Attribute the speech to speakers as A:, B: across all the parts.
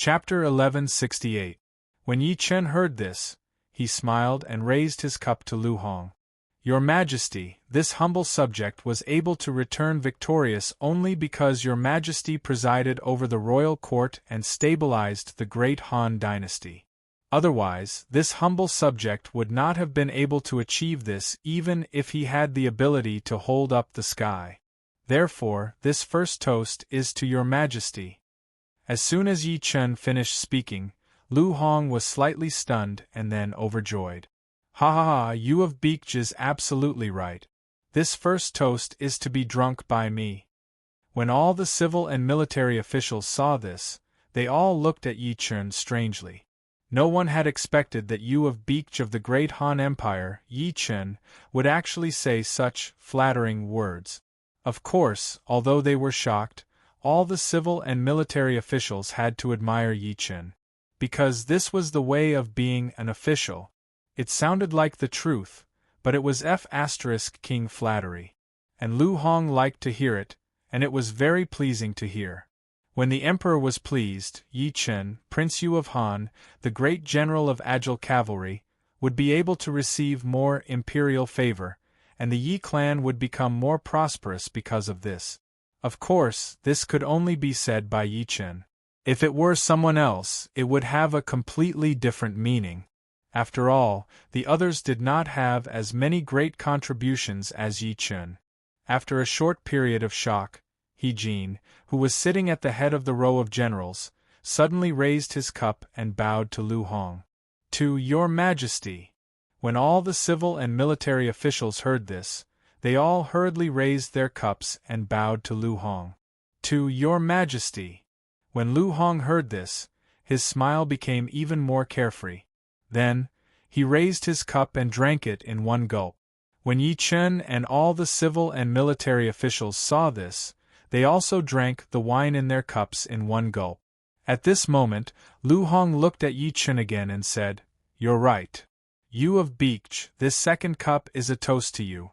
A: Chapter 1168. When Yi Chen heard this, he smiled and raised his cup to Lu Hong. Your Majesty, this humble subject was able to return victorious only because Your Majesty presided over the royal court and stabilized the great Han dynasty. Otherwise, this humble subject would not have been able to achieve this even if he had the ability to hold up the sky. Therefore, this first toast is to Your Majesty. As soon as Yi Chen finished speaking, Lu Hong was slightly stunned and then overjoyed. Ha ha ha, you of Beach is absolutely right. This first toast is to be drunk by me. When all the civil and military officials saw this, they all looked at Yi Chen strangely. No one had expected that you of Beach of the great Han Empire, Yi Chen, would actually say such flattering words. Of course, although they were shocked, all the civil and military officials had to admire Yi Chen. Because this was the way of being an official. It sounded like the truth, but it was King flattery. And Lu Hong liked to hear it, and it was very pleasing to hear. When the emperor was pleased, Yi Chen, Prince Yu of Han, the great general of agile cavalry, would be able to receive more imperial favor, and the Yi clan would become more prosperous because of this. Of course, this could only be said by Yi Chen. If it were someone else, it would have a completely different meaning. After all, the others did not have as many great contributions as Yi Chen. After a short period of shock, He Jin, who was sitting at the head of the row of generals, suddenly raised his cup and bowed to Lu Hong. To Your Majesty. When all the civil and military officials heard this, they all hurriedly raised their cups and bowed to Lu Hong. To Your Majesty. When Lu Hong heard this, his smile became even more carefree. Then, he raised his cup and drank it in one gulp. When Yi Chen and all the civil and military officials saw this, they also drank the wine in their cups in one gulp. At this moment, Lu Hong looked at Yi Chen again and said, You're right. You of Beach, this second cup is a toast to you.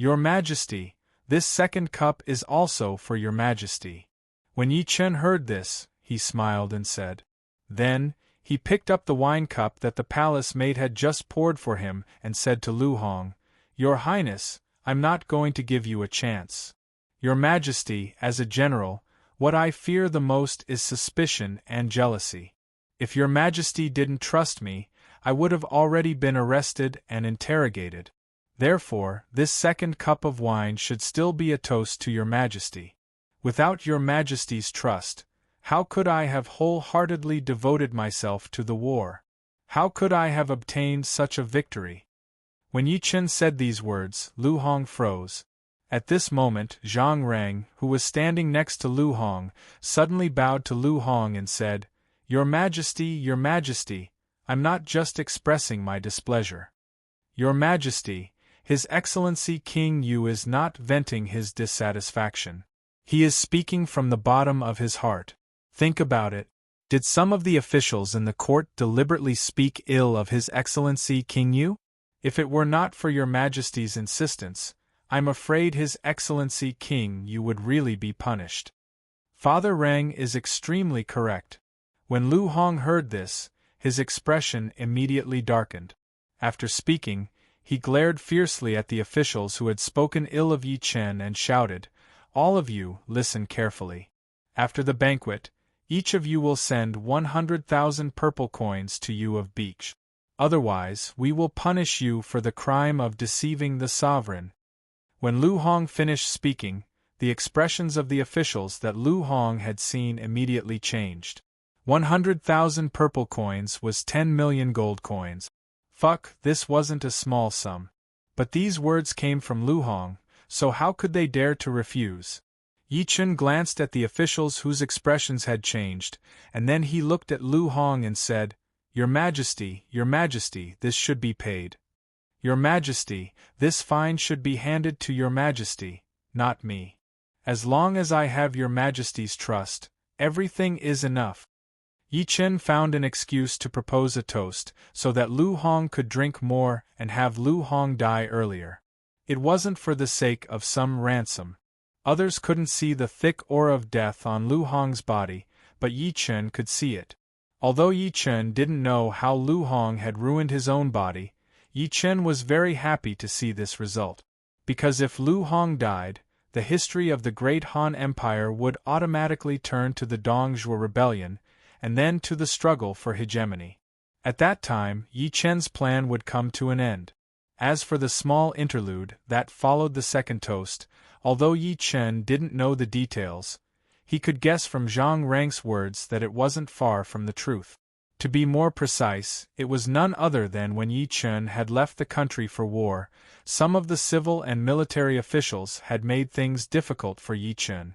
A: Your Majesty, this second cup is also for Your Majesty. When Yi Chen heard this, he smiled and said. Then, he picked up the wine cup that the palace maid had just poured for him and said to Lu Hong, Your Highness, I'm not going to give you a chance. Your Majesty, as a general, what I fear the most is suspicion and jealousy. If Your Majesty didn't trust me, I would have already been arrested and interrogated. Therefore, this second cup of wine should still be a toast to Your Majesty. Without Your Majesty's trust, how could I have wholeheartedly devoted myself to the war? How could I have obtained such a victory? When Yi Chen said these words, Lu Hong froze. At this moment, Zhang Rang, who was standing next to Lu Hong, suddenly bowed to Lu Hong and said, Your Majesty, I'm not just expressing my displeasure. Your Majesty, His Excellency King Yu is not venting his dissatisfaction. He is speaking from the bottom of his heart. Think about it. Did some of the officials in the court deliberately speak ill of His Excellency King Yu? If it were not for Your Majesty's insistence, I'm afraid His Excellency King Yu would really be punished. Father Rang is extremely correct. When Lu Hong heard this, his expression immediately darkened. After speaking, he glared fiercely at the officials who had spoken ill of Yi Chen and shouted, All of you, listen carefully. After the banquet, each of you will send 100,000 purple coins to you of Beach. Otherwise, we will punish you for the crime of deceiving the sovereign. When Lu Hong finished speaking, the expressions of the officials that Lu Hong had seen immediately changed. 100,000 purple coins was 10 million gold coins. Fuck, this wasn't a small sum. But these words came from Lu Hong, so how could they dare to refuse? Yi Chen glanced at the officials whose expressions had changed, and then he looked at Lu Hong and said, Your Majesty, this should be paid. Your Majesty, this fine should be handed to Your Majesty, not me. As long as I have Your Majesty's trust, everything is enough. Yi Chen found an excuse to propose a toast so that Lu Hong could drink more and have Lu Hong die earlier. It wasn't for the sake of some ransom. Others couldn't see the thick aura of death on Lu Hong's body, but Yi Chen could see it. Although Yi Chen didn't know how Lu Hong had ruined his own body, Yi Chen was very happy to see this result. Because if Lu Hong died, the history of the Great Han Empire would automatically turn to the Dongzhuo Rebellion, and then to the struggle for hegemony. At that time, Yi Chen's plan would come to an end. As for the small interlude that followed the second toast, although Yi Chen didn't know the details, he could guess from Zhang Rang's words that it wasn't far from the truth. To be more precise, it was none other than when Yi Chen had left the country for war, some of the civil and military officials had made things difficult for Yi Chen.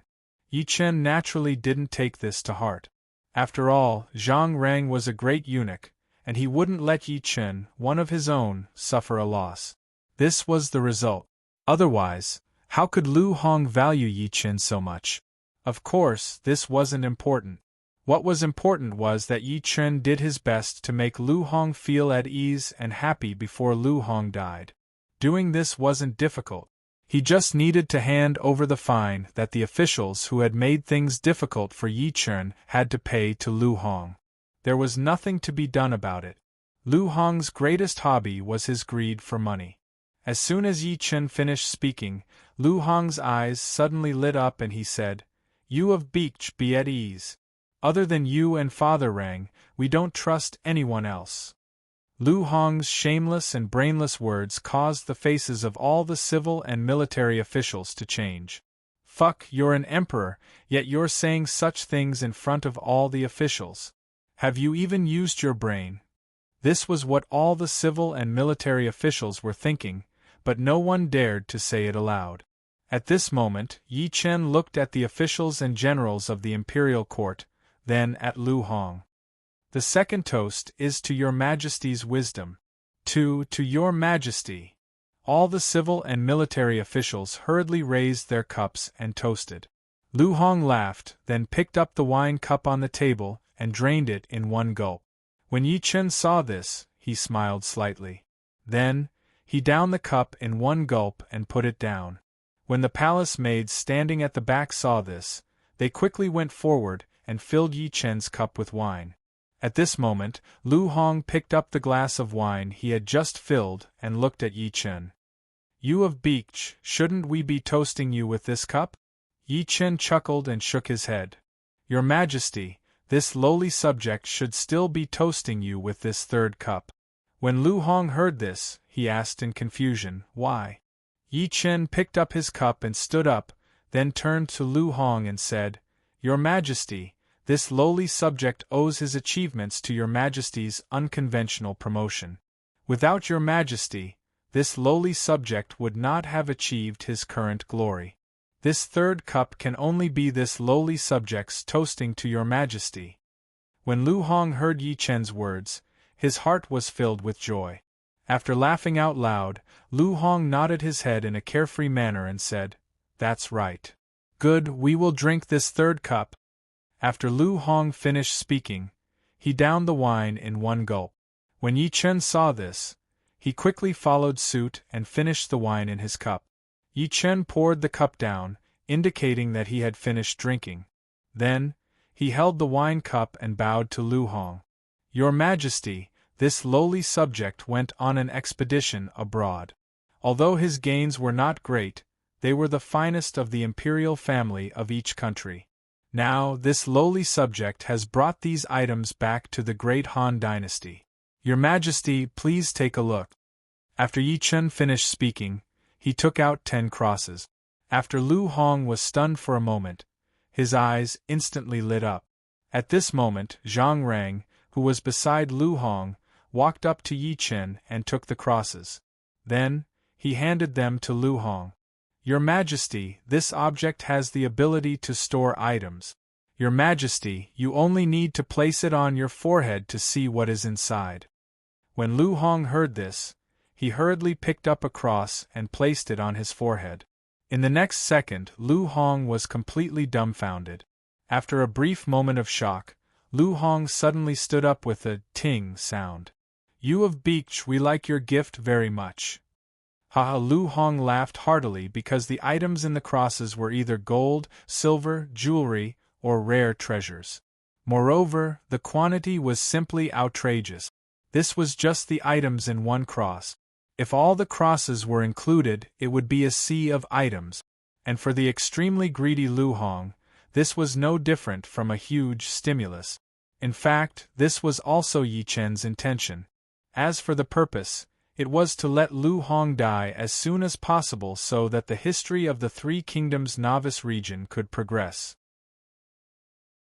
A: Yi Chen naturally didn't take this to heart. After all, Zhang Rang was a great eunuch, and he wouldn't let Yi Chen, one of his own, suffer a loss. This was the result. Otherwise, how could Lu Hong value Yi Chen so much? Of course, this wasn't important. What was important was that Yi Chen did his best to make Lu Hong feel at ease and happy before Lu Hong died. Doing this wasn't difficult. He just needed to hand over the fine that the officials who had made things difficult for Yi Chen had to pay to Lu Hong. There was nothing to be done about it. Lu Hong's greatest hobby was his greed for money. As soon as Yi Chen finished speaking, Lu Hong's eyes suddenly lit up and he said, "You of Beach, be at ease. Other than you and Father Rang, we don't trust anyone else." Lu Hong's shameless and brainless words caused the faces of all the civil and military officials to change. "Fuck, you're an emperor, yet you're saying such things in front of all the officials. Have you even used your brain?" This was what all the civil and military officials were thinking, but no one dared to say it aloud. At this moment, Yi Chen looked at the officials and generals of the imperial court, then at Lu Hong. "The second toast is to Your Majesty's wisdom." To Your Majesty." All the civil and military officials hurriedly raised their cups and toasted. Lu Hong laughed, then picked up the wine cup on the table and drained it in one gulp. When Yi Chen saw this, he smiled slightly. Then, he downed the cup in one gulp and put it down. When the palace maids standing at the back saw this, they quickly went forward and filled Yi Chen's cup with wine. At this moment, Lu Hong picked up the glass of wine he had just filled and looked at Yi Chen. "You of Beach, shouldn't we be toasting you with this cup?" Yi Chen chuckled and shook his head. "Your Majesty, this lowly subject should still be toasting you with this third cup." When Lu Hong heard this, he asked in confusion, "Why?" Yi Chen picked up his cup and stood up, then turned to Lu Hong and said, "Your Majesty, this lowly subject owes his achievements to Your Majesty's unconventional promotion. Without Your Majesty, this lowly subject would not have achieved his current glory. This third cup can only be this lowly subject's toasting to Your Majesty." When Lu Hong heard Yi Chen's words, his heart was filled with joy. After laughing out loud, Lu Hong nodded his head in a carefree manner and said, "That's right. Good, we will drink this third cup." After Lu Hong finished speaking, he downed the wine in one gulp. When Yi Chen saw this, he quickly followed suit and finished the wine in his cup. Yi Chen poured the cup down, indicating that he had finished drinking. Then, he held the wine cup and bowed to Lu Hong. "Your Majesty, this lowly subject went on an expedition abroad. Although his gains were not great, they were the finest of the imperial family of each country. Now, this lowly subject has brought these items back to the great Han dynasty. Your Majesty, please take a look." After Yi Chen finished speaking, he took out 10 crosses. After Lu Hong was stunned for a moment, his eyes instantly lit up. At this moment, Zhang Rang, who was beside Lu Hong, walked up to Yi Chen and took the crosses. Then, he handed them to Lu Hong. "Your Majesty, this object has the ability to store items. Your Majesty, you only need to place it on your forehead to see what is inside." When Lu Hong heard this, he hurriedly picked up a cross and placed it on his forehead. In the next second, Lu Hong was completely dumbfounded. After a brief moment of shock, Lu Hong suddenly stood up with a ting sound. "You of Beach, we like your gift very much." Haha! Lu Hong laughed heartily because the items in the crosses were either gold, silver, jewelry, or rare treasures. Moreover, the quantity was simply outrageous. This was just the items in one cross. If all the crosses were included, it would be a sea of items. And for the extremely greedy Lu Hong, this was no different from a huge stimulus. In fact, this was also Yi Chen's intention. As for the purpose, it was to let Lu Hong die as soon as possible so that the history of the Three Kingdoms novice region could progress.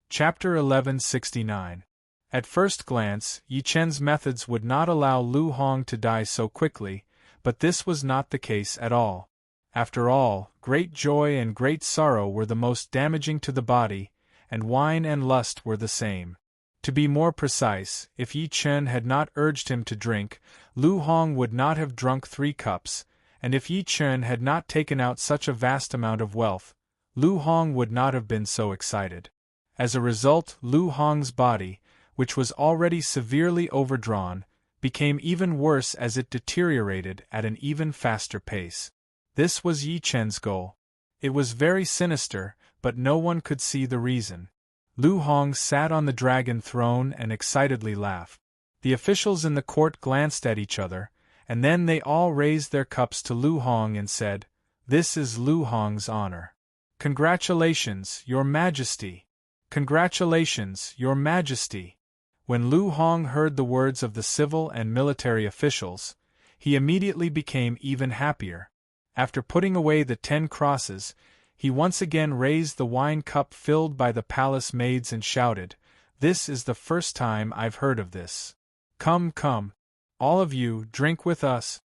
A: Chapter 1169. At first glance, Yi Chen's methods would not allow Lu Hong to die so quickly, but this was not the case at all. After all, great joy and great sorrow were the most damaging to the body, and wine and lust were the same. To be more precise, if Yi Chen had not urged him to drink, Lu Hong would not have drunk 3 cups, and if Yi Chen had not taken out such a vast amount of wealth, Lu Hong would not have been so excited. As a result, Lu Hong's body, which was already severely overdrawn, became even worse as it deteriorated at an even faster pace. This was Yi Chen's goal. It was very sinister, but no one could see the reason. Lu Hong sat on the dragon throne and excitedly laughed. The officials in the court glanced at each other, and then they all raised their cups to Lu Hong and said, "This is Lu Hong's honor." "Congratulations, Your Majesty! Congratulations, Your Majesty!" When Lu Hong heard the words of the civil and military officials, he immediately became even happier. After putting away the 10 crosses, he once again raised the wine cup filled by the palace maids and shouted, "This is the first time I've heard of this. Come, come. All of you, drink with us."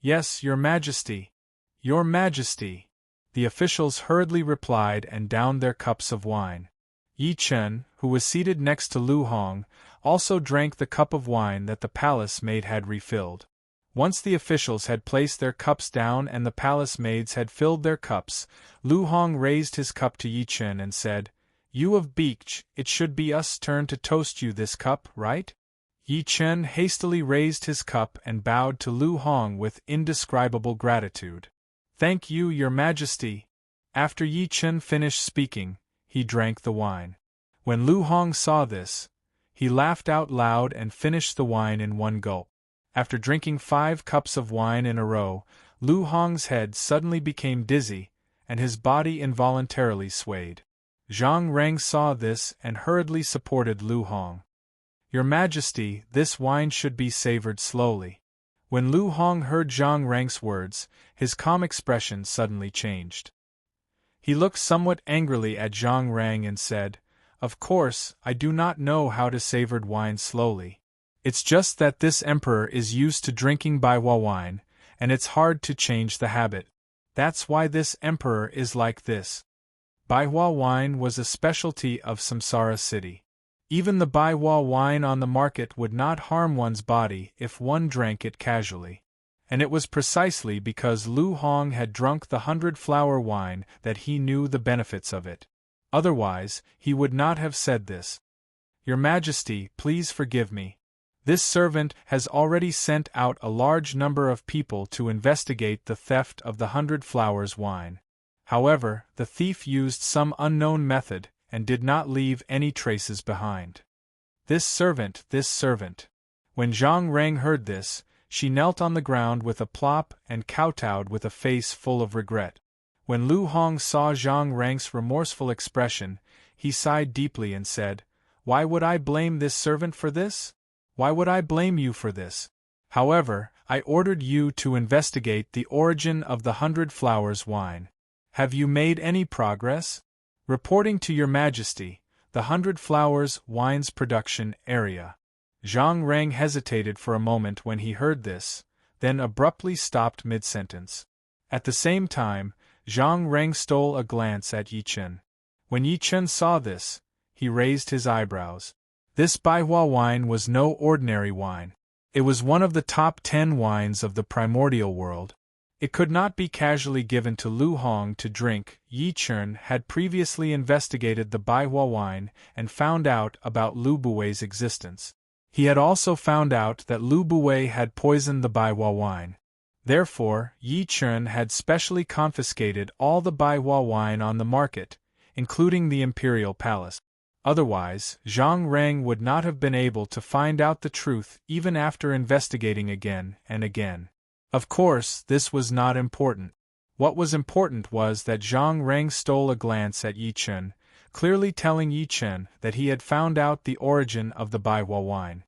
A: "Yes, Your Majesty. Your Majesty," the officials hurriedly replied and downed their cups of wine. Yi Chen, who was seated next to Lu Hong, also drank the cup of wine that the palace maid had refilled. Once the officials had placed their cups down and the palace maids had filled their cups, Lu Hong raised his cup to Yi Chen and said, "You of Beech, it should be us turn to toast you this cup, right?" Yi Chen hastily raised his cup and bowed to Lu Hong with indescribable gratitude. "Thank you, Your Majesty." After Yi Chen finished speaking, he drank the wine. When Lu Hong saw this, he laughed out loud and finished the wine in one gulp. After drinking 5 cups of wine in a row, Lu Hong's head suddenly became dizzy, and his body involuntarily swayed. Zhang Reng saw this and hurriedly supported Lu Hong. "Your Majesty, this wine should be savored slowly." When Lu Hong heard Zhang Reng's words, his calm expression suddenly changed. He looked somewhat angrily at Zhang Reng and said, "Of course, I do not know how to savor wine slowly. It's just that this emperor is used to drinking Baihua wine, and it's hard to change the habit. That's why this emperor is like this." Baihua wine was a specialty of Samsara city. Even the Baihua wine on the market would not harm one's body if one drank it casually. And it was precisely because Lu Hong had drunk the 100-flower wine that he knew the benefits of it. Otherwise, he would not have said this. "Your Majesty, please forgive me. This servant has already sent out a large number of people to investigate the theft of the 100 Flowers wine. However, the thief used some unknown method and did not leave any traces behind. This servant. When Zhang Reng heard this, she knelt on the ground with a plop and kowtowed with a face full of regret. When Lu Hong saw Zhang Reng's remorseful expression, he sighed deeply and said, "Why would I blame this servant for this? Why would I blame you for this? However, I ordered you to investigate the origin of the 100 Flowers wine. Have you made any progress?" "Reporting to Your Majesty, the 100 Flowers wine's production area." Zhang Reng hesitated for a moment when he heard this, then abruptly stopped mid-sentence. At the same time, Zhang Reng stole a glance at Yi Chen. When Yi Chen saw this, he raised his eyebrows. This Baihua wine was no ordinary wine. It was one of the top 10 wines of the primordial world. It could not be casually given to Lu Hong to drink. Yi Chen had previously investigated the Baihua wine and found out about Lu Buwei's existence. He had also found out that Lu Buwei had poisoned the Baihua wine. Therefore, Yi Chen had specially confiscated all the Baihua wine on the market, including the imperial palace. Otherwise, Zhang Rang would not have been able to find out the truth even after investigating again and again. Of course, this was not important. What was important was that Zhang Rang stole a glance at Yi Chen, clearly telling Yi Chen that he had found out the origin of the Baihua wine.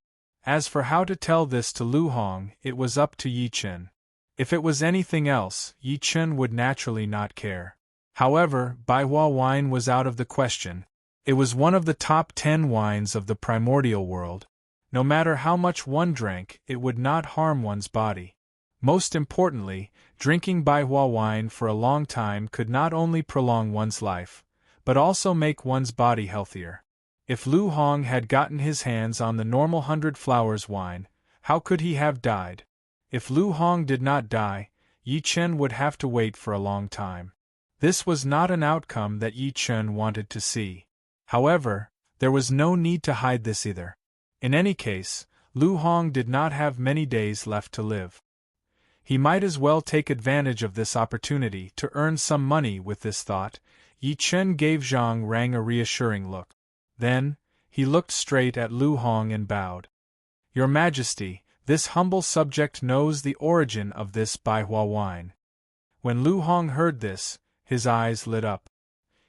A: As for how to tell this to Lu Hong, it was up to Yi Chen. If it was anything else, Yi Chen would naturally not care. However, Baihua wine was out of the question. It was one of the top 10 wines of the primordial world. No matter how much one drank, it would not harm one's body. Most importantly, drinking Baihua wine for a long time could not only prolong one's life, but also make one's body healthier. If Lu Hong had gotten his hands on the normal 100 Flowers wine, how could he have died? If Lu Hong did not die, Yi Chen would have to wait for a long time. This was not an outcome that Yi Chen wanted to see. However, there was no need to hide this either. In any case, Lu Hong did not have many days left to live. He might as well take advantage of this opportunity to earn some money. With this thought, Yi Chen gave Zhang Rang a reassuring look. Then, he looked straight at Lu Hong and bowed. "Your Majesty, this humble subject knows the origin of this Baihua wine." When Lu Hong heard this, his eyes lit up.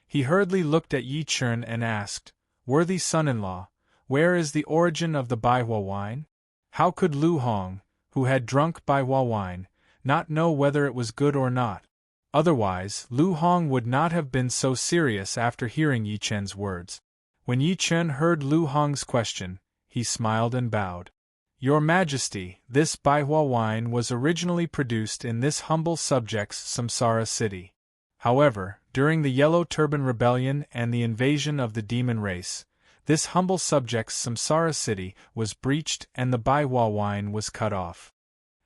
A: He hurriedly looked at Yi Chen and asked, "Worthy son-in-law, where is the origin of the Baihua wine?" How could Lu Hong, who had drunk Baihua wine, not know whether it was good or not? Otherwise, Lu Hong would not have been so serious after hearing Yi Chen's words. When Yi Chen heard Lu Hong's question, he smiled and bowed. "Your Majesty, this Baihua wine was originally produced in this humble subject's Samsara city. However, during the Yellow Turban Rebellion and the invasion of the demon race, this humble subject's Samsara city was breached and the Baihua wine was cut off."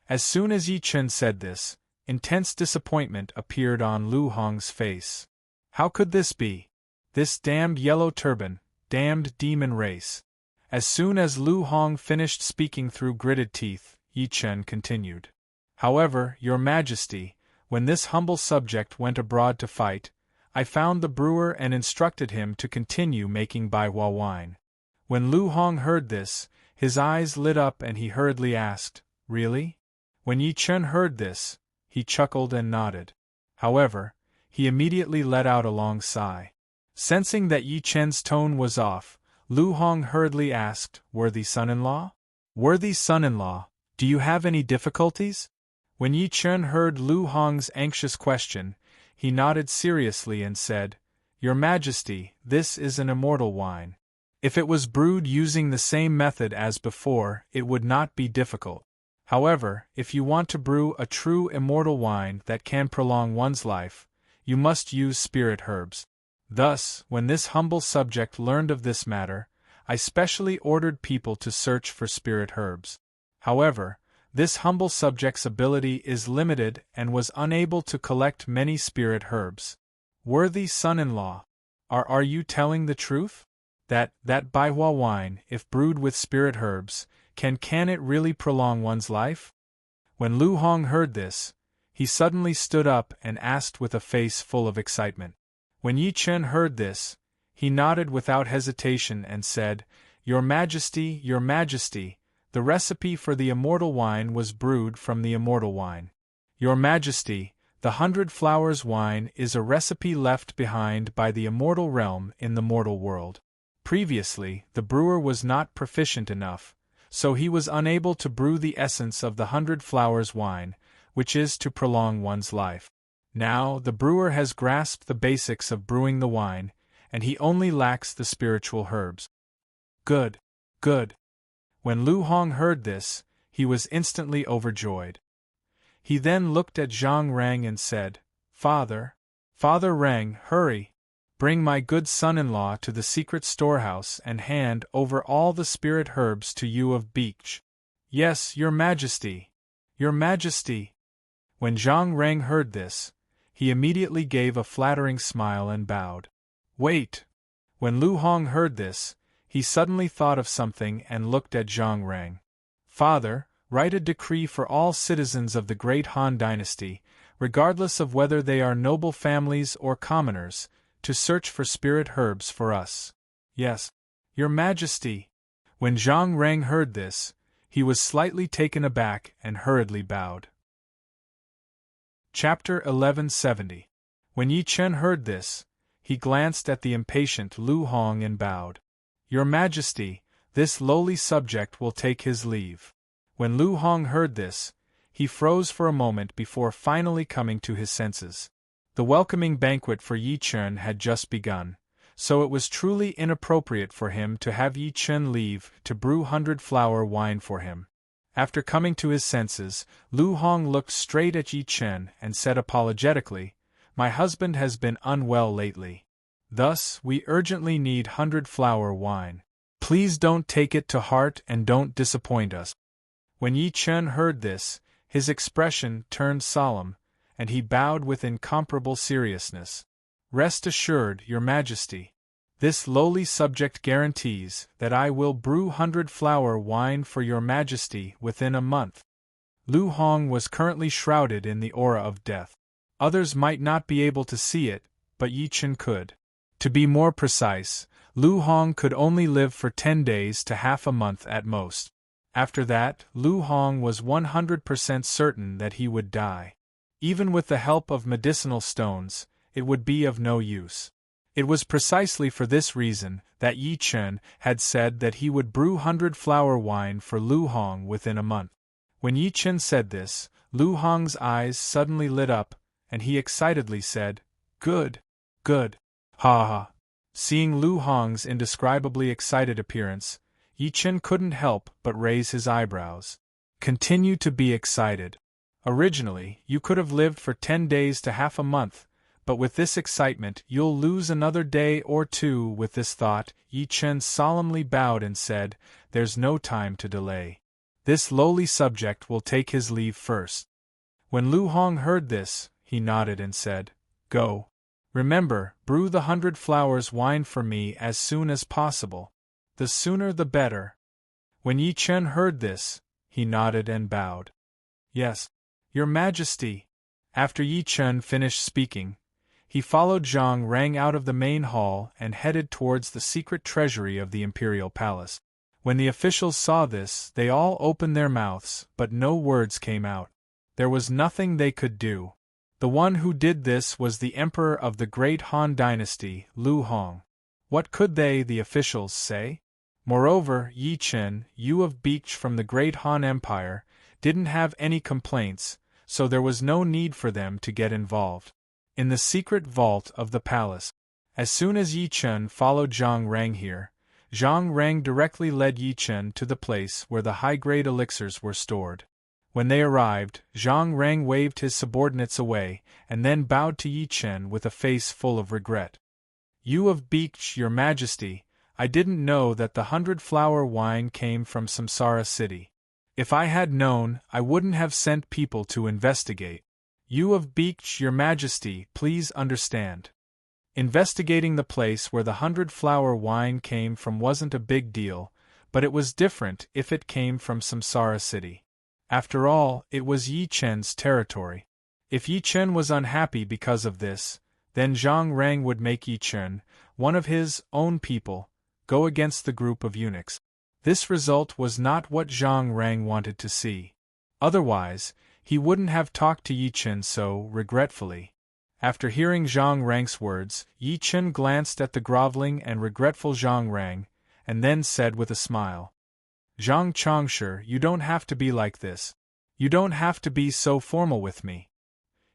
A: As soon as Yi Chen said this, intense disappointment appeared on Lu Hong's face. How could this be? This damned Yellow Turban, damned demon race. As soon as Lu Hong finished speaking through gritted teeth, Yi Chen continued. "However, Your Majesty, when this humble subject went abroad to fight, I found the brewer and instructed him to continue making Baihua wine." When Lu Hong heard this, his eyes lit up and he hurriedly asked, "Really?" When Yi Chen heard this, he chuckled and nodded. However, he immediately let out a long sigh. Sensing that Yi Chen's tone was off, Lu Hong hurriedly asked, "Worthy son-in-law? Worthy son-in-law, do you have any difficulties?" When Yi Chen heard Lu Hong's anxious question, he nodded seriously and said, "Your Majesty, this is an immortal wine. If it was brewed using the same method as before, it would not be difficult. However, if you want to brew a true immortal wine that can prolong one's life, you must use spirit herbs." Thus, when this humble subject learned of this matter, I specially ordered people to search for spirit herbs. However, this humble subject's ability is limited and was unable to collect many spirit herbs. Worthy son-in-law, are you telling the truth? That Baihua wine, if brewed with spirit herbs, can it really prolong one's life? When Lu Hong heard this, he suddenly stood up and asked with a face full of excitement. When Yi Chen heard this, he nodded without hesitation and said, Your Majesty, the recipe for the immortal wine was brewed from the immortal wine. Your Majesty, the 100 Flowers wine is a recipe left behind by the immortal realm in the mortal world. Previously, the brewer was not proficient enough, so he was unable to brew the essence of the 100 Flowers wine, which is to prolong one's life. Now, the brewer has grasped the basics of brewing the wine, and he only lacks the spiritual herbs. Good. When Lu Hong heard this, he was instantly overjoyed. He then looked at Zhang Rang and said, Father Rang, hurry! Bring my good son-in-law to the secret storehouse and hand over all the spirit herbs to you of Beach. Yes, Your Majesty! Your Majesty! When Zhang Rang heard this, he immediately gave a flattering smile and bowed. Wait! When Lu Hong heard this, he suddenly thought of something and looked at Zhang Rang. Father, write a decree for all citizens of the great Han dynasty, regardless of whether they are noble families or commoners, to search for spirit herbs for us. Yes, Your Majesty. When Zhang Rang heard this, he was slightly taken aback and hurriedly bowed. Chapter 1170. When Yi Chen heard this, he glanced at the impatient Lu Hong and bowed. Your Majesty, this lowly subject will take his leave. When Lu Hong heard this, he froze for a moment before finally coming to his senses. The welcoming banquet for Yi Chen had just begun, so it was truly inappropriate for him to have Yi Chen leave to brew 100-flower wine for him. After coming to his senses, Lu Hong looked straight at Yi Chen and said apologetically, "My husband has been unwell lately. Thus, we urgently need 100-flower wine. Please don't take it to heart and don't disappoint us." When Yi Chen heard this, his expression turned solemn, and he bowed with incomparable seriousness. "Rest assured, Your Majesty. This lowly subject guarantees that I will brew 100-flower wine for Your Majesty within a month." Lu Hong was currently shrouded in the aura of death. Others might not be able to see it, but Yi Chen could. To be more precise, Lu Hong could only live for 10 days to half a month at most. After that, Lu Hong was 100% certain that he would die. Even with the help of medicinal stones, it would be of no use. It was precisely for this reason that Yi Chen had said that he would brew 100-flower wine for Lu Hong within a month. When Yi Chen said this, Lu Hong's eyes suddenly lit up, and he excitedly said, "Good, good, ha ha." Seeing Lu Hong's indescribably excited appearance, Yi Chen couldn't help but raise his eyebrows. "Continue to be excited. Originally, you could have lived for 10 days to half a month, but with this excitement you'll lose another day or two." With this thought, Yi Chen solemnly bowed and said, "There's no time to delay. This lowly subject will take his leave first." When Lu Hong heard this, he nodded and said, "Go. Remember, brew the 100-flowers wine for me as soon as possible. The sooner the better." When Yi Chen heard this, he nodded and bowed. "Yes, Your Majesty." After Yi Chen finished speaking, he followed Zhang Rang out of the main hall and headed towards the secret treasury of the imperial palace. When the officials saw this, they all opened their mouths, but no words came out. There was nothing they could do. The one who did this was the emperor of the great Han dynasty, Lu Hong. What could they, the officials, say? Moreover, Yi Chen, Yu of Beech from the great Han Empire, didn't have any complaints, so there was no need for them to get involved. In the secret vault of the palace. As soon as Yi Chen followed Zhang Rang here, Zhang Rang directly led Yi Chen to the place where the high-grade elixirs were stored. When they arrived, Zhang Rang waved his subordinates away, and then bowed to Yi Chen with a face full of regret. "Yu of Beech, Your Majesty, I didn't know that the 100-flower wine came from Samsara City. If I had known, I wouldn't have sent people to investigate. Yu of Beech, Your Majesty, please understand. Investigating the place where the 100-flower wine came from wasn't a big deal, but it was different if it came from Samsara City. After all, it was Yi Chen's territory. If Yi Chen was unhappy because of this, then Zhang Rang would make Yi Chen, one of his own people, go against the group of eunuchs. This result was not what Zhang Rang wanted to see. Otherwise, he wouldn't have talked to Yi Chen so regretfully. After hearing Zhang Rang's words, Yi Chen glanced at the groveling and regretful Zhang Rang, and then said with a smile, "Zhang Changshe, you don't have to be like this. You don't have to be so formal with me."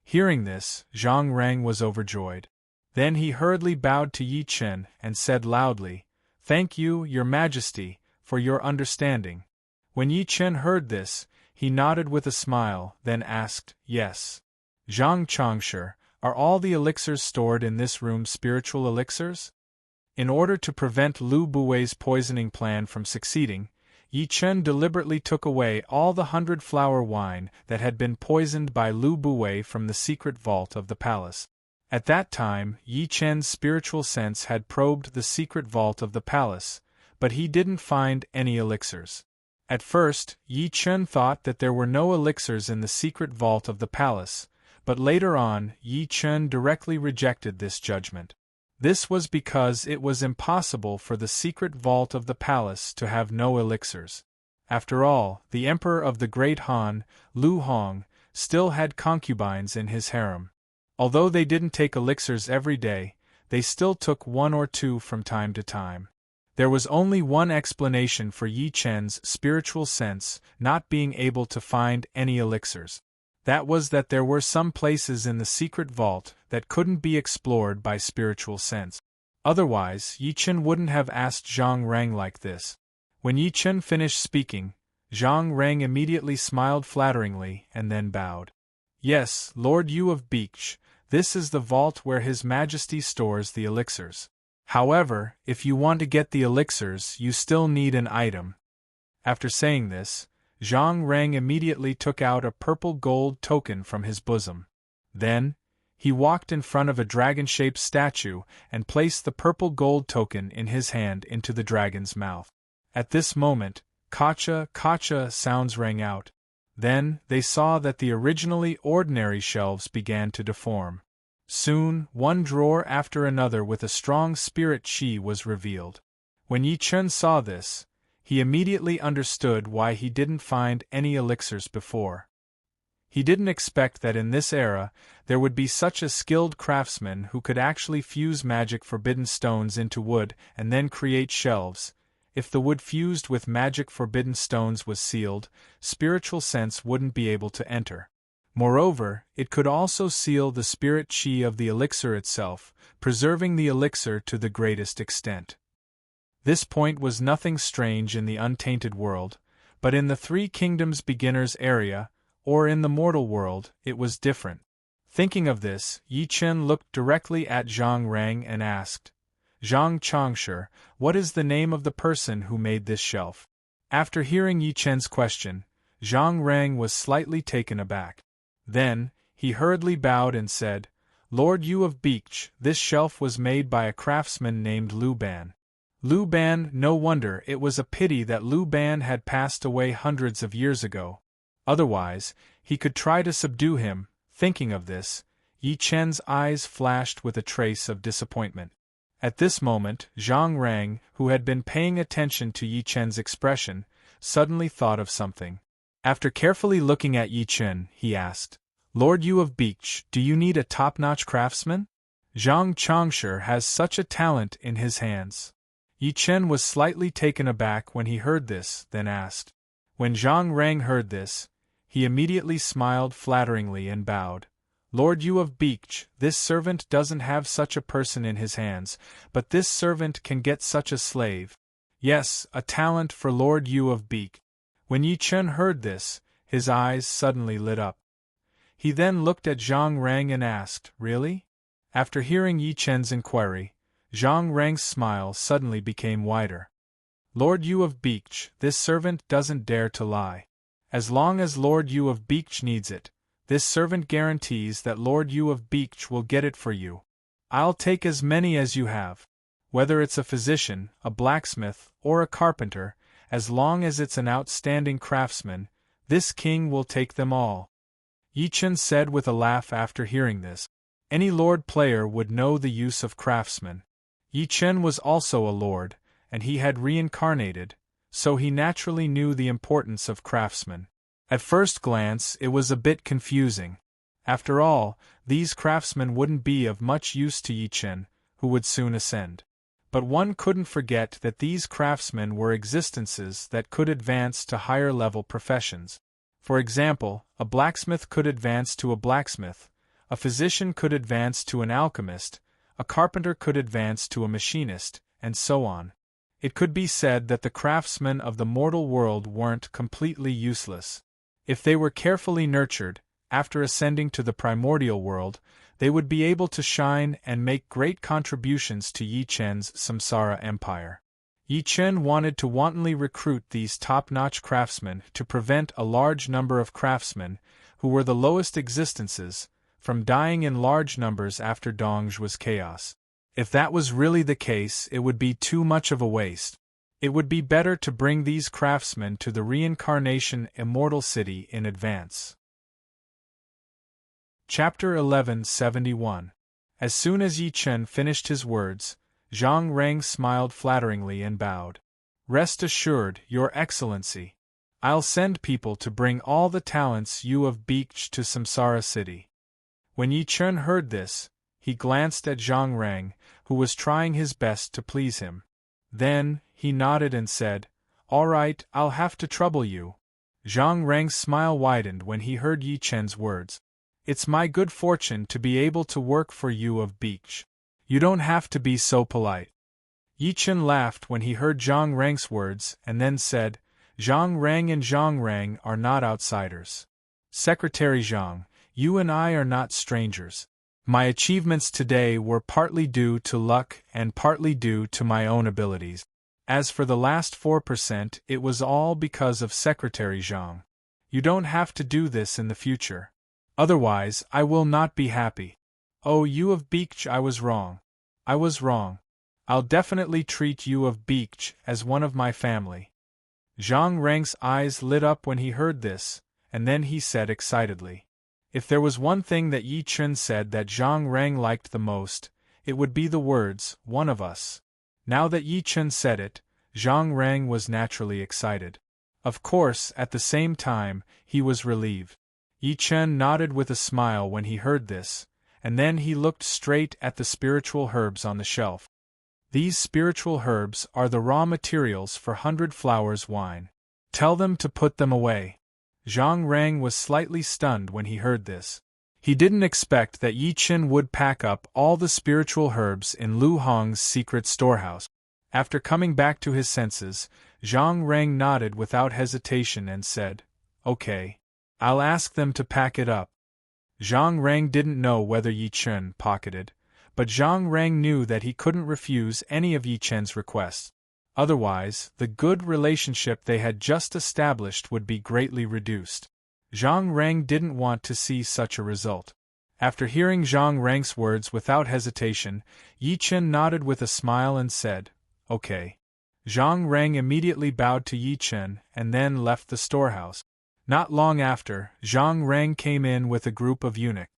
A: Hearing this, Zhang Rang was overjoyed. Then he hurriedly bowed to Yi Chen and said loudly, "Thank you, Your Majesty, for your understanding." When Yi Chen heard this, he nodded with a smile, then asked, "Yes. Zhang Changshe, are all the elixirs stored in this room spiritual elixirs?" In order to prevent Lu Buwei's poisoning plan from succeeding, Yi Chen deliberately took away all the 100-flower wine that had been poisoned by Lu Buwei from the secret vault of the palace. At that time, Yi Chen's spiritual sense had probed the secret vault of the palace, but he didn't find any elixirs. At first, Yi Chen thought that there were no elixirs in the secret vault of the palace, but later on, Yi Chen directly rejected this judgment. This was because it was impossible for the secret vault of the palace to have no elixirs. After all, the emperor of the Great Han, Lu Hong, still had concubines in his harem. Although they didn't take elixirs every day, they still took one or two from time to time. There was only one explanation for Yi Chen's spiritual sense not being able to find any elixirs. That was that there were some places in the secret vault that couldn't be explored by spiritual sense. Otherwise, Yi Chen wouldn't have asked Zhang Rang like this. When Yi Chen finished speaking, Zhang Rang immediately smiled flatteringly and then bowed. Yes, Lord Yu of Beech, this is the vault where His Majesty stores the elixirs. However, if you want to get the elixirs, you still need an item. After saying this, Zhang Rang immediately took out a purple gold token from his bosom. Then, he walked in front of a dragon-shaped statue and placed the purple gold token in his hand into the dragon's mouth. At this moment, "Kacha, kacha" sounds rang out. Then, they saw that the originally ordinary shelves began to deform. Soon, one drawer after another with a strong spirit chi was revealed. When Yi Chen saw this, he immediately understood why he didn't find any elixirs before. He didn't expect that in this era, there would be such a skilled craftsman who could actually fuse magic forbidden stones into wood and then create shelves. If the wood fused with magic forbidden stones was sealed, spiritual sense wouldn't be able to enter. Moreover, it could also seal the spirit chi of the elixir itself, preserving the elixir to the greatest extent. This point was nothing strange in the untainted world, but in the Three Kingdoms beginners area, or in the mortal world, it was different. Thinking of this, Yi Chen looked directly at Zhang Rang and asked, "Zhang Changshi, what is the name of the person who made this shelf?" After hearing Yi Chen's question, Zhang Rang was slightly taken aback. Then, he hurriedly bowed and said, "Lord Yu of Beech, this shelf was made by a craftsman named Lu Ban." Lu Ban, no wonder, it was a pity that Lu Ban had passed away hundreds of years ago. Otherwise, he could try to subdue him. Thinking of this, Yi Chen's eyes flashed with a trace of disappointment. At this moment, Zhang Rang, who had been paying attention to Yi Chen's expression, suddenly thought of something. After carefully looking at Yi Chen, he asked, "Lord Yu of Beech, do you need a top-notch craftsman? Zhang Changshi has such a talent in his hands." Yi Chen was slightly taken aback when he heard this, then asked. When Zhang Rang heard this, he immediately smiled flatteringly and bowed. "Lord Yu of Beech, this servant doesn't have such a person in his hands, but this servant can get such a slave. Yes, a talent for Lord Yu of Beech." When Yi Chen heard this, his eyes suddenly lit up. He then looked at Zhang Rang and asked, "Really?" After hearing Yi Chen's inquiry, Zhang Rang's smile suddenly became wider. "Lord Yu of Beech, this servant doesn't dare to lie. As long as Lord Yu of Beech needs it, this servant guarantees that Lord Yu of Beech will get it for you. I'll take as many as you have. Whether it's a physician, a blacksmith, or a carpenter, as long as it's an outstanding craftsman, this king will take them all." Yi Chen said with a laugh after hearing this. Any lord player would know the use of craftsmen. Yi Chen was also a lord, and he had reincarnated, so he naturally knew the importance of craftsmen. At first glance, it was a bit confusing. After all, these craftsmen wouldn't be of much use to Yi Chen, who would soon ascend. But one couldn't forget that these craftsmen were existences that could advance to higher-level professions. For example, a blacksmith could advance to a blacksmith, a physician could advance to an alchemist, a carpenter could advance to a machinist, and so on. It could be said that the craftsmen of the mortal world weren't completely useless. If they were carefully nurtured, after ascending to the primordial world, they would be able to shine and make great contributions to Yi Chen's samsara empire. Yi Chen wanted to wantonly recruit these top-notch craftsmen to prevent a large number of craftsmen, who were the lowest existences, from dying in large numbers after Dongzhu's chaos. If that was really the case, it would be too much of a waste. It would be better to bring these craftsmen to the reincarnation immortal city in advance. Chapter 1171. As soon as Yi Chen finished his words, Zhang Rang smiled flatteringly and bowed. Rest assured, Your Excellency. I'll send people to bring all the talents you have beached to Samsara city. When Yi Chen heard this, he glanced at Zhang Rang, who was trying his best to please him. Then, he nodded and said, All right, I'll have to trouble you. Zhang Rang's smile widened when he heard Yi Chen's words. It's my good fortune to be able to work for you of beach. You don't have to be so polite. Yi Chen laughed when he heard Zhang Rang's words and then said, Zhang Rang and Zhang Rang are not outsiders. Secretary Zhang, you and I are not strangers. My achievements today were partly due to luck and partly due to my own abilities. As for the last 4%, it was all because of Secretary Zhang. You don't have to do this in the future. Otherwise, I will not be happy. Oh, you of Beach, I was wrong. I was wrong. I'll definitely treat you of Beach as one of my family. Zhang Rang's eyes lit up when he heard this, and then he said excitedly. If there was one thing that Yi Chen said that Zhang Rang liked the most, it would be the words, one of us. Now that Yi Chen said it, Zhang Rang was naturally excited. Of course, at the same time, he was relieved. Yi Chen nodded with a smile when he heard this, and then he looked straight at the spiritual herbs on the shelf. These spiritual herbs are the raw materials for 100 Flowers wine. Tell them to put them away. Zhang Rang was slightly stunned when he heard this. He didn't expect that Yi Chen would pack up all the spiritual herbs in Lu Hong's secret storehouse. After coming back to his senses, Zhang Rang nodded without hesitation and said, Okay. I'll ask them to pack it up. Zhang Rang didn't know whether Yi Chen pocketed, but Zhang Rang knew that he couldn't refuse any of Yi Chen's requests. Otherwise, the good relationship they had just established would be greatly reduced. Zhang Rang didn't want to see such a result. After hearing Zhang Rang's words without hesitation, Yi Chen nodded with a smile and said, Okay. Zhang Rang immediately bowed to Yi Chen and then left the storehouse. Not long after, Zhang Rang came in with a group of eunuchs.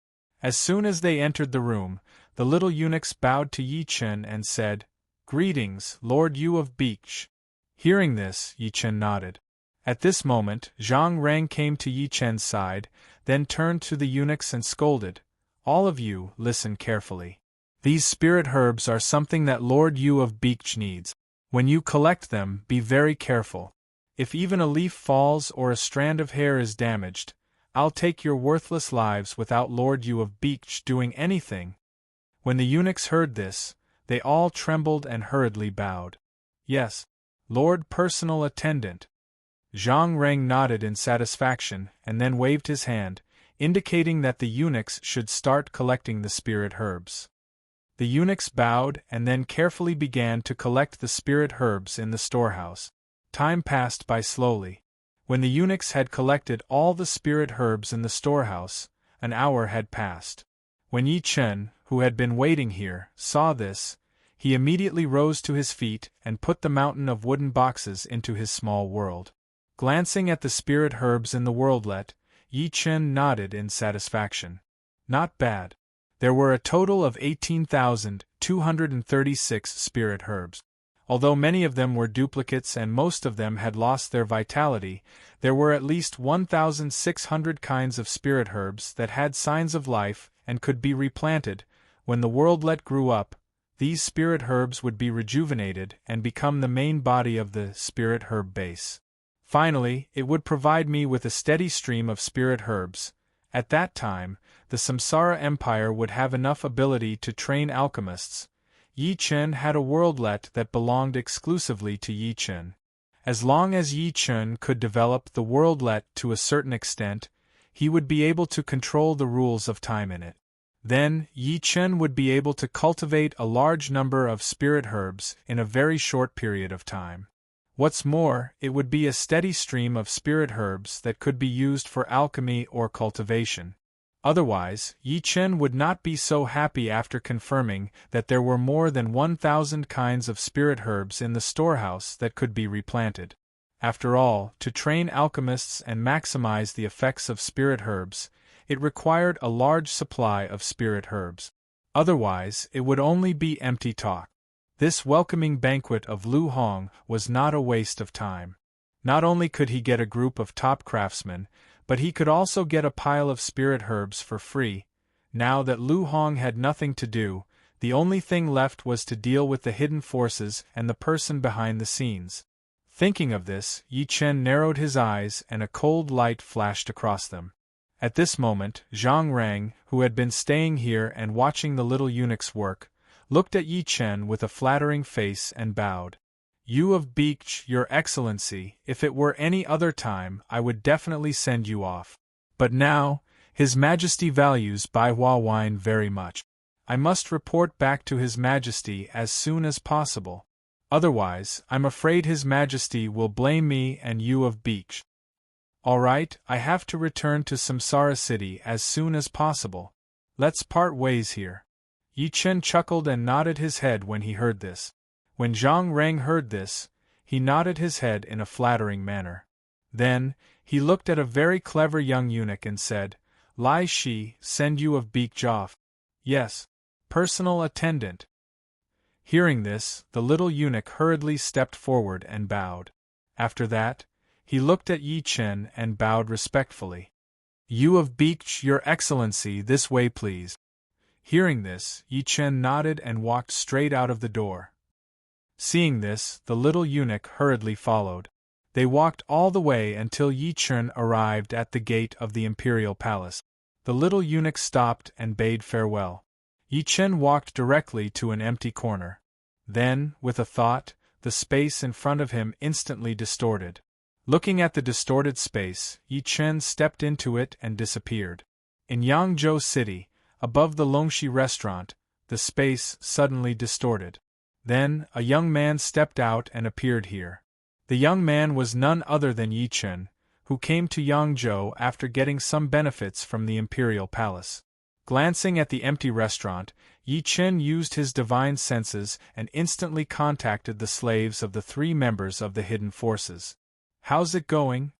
A: As soon as they entered the room, the little eunuchs bowed to Yi Chen and said, Greetings, Lord Yu of Beach. Hearing this, Yi Chen nodded. At this moment, Zhang Rang came to Yi Chen's side, then turned to the eunuchs and scolded, All of you, listen carefully. These spirit herbs are something that Lord Yu of Beach needs. When you collect them, be very careful. If even a leaf falls or a strand of hair is damaged, I'll take your worthless lives without Lord Yu of Beach doing anything. When the eunuchs heard this, they all trembled and hurriedly bowed. Yes, Lord Personal Attendant. Zhang Rang nodded in satisfaction and then waved his hand, indicating that the eunuchs should start collecting the spirit herbs. The eunuchs bowed and then carefully began to collect the spirit herbs in the storehouse. Time passed by slowly. When the eunuchs had collected all the spirit herbs in the storehouse, an hour had passed. When Yi Chen, who had been waiting here, saw this, he immediately rose to his feet and put the mountain of wooden boxes into his small world. Glancing at the spirit herbs in the worldlet, Yi Chen nodded in satisfaction. Not bad. There were a total of 18,236 spirit herbs. Although many of them were duplicates and most of them had lost their vitality, there were at least 1,600 kinds of spirit herbs that had signs of life and could be replanted. When the worldlet grew up, these spirit herbs would be rejuvenated and become the main body of the spirit herb base. Finally, it would provide me with a steady stream of spirit herbs. At that time, the Samsara Empire would have enough ability to train alchemists. Yi Chen had a worldlet that belonged exclusively to Yi Chen. As long as Yi Chen could develop the worldlet to a certain extent, he would be able to control the rules of time in it. Then, Yi Chen would be able to cultivate a large number of spirit herbs in a very short period of time. What's more, it would be a steady stream of spirit herbs that could be used for alchemy or cultivation. Otherwise, Yi Chen would not be so happy after confirming that there were more than 1,000 kinds of spirit herbs in the storehouse that could be replanted. After all, to train alchemists and maximize the effects of spirit herbs, it required a large supply of spirit herbs. Otherwise, it would only be empty talk. This welcoming banquet of Lu Hong was not a waste of time. Not only could he get a group of top craftsmen, but he could also get a pile of spirit herbs for free. Now that Lu Hong had nothing to do, the only thing left was to deal with the hidden forces and the person behind the scenes. Thinking of this, Yi Chen narrowed his eyes and a cold light flashed across them. At this moment, Zhang Rang, who had been staying here and watching the little eunuch's work, looked at Yi Chen with a flattering face and bowed. "You of Beach, Your Excellency, if it were any other time, I would definitely send you off. But now, His Majesty values Bai Hua wine very much. I must report back to His Majesty as soon as possible. Otherwise, I'm afraid His Majesty will blame me and you of Beach. All right, I have to return to Samsara City as soon as possible. Let's part ways here." Yi Chen chuckled and nodded his head when he heard this. When Zhang Rang heard this, he nodded his head in a flattering manner. Then, he looked at a very clever young eunuch and said, "Lai Shi, send you of Beak off." "Yes. Personal attendant." Hearing this, the little eunuch hurriedly stepped forward and bowed. After that, he looked at Yi Chen and bowed respectfully. "You of Beach, Your Excellency, this way please." Hearing this, Yi Chen nodded and walked straight out of the door. Seeing this, the little eunuch hurriedly followed. They walked all the way until Yi Chen arrived at the gate of the imperial palace. The little eunuch stopped and bade farewell. Yi Chen walked directly to an empty corner. Then, with a thought, the space in front of him instantly distorted. Looking at the distorted space, Yi Chen stepped into it and disappeared. In Yangzhou City, above the Longxi restaurant, the space suddenly distorted. Then, a young man stepped out and appeared here. The young man was none other than Yi Chen, who came to Yangzhou after getting some benefits from the imperial palace. Glancing at the empty restaurant, Yi Chen used his divine senses and instantly contacted the slaves of the 3 members of the hidden forces. "How's it going?"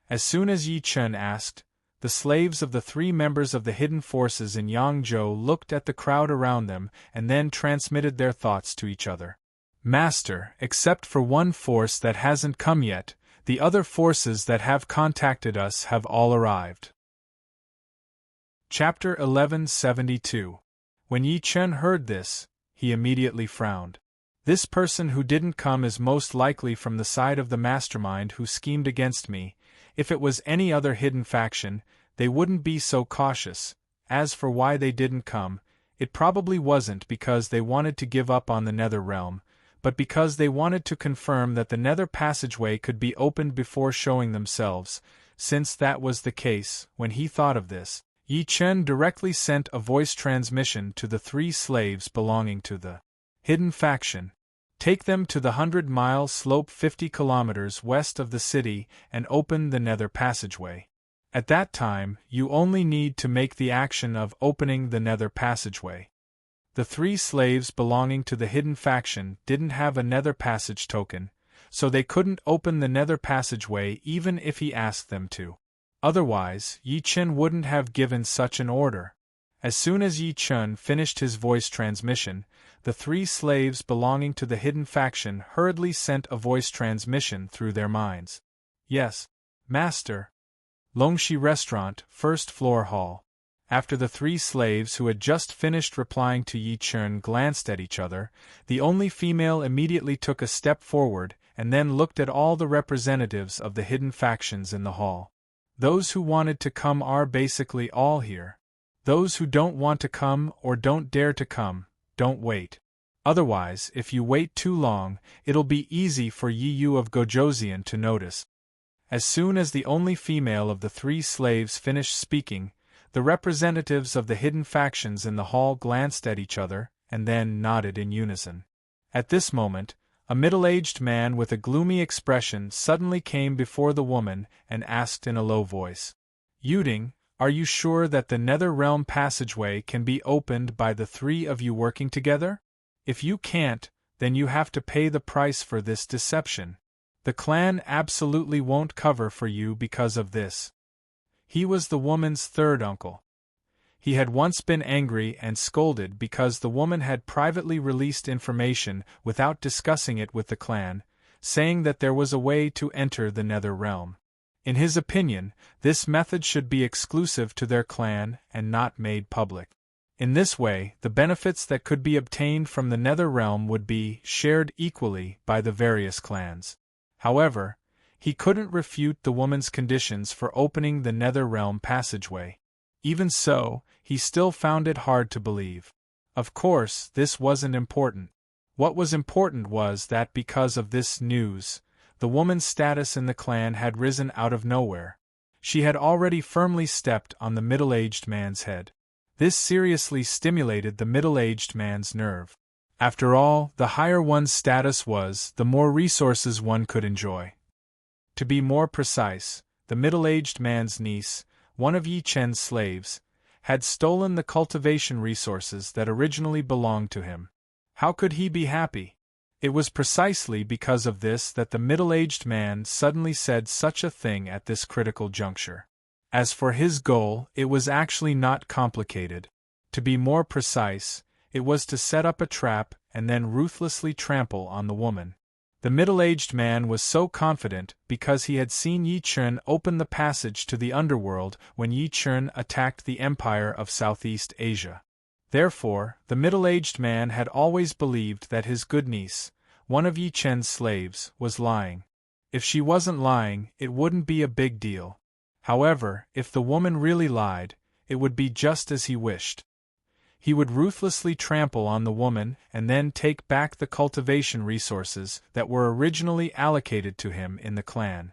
A: As soon as Yi Chen asked, the slaves of the 3 members of the hidden forces in Yangzhou looked at the crowd around them and then transmitted their thoughts to each other. "Master, except for one force that hasn't come yet, the other forces that have contacted us have all arrived." Chapter 1172. When Yi Chen heard this, he immediately frowned. "This person who didn't come is most likely from the side of the mastermind who schemed against me. If it was any other hidden faction, they wouldn't be so cautious. As for why they didn't come, it probably wasn't because they wanted to give up on the Nether Realm, but because they wanted to confirm that the Nether passageway could be opened before showing themselves. Since that was the case, when he thought of this, Yi Chen directly sent a voice transmission to the 3 slaves belonging to the hidden faction. "Take them to the 100-mile slope 50 kilometers west of the city and open the Nether passageway. At that time, you only need to make the action of opening the Nether passageway." The 3 slaves belonging to the hidden faction didn't have a Nether passage token, so they couldn't open the Nether passageway even if he asked them to. Otherwise, Yi Chen wouldn't have given such an order. As soon as Yi Chen finished his voice transmission, the 3 slaves belonging to the hidden faction hurriedly sent a voice transmission through their minds. "Yes, Master." Longxi Restaurant, 1st floor hall. After the 3 slaves who had just finished replying to Yi Chen glanced at each other, the only female immediately took a step forward and then looked at all the representatives of the hidden factions in the hall. "Those who wanted to come are basically all here. Those who don't want to come or don't dare to come, don't wait. Otherwise, if you wait too long, it'll be easy for Yi Yu of Gojoseon to notice." As soon as the only female of the 3 slaves finished speaking, the representatives of the hidden factions in the hall glanced at each other and then nodded in unison. At this moment, a middle-aged man with a gloomy expression suddenly came before the woman and asked in a low voice, "Yuding, are you sure that the Nether Realm passageway can be opened by the 3 of you working together? If you can't, then you have to pay the price for this deception. The clan absolutely won't cover for you because of this." He was the woman's 3rd uncle. He had once been angry and scolded because the woman had privately released information without discussing it with the clan, saying that there was a way to enter the Nether Realm. In his opinion, this method should be exclusive to their clan and not made public. In this way, the benefits that could be obtained from the Nether Realm would be shared equally by the various clans. However, he couldn't refute the woman's conditions for opening the Nether Realm passageway. Even so, he still found it hard to believe. Of course, this wasn't important. What was important was that because of this news, the woman's status in the clan had risen out of nowhere. She had already firmly stepped on the middle-aged man's head. This seriously stimulated the middle-aged man's nerve. After all, the higher one's status was, the more resources one could enjoy. To be more precise, the middle-aged man's niece, one of Yi Chen's slaves, had stolen the cultivation resources that originally belonged to him. How could he be happy? It was precisely because of this that the middle-aged man suddenly said such a thing at this critical juncture. As for his goal, it was actually not complicated. To be more precise, it was to set up a trap and then ruthlessly trample on the woman. The middle-aged man was so confident because he had seen Yi Chen open the passage to the underworld when Yi Chen attacked the Empire of Southeast Asia. Therefore, the middle-aged man had always believed that his good niece, one of Yi Chen's slaves, was lying. If she wasn't lying, it wouldn't be a big deal. However, if the woman really lied, it would be just as he wished. He would ruthlessly trample on the woman and then take back the cultivation resources that were originally allocated to him in the clan.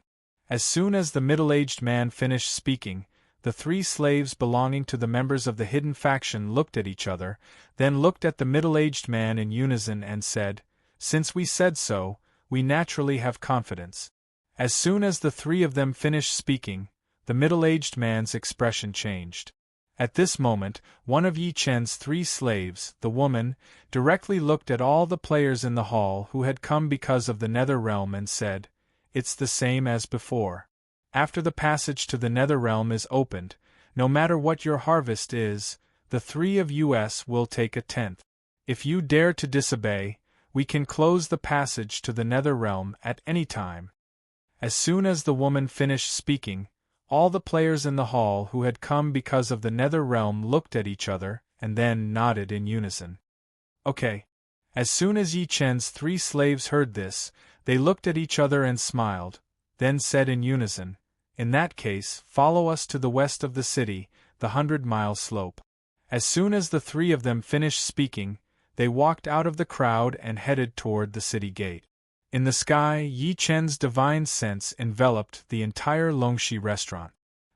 A: As soon as the middle-aged man finished speaking, the three slaves belonging to the members of the hidden faction looked at each other, then looked at the middle-aged man in unison and said, "Since we said so, we naturally have confidence." As soon as the three of them finished speaking, the middle-aged man's expression changed. At this moment, one of Yi Chen's three slaves, the woman, directly looked at all the players in the hall who had come because of the Nether Realm and said, "It's the same as before. After the passage to the Nether Realm is opened, no matter what your harvest is, the three of us will take a tenth. If you dare to disobey, we can close the passage to the Nether Realm at any time." As soon as the woman finished speaking, all the players in the hall who had come because of the Nether Realm looked at each other and then nodded in unison. Okay. As soon as Yi Chen's three slaves heard this, they looked at each other and smiled, then said in unison, "In that case, follow us to the west of the city, the 100-mile slope." As soon as the three of them finished speaking, they walked out of the crowd and headed toward the city gate. In the sky, Yi Chen's divine sense enveloped the entire Longxi restaurant.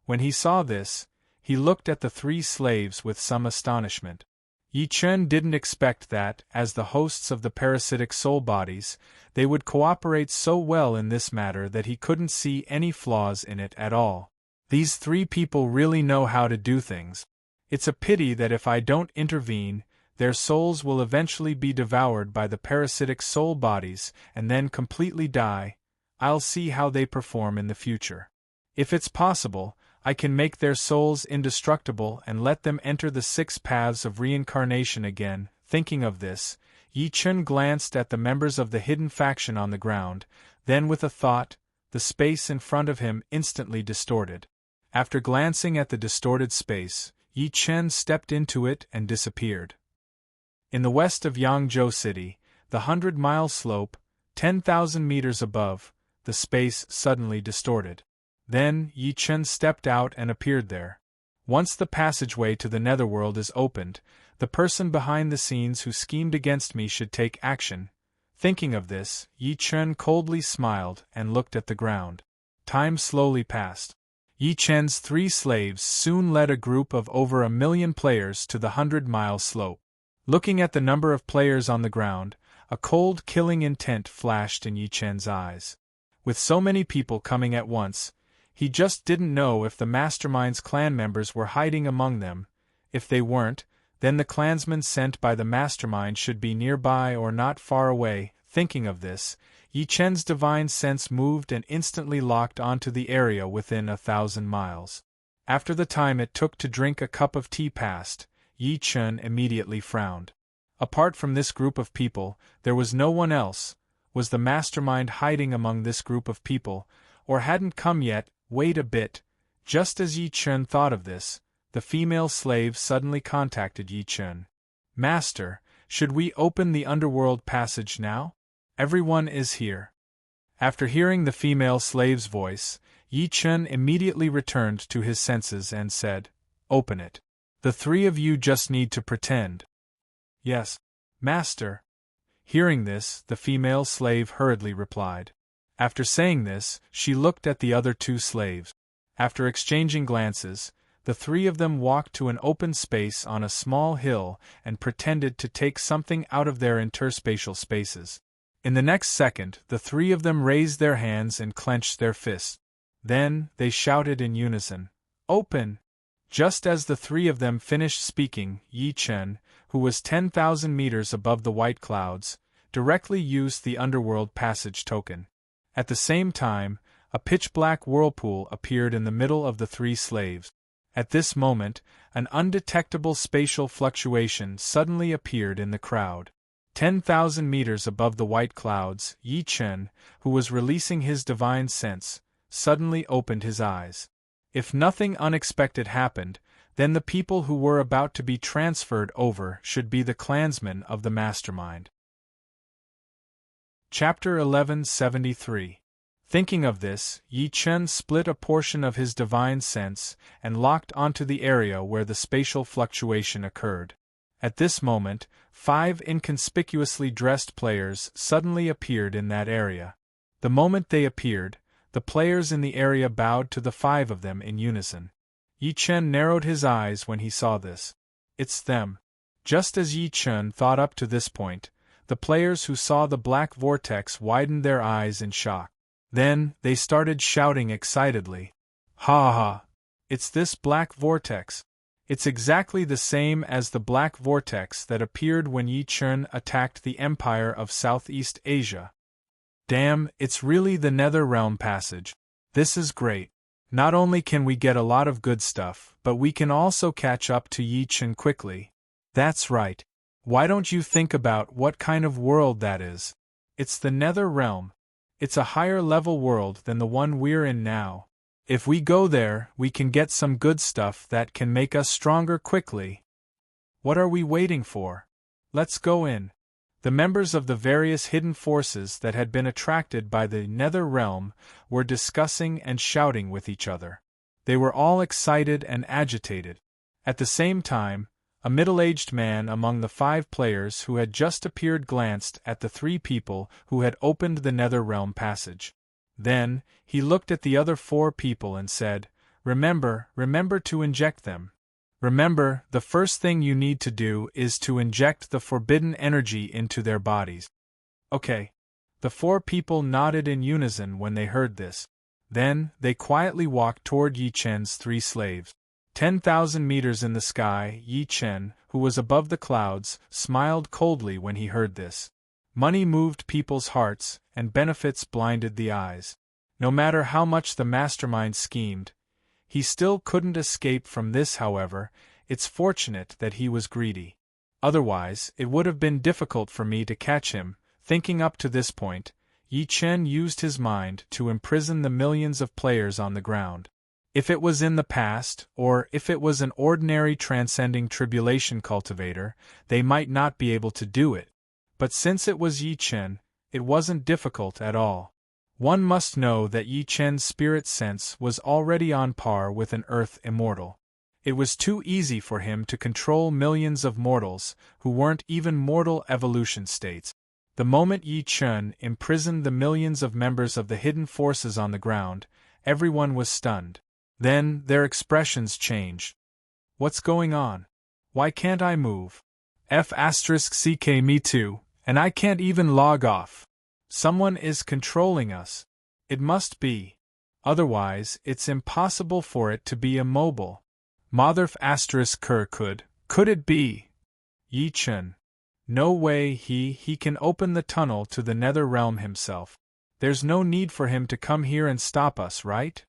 A: When he saw this, he looked at the three slaves with some astonishment. Yi Chen didn't expect that, as the hosts of the parasitic soul bodies, they would cooperate so well in this matter that he couldn't see any flaws in it at all. These three people really know how to do things. It's a pity that if I don't intervene, their souls will eventually be devoured by the parasitic soul bodies and then completely die. I'll see how they perform in the future. If it's possible, I can make their souls indestructible and let them enter the 6 paths of reincarnation again. Thinking of this, Yi Chen glanced at the members of the hidden faction on the ground, then with a thought, the space in front of him instantly distorted. After glancing at the distorted space, Yi Chen stepped into it and disappeared. In the west of Yangzhou City, the 100-mile slope, 10,000 meters above, the space suddenly distorted. Then, Yi Chen stepped out and appeared there. Once the passageway to the netherworld is opened, the person behind the scenes who schemed against me should take action. Thinking of this, Yi Chen coldly smiled and looked at the ground. Time slowly passed. Yi Chen's 3 slaves soon led a group of over 1 million players to the 100-mile slope. Looking at the number of players on the ground, a cold killing intent flashed in Yi Chen's eyes. With so many people coming at once, he just didn't know if the mastermind's clan members were hiding among them. If they weren't, then the clansmen sent by the mastermind should be nearby or not far away. Thinking of this, Yi Chen's divine sense moved and instantly locked onto the area within 1,000 miles. After the time it took to drink a cup of tea passed, Yi Chen immediately frowned. Apart from this group of people, there was no one else. Was the mastermind hiding among this group of people, or hadn't come yet? Wait a bit. Just as Yi Chen thought of this, the female slave suddenly contacted Yi Chen. Master, should we open the underworld passage now? Everyone is here. After hearing the female slave's voice, Yi Chen immediately returned to his senses and said, "Open it. The three of you just need to pretend." "Yes, master." Hearing this, the female slave hurriedly replied. After saying this, she looked at the other two slaves. After exchanging glances, the three of them walked to an open space on a small hill and pretended to take something out of their interspatial spaces. In the next second, the three of them raised their hands and clenched their fists. Then, they shouted in unison, "Open!" Just as the three of them finished speaking, Yi Chen, who was 10,000 meters above the white clouds, directly used the underworld passage token. At the same time, a pitch-black whirlpool appeared in the middle of the three slaves. At this moment, an undetectable spatial fluctuation suddenly appeared in the crowd. 10,000 meters above the white clouds, Yi Chen, who was releasing his divine sense, suddenly opened his eyes. If nothing unexpected happened, then the people who were about to be transferred over should be the clansmen of the mastermind. Chapter 1173. Thinking of this, Yi Chen split a portion of his divine sense and locked onto the area where the spatial fluctuation occurred. At this moment, 5 inconspicuously dressed players suddenly appeared in that area. The moment they appeared, the players in the area bowed to the 5 of them in unison. Yi Chen narrowed his eyes when he saw this. "It's them." Just as Yi Chen thought up to this point, the players who saw the black vortex widened their eyes in shock. Then, they started shouting excitedly. "Ha ha! It's this black vortex. It's exactly the same as the black vortex that appeared when Yi Chen attacked the Empire of Southeast Asia. Damn, it's really the Nether Realm passage. This is great. Not only can we get a lot of good stuff, but we can also catch up to Yi Chen quickly. That's right. Why don't you think about what kind of world that is? It's the Nether Realm. It's a higher level world than the one we're in now. If we go there, we can get some good stuff that can make us stronger quickly. What are we waiting for? Let's go in." The members of the various hidden forces that had been attracted by the Nether Realm were discussing and shouting with each other. They were all excited and agitated. At the same time, a middle-aged man among the 5 players who had just appeared glanced at the 3 people who had opened the Nether Realm passage. Then, he looked at the other 4 people and said, remember to inject them. Remember, the first thing you need to do is to inject the forbidden energy into their bodies." "Okay." The 4 people nodded in unison when they heard this. Then, they quietly walked toward Yi Chen's 3 slaves. 10,000 meters in the sky, Yi Chen, who was above the clouds, smiled coldly when he heard this. Money moved people's hearts, and benefits blinded the eyes. No matter how much the mastermind schemed, he still couldn't escape from this. However, it's fortunate that he was greedy. Otherwise, it would have been difficult for me to catch him. Thinking up to this point, Yi Chen used his mind to imprison the millions of players on the ground. If it was in the past, or if it was an ordinary transcending tribulation cultivator, they might not be able to do it. But since it was Yi Chen, it wasn't difficult at all. One must know that Yi Chen's spirit sense was already on par with an Earth immortal. It was too easy for him to control millions of mortals who weren't even mortal evolution states. The moment Yi Chen imprisoned the millions of members of the hidden forces on the ground, everyone was stunned. Then, their expressions changed. "What's going on? Why can't I move? F***ck me too, and I can't even log off. Someone is controlling us. It must be. Otherwise, it's impossible for it to be immobile. Motherf*** could it be? Yi Chen. No way he can open the tunnel to the Nether Realm himself. There's no need for him to come here and stop us, right?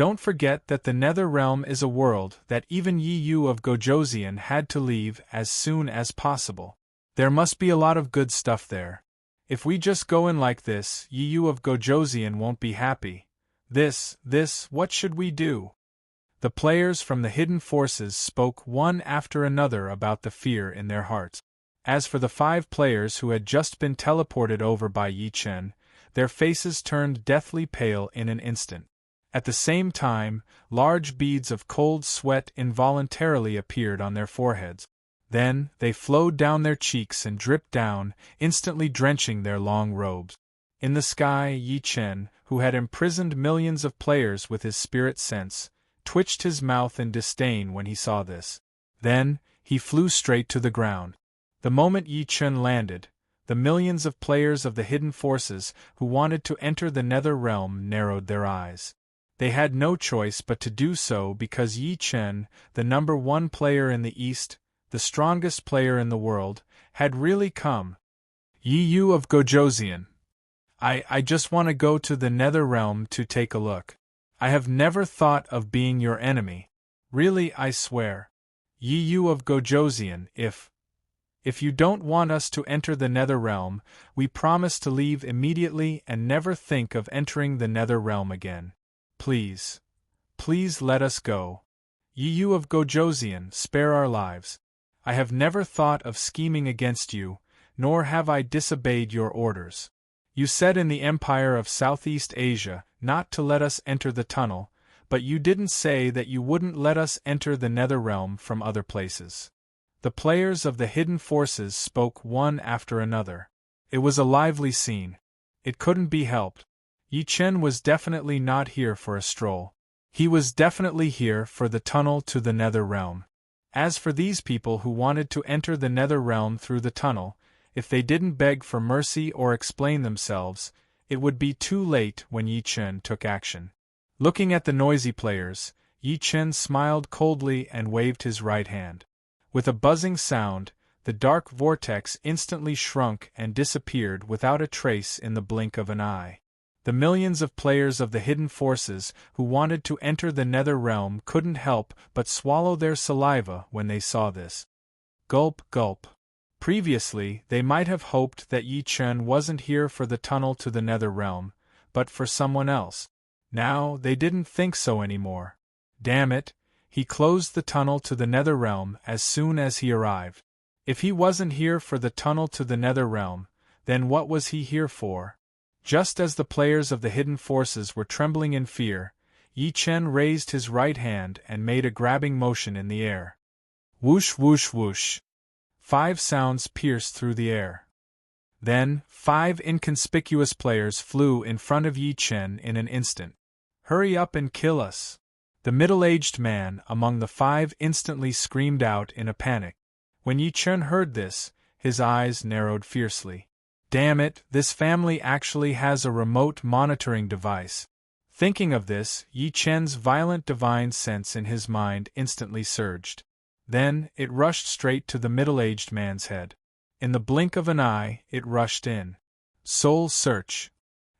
A: Don't forget that the Nether Realm is a world that even Yu of Gojoseon had to leave as soon as possible. There must be a lot of good stuff there. If we just go in like this, Yu of Gojoseon won't be happy. What should we do? The players from the hidden forces spoke one after another about the fear in their hearts. As for the 5 players who had just been teleported over by Yi Chen, their faces turned deathly pale in an instant. At the same time, large beads of cold sweat involuntarily appeared on their foreheads. Then, they flowed down their cheeks and dripped down, instantly drenching their long robes. In the sky, Yi Chen, who had imprisoned millions of players with his spirit sense, twitched his mouth in disdain when he saw this. Then, he flew straight to the ground. The moment Yi Chen landed, the millions of players of the hidden forces who wanted to enter the Nether Realm narrowed their eyes. They had no choice but to do so because Yi Chen, the number 1 player in the East, the strongest player in the world, had really come. Yu of Gojoseon. I just want to go to the Nether Realm to take a look. I have never thought of being your enemy. Really, I swear. Yu of Gojoseon, if you don't want us to enter the Nether Realm, we promise to leave immediately and never think of entering the Nether Realm again. Please. Please let us go. Yu of Gojoseon, spare our lives. I have never thought of scheming against you, nor have I disobeyed your orders. You said in the Empire of Southeast Asia not to let us enter the tunnel, but you didn't say that you wouldn't let us enter the Nether Realm from other places. The players of the hidden forces spoke one after another. It was a lively scene. It couldn't be helped. Yi Chen was definitely not here for a stroll. He was definitely here for the tunnel to the Nether Realm. As for these people who wanted to enter the Nether Realm through the tunnel, if they didn't beg for mercy or explain themselves, it would be too late when Yi Chen took action. Looking at the noisy players, Yi Chen smiled coldly and waved his right hand. With a buzzing sound, the dark vortex instantly shrunk and disappeared without a trace in the blink of an eye. The millions of players of the hidden forces who wanted to enter the Nether Realm couldn't help but swallow their saliva when they saw this. Gulp, gulp. Previously, they might have hoped that Yi Chen wasn't here for the tunnel to the Nether Realm, but for someone else. Now, they didn't think so anymore. Damn it, he closed the tunnel to the Nether Realm as soon as he arrived. If he wasn't here for the tunnel to the Nether Realm, then what was he here for? Just as the players of the hidden forces were trembling in fear, Yi Chen raised his right hand and made a grabbing motion in the air. Whoosh whoosh whoosh. 5 sounds pierced through the air. Then, 5 inconspicuous players flew in front of Yi Chen in an instant. Hurry up and kill us! The middle-aged man among the 5 instantly screamed out in a panic. When Yi Chen heard this, his eyes narrowed fiercely. Damn it, this family actually has a remote monitoring device. Thinking of this, Yi Chen's violent divine sense in his mind instantly surged. Then, it rushed straight to the middle-aged man's head. In the blink of an eye, it rushed in. Soul search.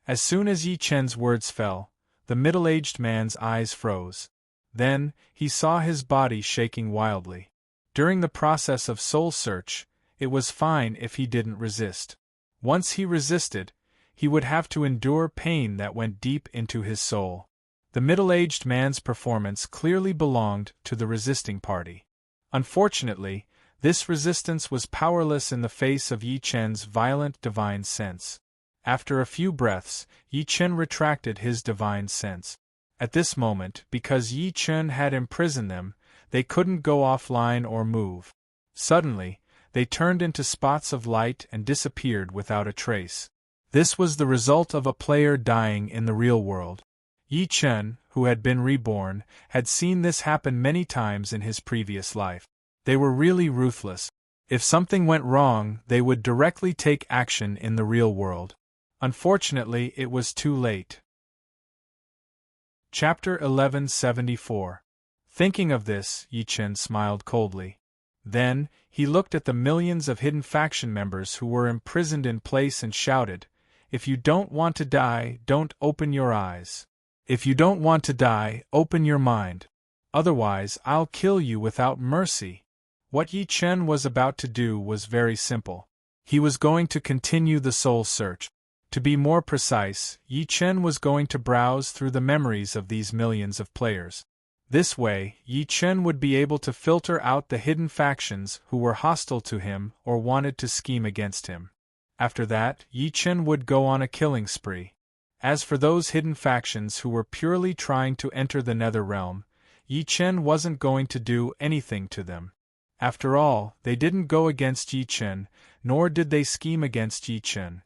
A: As soon as Yi Chen's words fell, the middle-aged man's eyes froze. Then, he saw his body shaking wildly. During the process of soul search, it was fine if he didn't resist. Once he resisted, he would have to endure pain that went deep into his soul. The middle-aged man's performance clearly belonged to the resisting party. Unfortunately, this resistance was powerless in the face of Yi Chen's violent divine sense. After a few breaths, Yi Chen retracted his divine sense. At this moment, because Yi Chen had imprisoned them, they couldn't go offline or move. Suddenly, they turned into spots of light and disappeared without a trace. This was the result of a player dying in the real world. Yi Chen, who had been reborn, had seen this happen many times in his previous life. They were really ruthless. If something went wrong, they would directly take action in the real world. Unfortunately, it was too late. Chapter 1174. Thinking of this, Yi Chen smiled coldly. Then, he looked at the millions of hidden faction members who were imprisoned in place and shouted, "If you don't want to die, don't open your eyes. If you don't want to die, open your mind. Otherwise, I'll kill you without mercy. What Yi Chen was about to do was very simple. He was going to continue the soul search. To be more precise, Yi Chen was going to browse through the memories of these millions of players. This way, Yi Chen would be able to filter out the hidden factions who were hostile to him or wanted to scheme against him. After that, Yi Chen would go on a killing spree. As for those hidden factions who were purely trying to enter the Nether Realm, Yi Chen wasn't going to do anything to them. After all, they didn't go against Yi Chen, nor did they scheme against Yi Chen.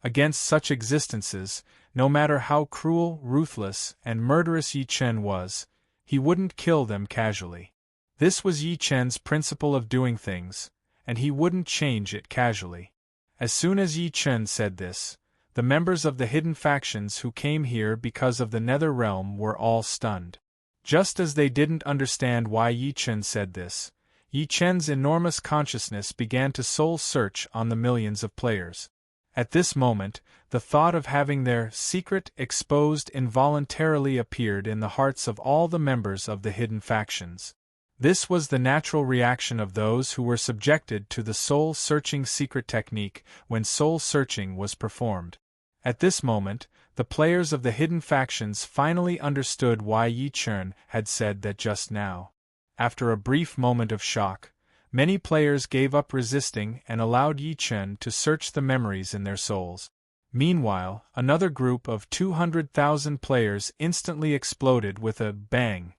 A: Against such existences, no matter how cruel, ruthless, and murderous Yi Chen was, he wouldn't kill them casually. This was Yi Chen's principle of doing things, and he wouldn't change it casually. As soon as Yi Chen said this, the members of the hidden factions who came here because of the Nether Realm were all stunned. Just as they didn't understand why Yi Chen said this, Yi Chen's enormous consciousness began to soul search on the millions of players. At this moment, the thought of having their secret exposed involuntarily appeared in the hearts of all the members of the hidden factions. This was the natural reaction of those who were subjected to the soul-searching secret technique when soul-searching was performed. At this moment, the players of the hidden factions finally understood why Yi Chen had said that just now. After a brief moment of shock, many players gave up resisting and allowed Yi Chen to search the memories in their souls. Meanwhile, another group of 200,000 players instantly exploded with a bang.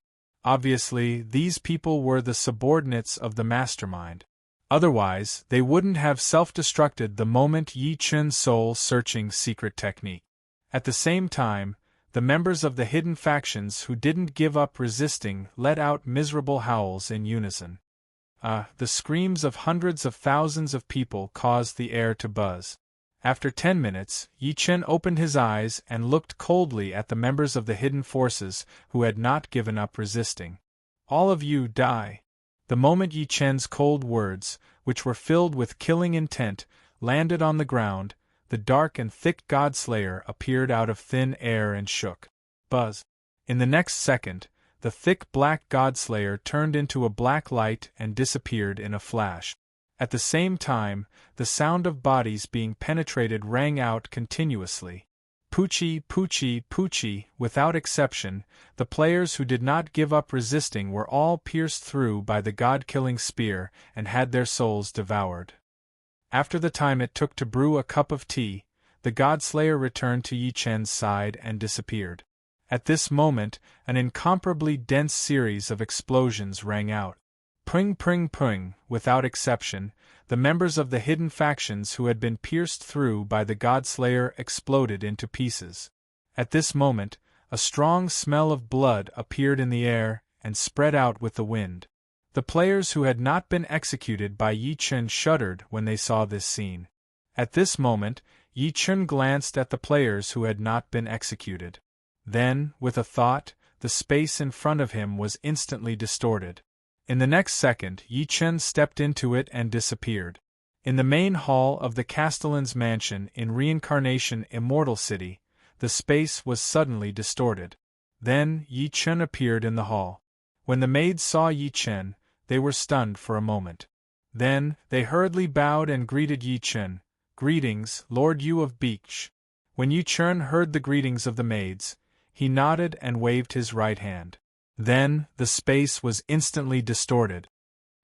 A: Obviously, these people were the subordinates of the mastermind. Otherwise, they wouldn't have self-destructed the moment Yi Chen's soul-searching secret technique. At the same time, the members of the hidden factions who didn't give up resisting let out miserable howls in unison. The screams of hundreds of thousands of people caused the air to buzz. After 10 minutes, Yi Chen opened his eyes and looked coldly at the members of the hidden forces who had not given up resisting. All of you die. The moment Yi Chen's cold words, which were filled with killing intent, landed on the ground, the dark and thick Godslayer appeared out of thin air and shook. Buzz. In the next second, the thick black Godslayer turned into a black light and disappeared in a flash. At the same time, the sound of bodies being penetrated rang out continuously. Poochie, poochie, poochie, without exception, the players who did not give up resisting were all pierced through by the god-killing spear and had their souls devoured. After the time it took to brew a cup of tea, the Godslayer returned to Yi Chen's side and disappeared. At this moment, an incomparably dense series of explosions rang out. Pring pring pring, without exception, the members of the hidden factions who had been pierced through by the Godslayer exploded into pieces. At this moment, a strong smell of blood appeared in the air and spread out with the wind. The players who had not been executed by Yi Chen shuddered when they saw this scene. At this moment, Yi Chen glanced at the players who had not been executed. Then, with a thought, the space in front of him was instantly distorted. In the next second, Yi Chen stepped into it and disappeared. In the main hall of the Castellan's mansion in Reincarnation Immortal City, the space was suddenly distorted. Then, Yi Chen appeared in the hall. When the maids saw Yi Chen, they were stunned for a moment. Then, they hurriedly bowed and greeted Yi Chen. "Greetings, Lord Yu of Beach." When Yi Chen heard the greetings of the maids, he nodded and waved his right hand. Then, the space was instantly distorted.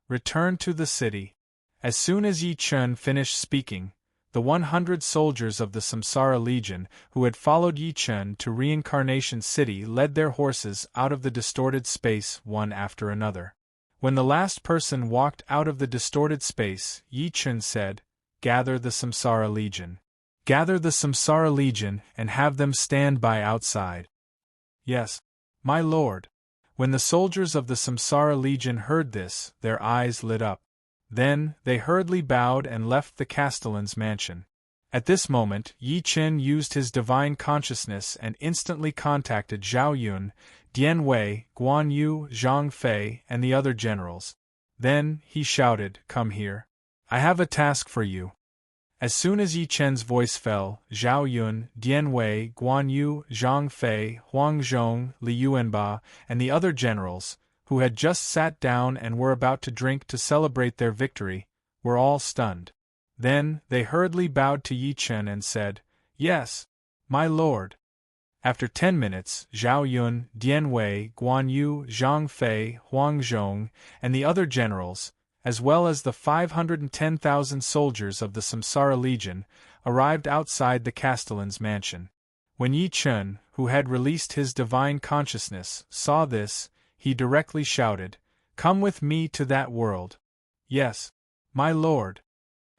A: Return to the city. As soon as Yi Chen finished speaking, the 100 soldiers of the Samsara Legion who had followed Yi Chen to Reincarnation City led their horses out of the distorted space one after another. When the last person walked out of the distorted space, Yi Chen said, "Gather the Samsara Legion. Gather the Samsara Legion and have them stand by outside." "Yes, my lord." When the soldiers of the Samsara Legion heard this, their eyes lit up. Then, they hurriedly bowed and left the Castellan's mansion. At this moment, Yi Chen used his divine consciousness and instantly contacted Zhao Yun, Dian Wei, Guan Yu, Zhang Fei, and the other generals. Then, he shouted, "Come here. I have a task for you." As soon as Yi Chen's voice fell, Zhao Yun, Dian Wei, Guan Yu, Zhang Fei, Huang Zhong, Li Yuanba, and the other generals, who had just sat down and were about to drink to celebrate their victory, were all stunned. Then, they hurriedly bowed to Yi Chen and said, "Yes, my lord." After 10 minutes, Zhao Yun, Dian Wei, Guan Yu, Zhang Fei, Huang Zhong, and the other generals, as well as the 510,000 soldiers of the Samsara Legion, arrived outside the Castellan's mansion. When Yi Chen, who had released his divine consciousness, saw this, he directly shouted, "Come with me to that world." "Yes, my lord."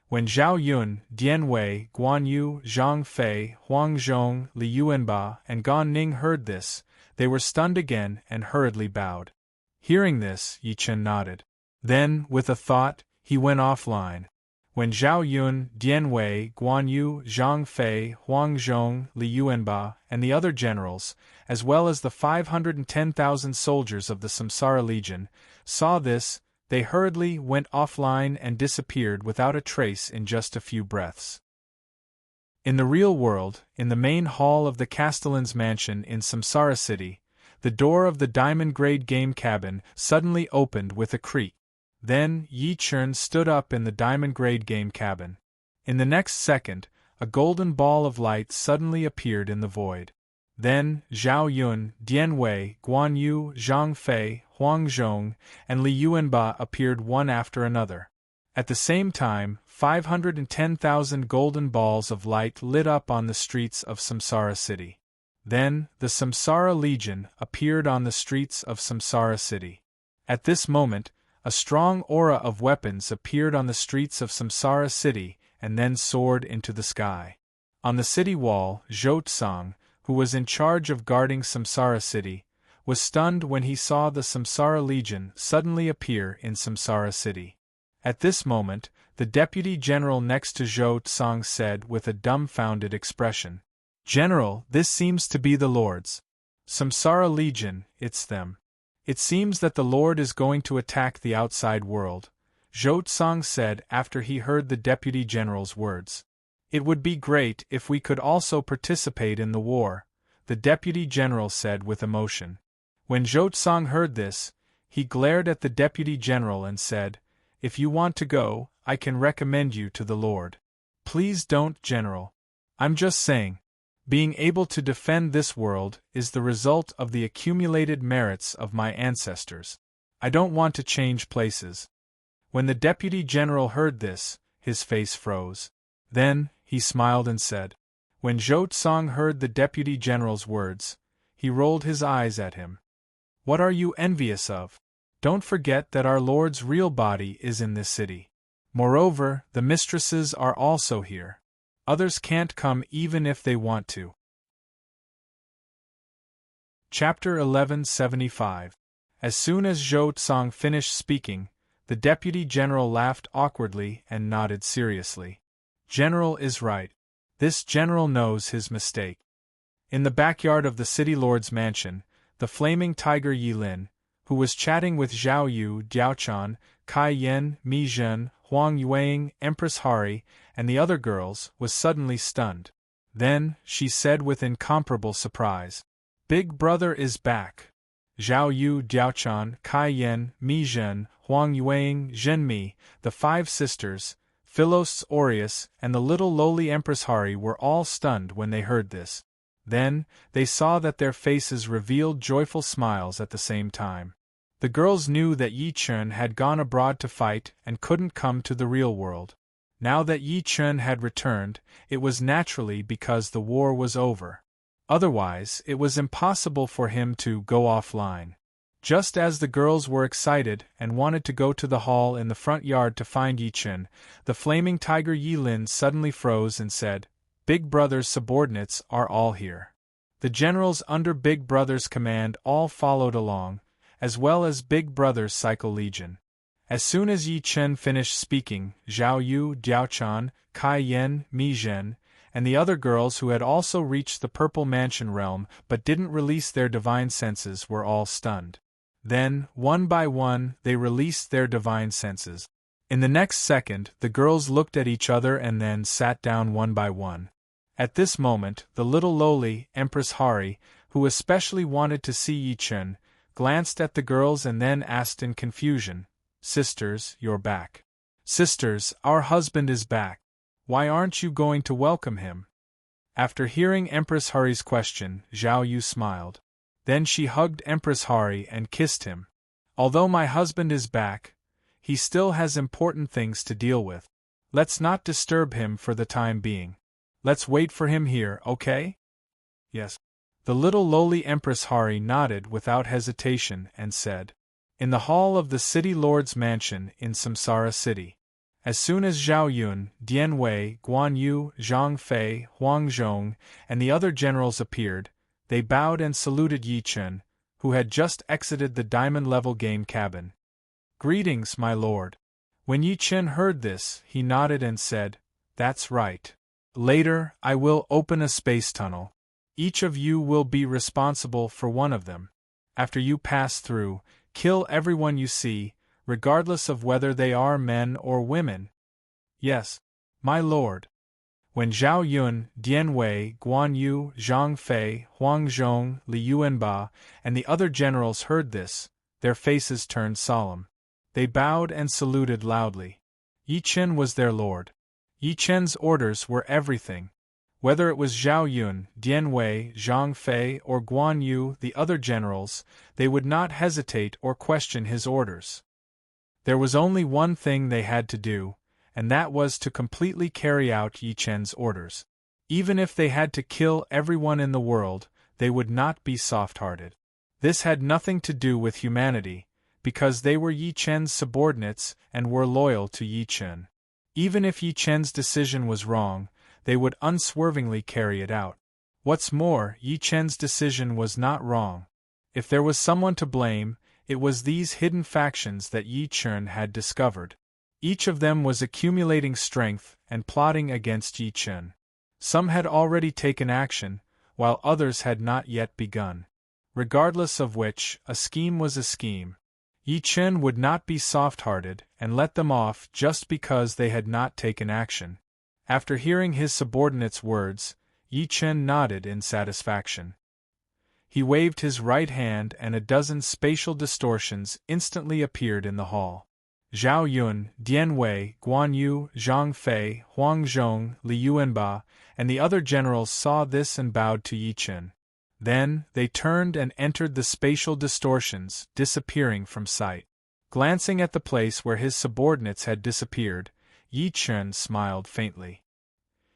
A: When Zhao Yun, Dian Wei, Guan Yu, Zhang Fei, Huang Zhong, Li Yuanba, and Gan Ning heard this, they were stunned again and hurriedly bowed. Hearing this, Yi Chen nodded. Then, with a thought, he went offline. When Zhao Yun, Dian Wei, Guan Yu, Zhang Fei, Huang Zhong, Li Yuanba, and the other generals, as well as the 510,000 soldiers of the Samsara Legion, saw this, they hurriedly went offline and disappeared without a trace in just a few breaths. In the real world, in the main hall of the Castellan's mansion in Samsara City, the door of the diamond-grade game cabin suddenly opened with a creak. Then, Yi Chen stood up in the diamond-grade game cabin. In the next second, a golden ball of light suddenly appeared in the void. Then, Zhao Yun, Dian Wei, Guan Yu, Zhang Fei, Huang Zhong, and Li Yuanba appeared one after another. At the same time, 510,000 golden balls of light lit up on the streets of Samsara City. Then, the Samsara Legion appeared on the streets of Samsara City. At this moment, a strong aura of weapons appeared on the streets of Samsara City and then soared into the sky. On the city wall, Zhou Tsang, who was in charge of guarding Samsara City, was stunned when he saw the Samsara Legion suddenly appear in Samsara City. At this moment, the deputy general next to Zhou Tsang said with a dumbfounded expression, "General, this seems to be the Lords. Samsara Legion, it's them. It seems that the Lord is going to attack the outside world," Zhou Tsang said after he heard the deputy general's words. "It would be great if we could also participate in the war," the deputy general said with emotion. When Zhou Tsang heard this, he glared at the deputy general and said, "If you want to go, I can recommend you to the Lord." "Please don't, General. I'm just saying. Being able to defend this world is the result of the accumulated merits of my ancestors. I don't want to change places." When the deputy general heard this, his face froze. Then, he smiled and said. When Zhou Tsang heard the deputy general's words, he rolled his eyes at him. "What are you envious of? Don't forget that our Lord's real body is in this city. Moreover, the mistresses are also here. Others can't come even if they want to." Chapter 1175. As soon as Zhou Tsang finished speaking, the deputy general laughed awkwardly and nodded seriously. "General is right. This general knows his mistake." In the backyard of the city lord's mansion, the flaming tiger Yilin, who was chatting with Zhao Yu, Diaochan, Kai Yan, Mi Zhen, Huang Yueying, Empress Hari, and the other girls, was suddenly stunned. Then, she said with incomparable surprise, "Big Brother is back." Zhao Yu, Diaochan, Kai Yan, Mi Zhen, Huang Yueying, Zhen Mi, the 5 sisters, Philos Aureus, and the little lowly Empress Hari were all stunned when they heard this. Then, they saw that their faces revealed joyful smiles at the same time. The girls knew that Yi Chen had gone abroad to fight and couldn't come to the real world. Now that Yi Chen had returned, it was naturally because the war was over. Otherwise, it was impossible for him to go offline. Just as the girls were excited and wanted to go to the hall in the front yard to find Yi Chen, the flaming tiger Yilin suddenly froze and said, "Big Brother's subordinates are all here." The generals under Big Brother's command all followed along, as well as Big Brother's Cycle Legion. As soon as Yi Chen finished speaking, Zhao Yu, Diaochan, Kai Yan, Mi Zhen, and the other girls who had also reached the Purple Mansion realm but didn't release their divine senses were all stunned. Then, one by one, they released their divine senses. In the next second, the girls looked at each other and then sat down one by one. At this moment, the little lowly Empress Hari, who especially wanted to see Yi Chen, glanced at the girls and then asked in confusion, "Sisters, you're back. Sisters, our husband is back. Why aren't you going to welcome him?" After hearing Empress Hari's question, Zhao Yu smiled. Then she hugged Empress Hari and kissed him. "Although my husband is back, he still has important things to deal with. Let's not disturb him for the time being. Let's wait for him here, okay?" "Yes." The little lowly Empress Hari nodded without hesitation and said, "In the hall of the city lord's mansion in Samsara City." As soon as Zhao Yun, Dian Wei, Guan Yu, Zhang Fei, Huang Zhong, and the other generals appeared, they bowed and saluted Yi Chen, who had just exited the diamond-level game cabin. "Greetings, my lord." When Yi Chen heard this, he nodded and said, "That's right. Later, I will open a space tunnel. Each of you will be responsible for one of them. After you pass through, kill everyone you see, regardless of whether they are men or women." "Yes, my lord." When Zhao Yun, Dian Wei, Guan Yu, Zhang Fei, Huang Zhong, Li Yuanba, and the other generals heard this, their faces turned solemn. They bowed and saluted loudly. Yi Chen was their lord. Yi Chen's orders were everything. Whether it was Zhao Yun, Dian Wei, Zhang Fei, or Guan Yu, the other generals, they would not hesitate or question his orders. There was only one thing they had to do, and that was to completely carry out Yi Chen's orders. Even if they had to kill everyone in the world, they would not be soft-hearted. This had nothing to do with humanity, because they were Yi Chen's subordinates and were loyal to Yi Chen. Even if Yi Chen's decision was wrong, they would unswervingly carry it out. What's more, Yi Chen's decision was not wrong. If there was someone to blame, it was these hidden factions that Yi Chen had discovered. Each of them was accumulating strength and plotting against Yi Chen. Some had already taken action, while others had not yet begun. Regardless of which, a scheme was a scheme. Yi Chen would not be soft-hearted and let them off just because they had not taken action. After hearing his subordinates' words, Yi Chen nodded in satisfaction. He waved his right hand and a dozen spatial distortions instantly appeared in the hall. Zhao Yun, Dian Wei, Guan Yu, Zhang Fei, Huang Zhong, Li Yuanba, and the other generals saw this and bowed to Yi Chen. Then, they turned and entered the spatial distortions, disappearing from sight. Glancing at the place where his subordinates had disappeared, Yi Chen smiled faintly.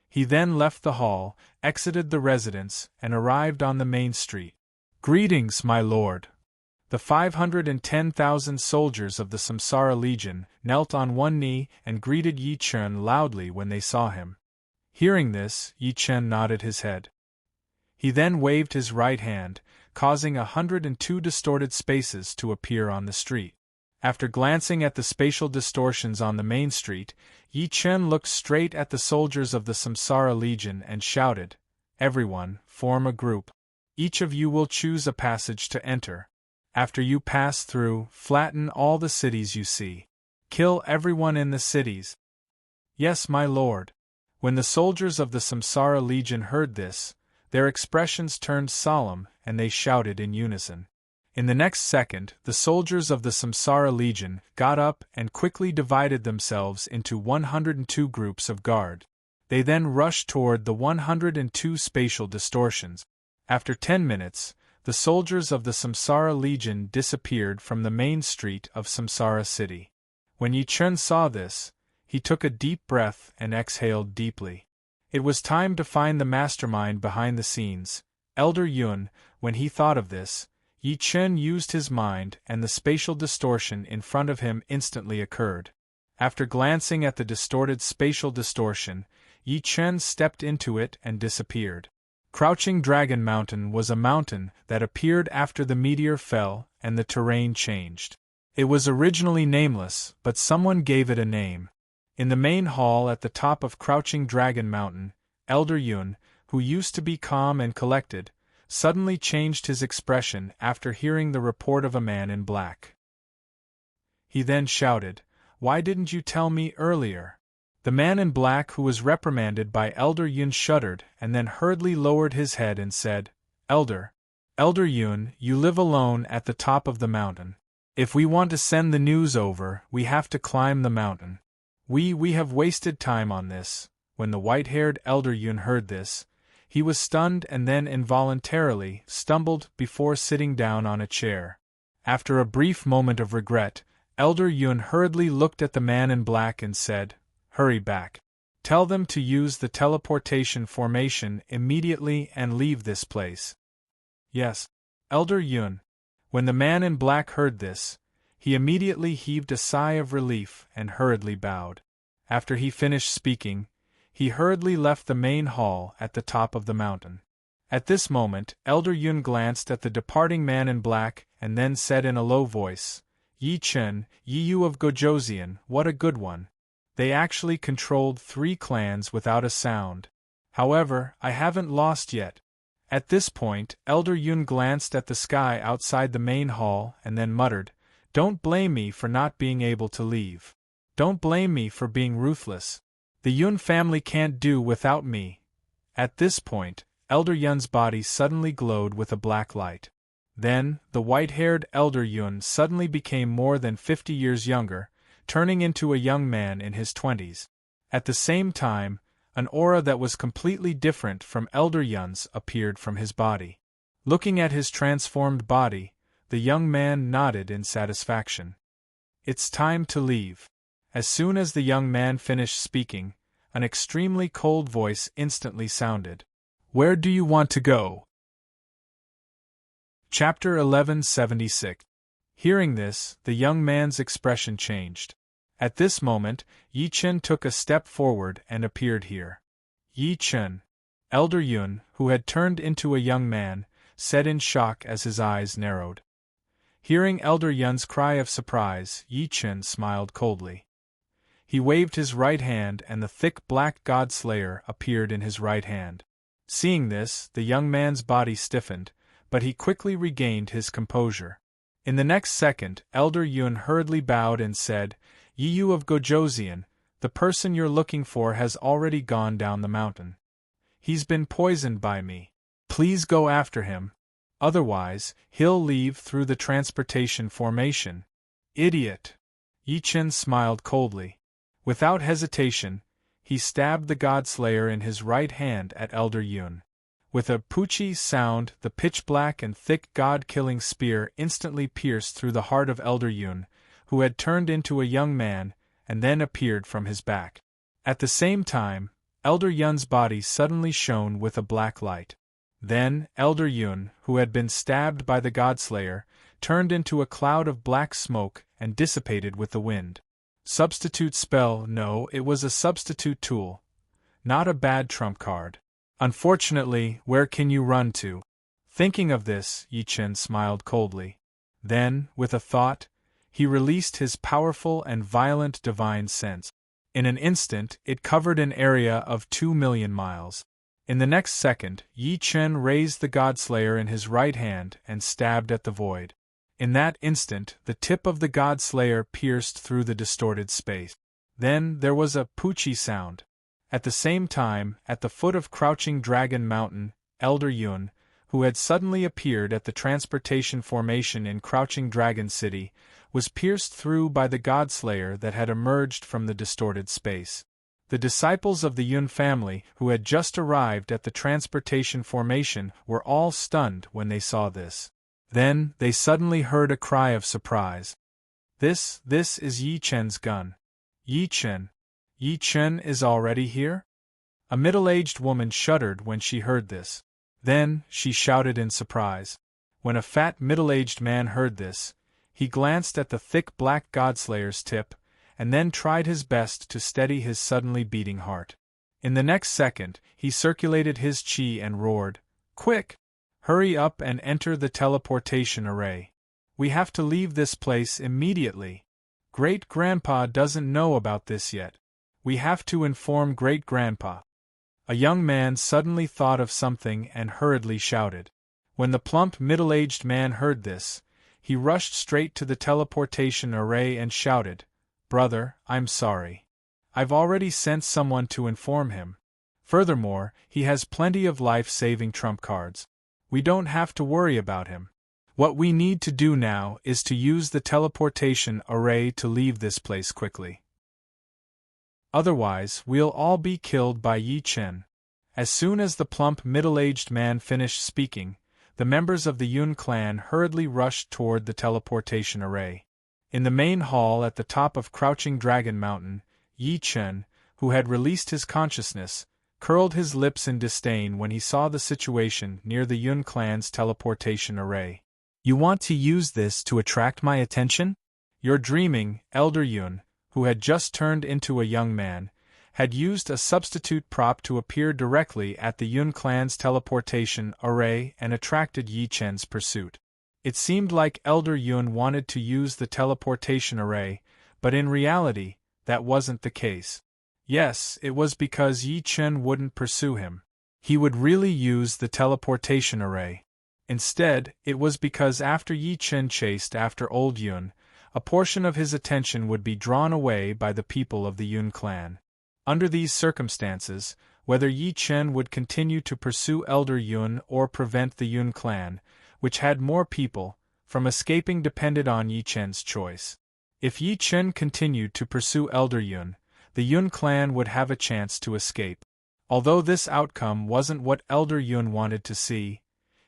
A: He then left the hall, exited the residence, and arrived on the main street. "Greetings, my lord." The 510,000 soldiers of the Samsara Legion knelt on one knee and greeted Yi Chen loudly when they saw him. Hearing this, Yi Chen nodded his head. He then waved his right hand, causing 102 distorted spaces to appear on the street. After glancing at the spatial distortions on the main street, Yi Chen looked straight at the soldiers of the Samsara Legion and shouted, "Everyone, form a group. Each of you will choose a passage to enter. After you pass through, flatten all the cities you see. Kill everyone in the cities." "Yes, my lord." When the soldiers of the Samsara Legion heard this, their expressions turned solemn and they shouted in unison. In the next second, the soldiers of the Samsara Legion got up and quickly divided themselves into 102 groups of guard. They then rushed toward the 102 spatial distortions. After 10 minutes, the soldiers of the Samsara Legion disappeared from the main street of Samsara City. When Yi Chen saw this, he took a deep breath and exhaled deeply. It was time to find the mastermind behind the scenes, Elder Yun. When he thought of this, Yi Chen used his mind and the spatial distortion in front of him instantly occurred. After glancing at the distorted spatial distortion, Yi Chen stepped into it and disappeared. Crouching Dragon Mountain was a mountain that appeared after the meteor fell and the terrain changed. It was originally nameless, but someone gave it a name. In the main hall at the top of Crouching Dragon Mountain, Elder Yun, who used to be calm and collected, suddenly changed his expression after hearing the report of a man in black. He then shouted, why didn't you tell me earlier? The man in black who was reprimanded by Elder Yun shuddered and then hurriedly lowered his head and said, Elder Yun, you live alone at the top of the mountain. If we want to send the news over, we have to climb the mountain. We have wasted time on this. When the white-haired Elder Yun heard this, he was stunned and then involuntarily stumbled before sitting down on a chair. After a brief moment of regret, Elder Yun hurriedly looked at the man in black and said, Hurry back. Tell them to use the teleportation formation immediately and leave this place. Yes, Elder Yun. When the man in black heard this, he immediately heaved a sigh of relief and hurriedly bowed. After he finished speaking, he hurriedly left the main hall at the top of the mountain. At this moment, Elder Yun glanced at the departing man in black and then said in a low voice, Yi Chen, Yi Yu of Gojoseon, what a good one. They actually controlled 3 clans without a sound. However, I haven't lost yet. At this point, Elder Yun glanced at the sky outside the main hall and then muttered, Don't blame me for not being able to leave. Don't blame me for being ruthless. The Yun family can't do without me. At this point, Elder Yun's body suddenly glowed with a black light. Then, the white-haired Elder Yun suddenly became more than 50 years younger, turning into a young man in his 20s. At the same time, an aura that was completely different from Elder Yun's appeared from his body. Looking at his transformed body, the young man nodded in satisfaction. It's time to leave. As soon as the young man finished speaking, an extremely cold voice instantly sounded. Where do you want to go? Chapter 1176. Hearing this, the young man's expression changed. At this moment, Yi Chen took a step forward and appeared here. Yi Chen. Elder Yun, who had turned into a young man, said in shock as his eyes narrowed. Hearing Elder Yun's cry of surprise, Yi Chen smiled coldly. He waved his right hand and the thick black God Slayer appeared in his right hand. Seeing this, the young man's body stiffened, but he quickly regained his composure. In the next second, Elder Yun hurriedly bowed and said, Yi Yu of Gojoseon, the person you're looking for has already gone down the mountain. He's been poisoned by me. Please go after him. Otherwise, he'll leave through the transportation formation. Idiot! Yi Chen smiled coldly. Without hesitation, he stabbed the God-Slayer in his right hand at Elder Yun. With a poochie sound, the pitch-black and thick God-killing spear instantly pierced through the heart of Elder Yun, who had turned into a young man, and then appeared from his back. At the same time, Elder Yun's body suddenly shone with a black light. Then, Elder Yun, who had been stabbed by the God-Slayer, turned into a cloud of black smoke and dissipated with the wind. Substitute spell? No, it was a substitute tool. Not a bad trump card. Unfortunately, where can you run to? Thinking of this, Yi Chen smiled coldly. Then, with a thought, he released his powerful and violent divine sense. In an instant, it covered an area of 2 million miles. In the next second, Yi Chen raised the God-Slayer in his right hand and stabbed at the void. In that instant, the tip of the God-Slayer pierced through the distorted space. Then there was a poochie sound. At the same time, at the foot of Crouching Dragon Mountain, Elder Yun, who had suddenly appeared at the transportation formation in Crouching Dragon City, was pierced through by the God-Slayer that had emerged from the distorted space. The disciples of the Yun family, who had just arrived at the transportation formation, were all stunned when they saw this. Then, they suddenly heard a cry of surprise. This is Yi Chen's gun. Yi Chen? Yi Chen is already here? A middle-aged woman shuddered when she heard this. Then, she shouted in surprise. When a fat middle-aged man heard this, he glanced at the thick black God-Slayer's tip, and then tried his best to steady his suddenly beating heart. In the next second, he circulated his chi and roared, "Quick! Hurry up and enter the teleportation array. We have to leave this place immediately. Great-grandpa doesn't know about this yet. We have to inform Great-grandpa." A young man suddenly thought of something and hurriedly shouted. When the plump middle-aged man heard this, he rushed straight to the teleportation array and shouted, Brother, I'm sorry. I've already sent someone to inform him. Furthermore, he has plenty of life-saving trump cards. We don't have to worry about him. What we need to do now is to use the teleportation array to leave this place quickly. Otherwise, we'll all be killed by Yi Chen. As soon as the plump middle-aged man finished speaking, the members of the Yun clan hurriedly rushed toward the teleportation array. In the main hall at the top of Crouching Dragon Mountain, Yi Chen, who had released his consciousness, curled his lips in disdain when he saw the situation near the Yun clan's teleportation array. You want to use this to attract my attention? You're dreaming, Elder Yun, who had just turned into a young man, had used a substitute prop to appear directly at the Yun clan's teleportation array and attracted Yi Chen's pursuit. It seemed like Elder Yun wanted to use the teleportation array, but in reality, that wasn't the case. Yes, it was because Yi Chen wouldn't pursue him. He would really use the teleportation array. Instead, it was because after Yi Chen chased after Old Yun, a portion of his attention would be drawn away by the people of the Yun clan. Under these circumstances, whether Yi Chen would continue to pursue Elder Yun or prevent the Yun clan, which had more people, from escaping depended on Yi Chen's choice. If Yi Chen continued to pursue Elder Yun, the Yun clan would have a chance to escape. Although this outcome wasn't what Elder Yun wanted to see,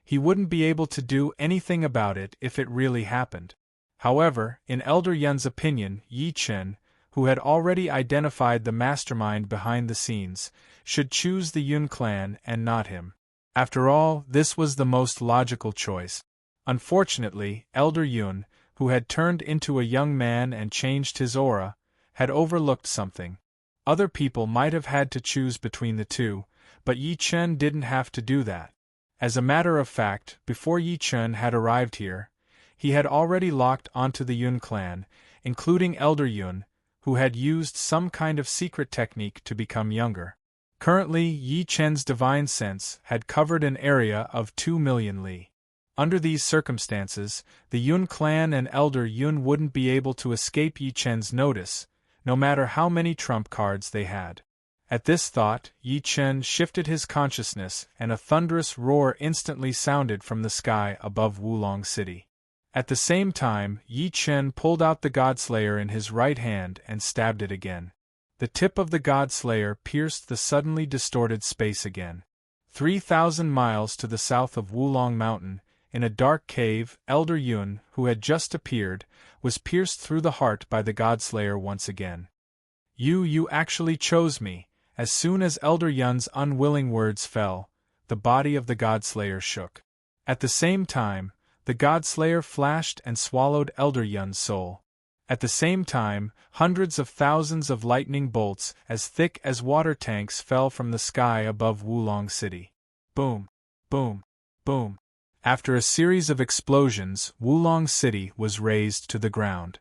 A: he wouldn't be able to do anything about it if it really happened. However, in Elder Yun's opinion, Yi Chen, who had already identified the mastermind behind the scenes, should choose the Yun clan and not him. After all, this was the most logical choice. Unfortunately, Elder Yun, who had turned into a young man and changed his aura, had overlooked something. Other people might have had to choose between the two, but Yi Chen didn't have to do that. As a matter of fact, before Yi Chen had arrived here, he had already locked onto the Yun clan, including Elder Yun, who had used some kind of secret technique to become younger. Currently, Yi Chen's divine sense had covered an area of 2 million li. Under these circumstances, the Yun clan and Elder Yun wouldn't be able to escape Yi Chen's notice, no matter how many trump cards they had. At this thought, Yi Chen shifted his consciousness and a thunderous roar instantly sounded from the sky above Wulong City. At the same time, Yi Chen pulled out the Godslayer in his right hand and stabbed it again. The tip of the Godslayer pierced the suddenly distorted space again. 3,000 miles to the south of Wulong Mountain, in a dark cave, Elder Yun, who had just appeared, was pierced through the heart by the Godslayer once again. You actually chose me." As soon as Elder Yun's unwilling words fell, the body of the Godslayer shook. At the same time, the Godslayer flashed and swallowed Elder Yun's soul. At the same time, hundreds of thousands of lightning bolts as thick as water tanks fell from the sky above Wulong City. Boom, boom, boom. After a series of explosions, Wulong City was razed to the ground.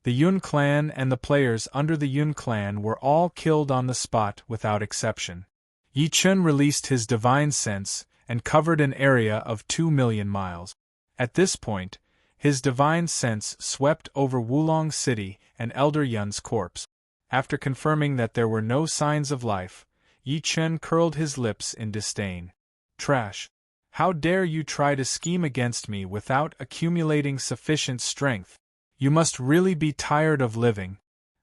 A: The Yun clan and the players under the Yun clan were all killed on the spot without exception. Yi Chen released his divine sense and covered an area of 2 million miles. At this point, his divine sense swept over Wulong City and Elder Yun's corpse. After confirming that there were no signs of life, Yi Chen curled his lips in disdain. "Trash! How dare you try to scheme against me without accumulating sufficient strength? You must really be tired of living,"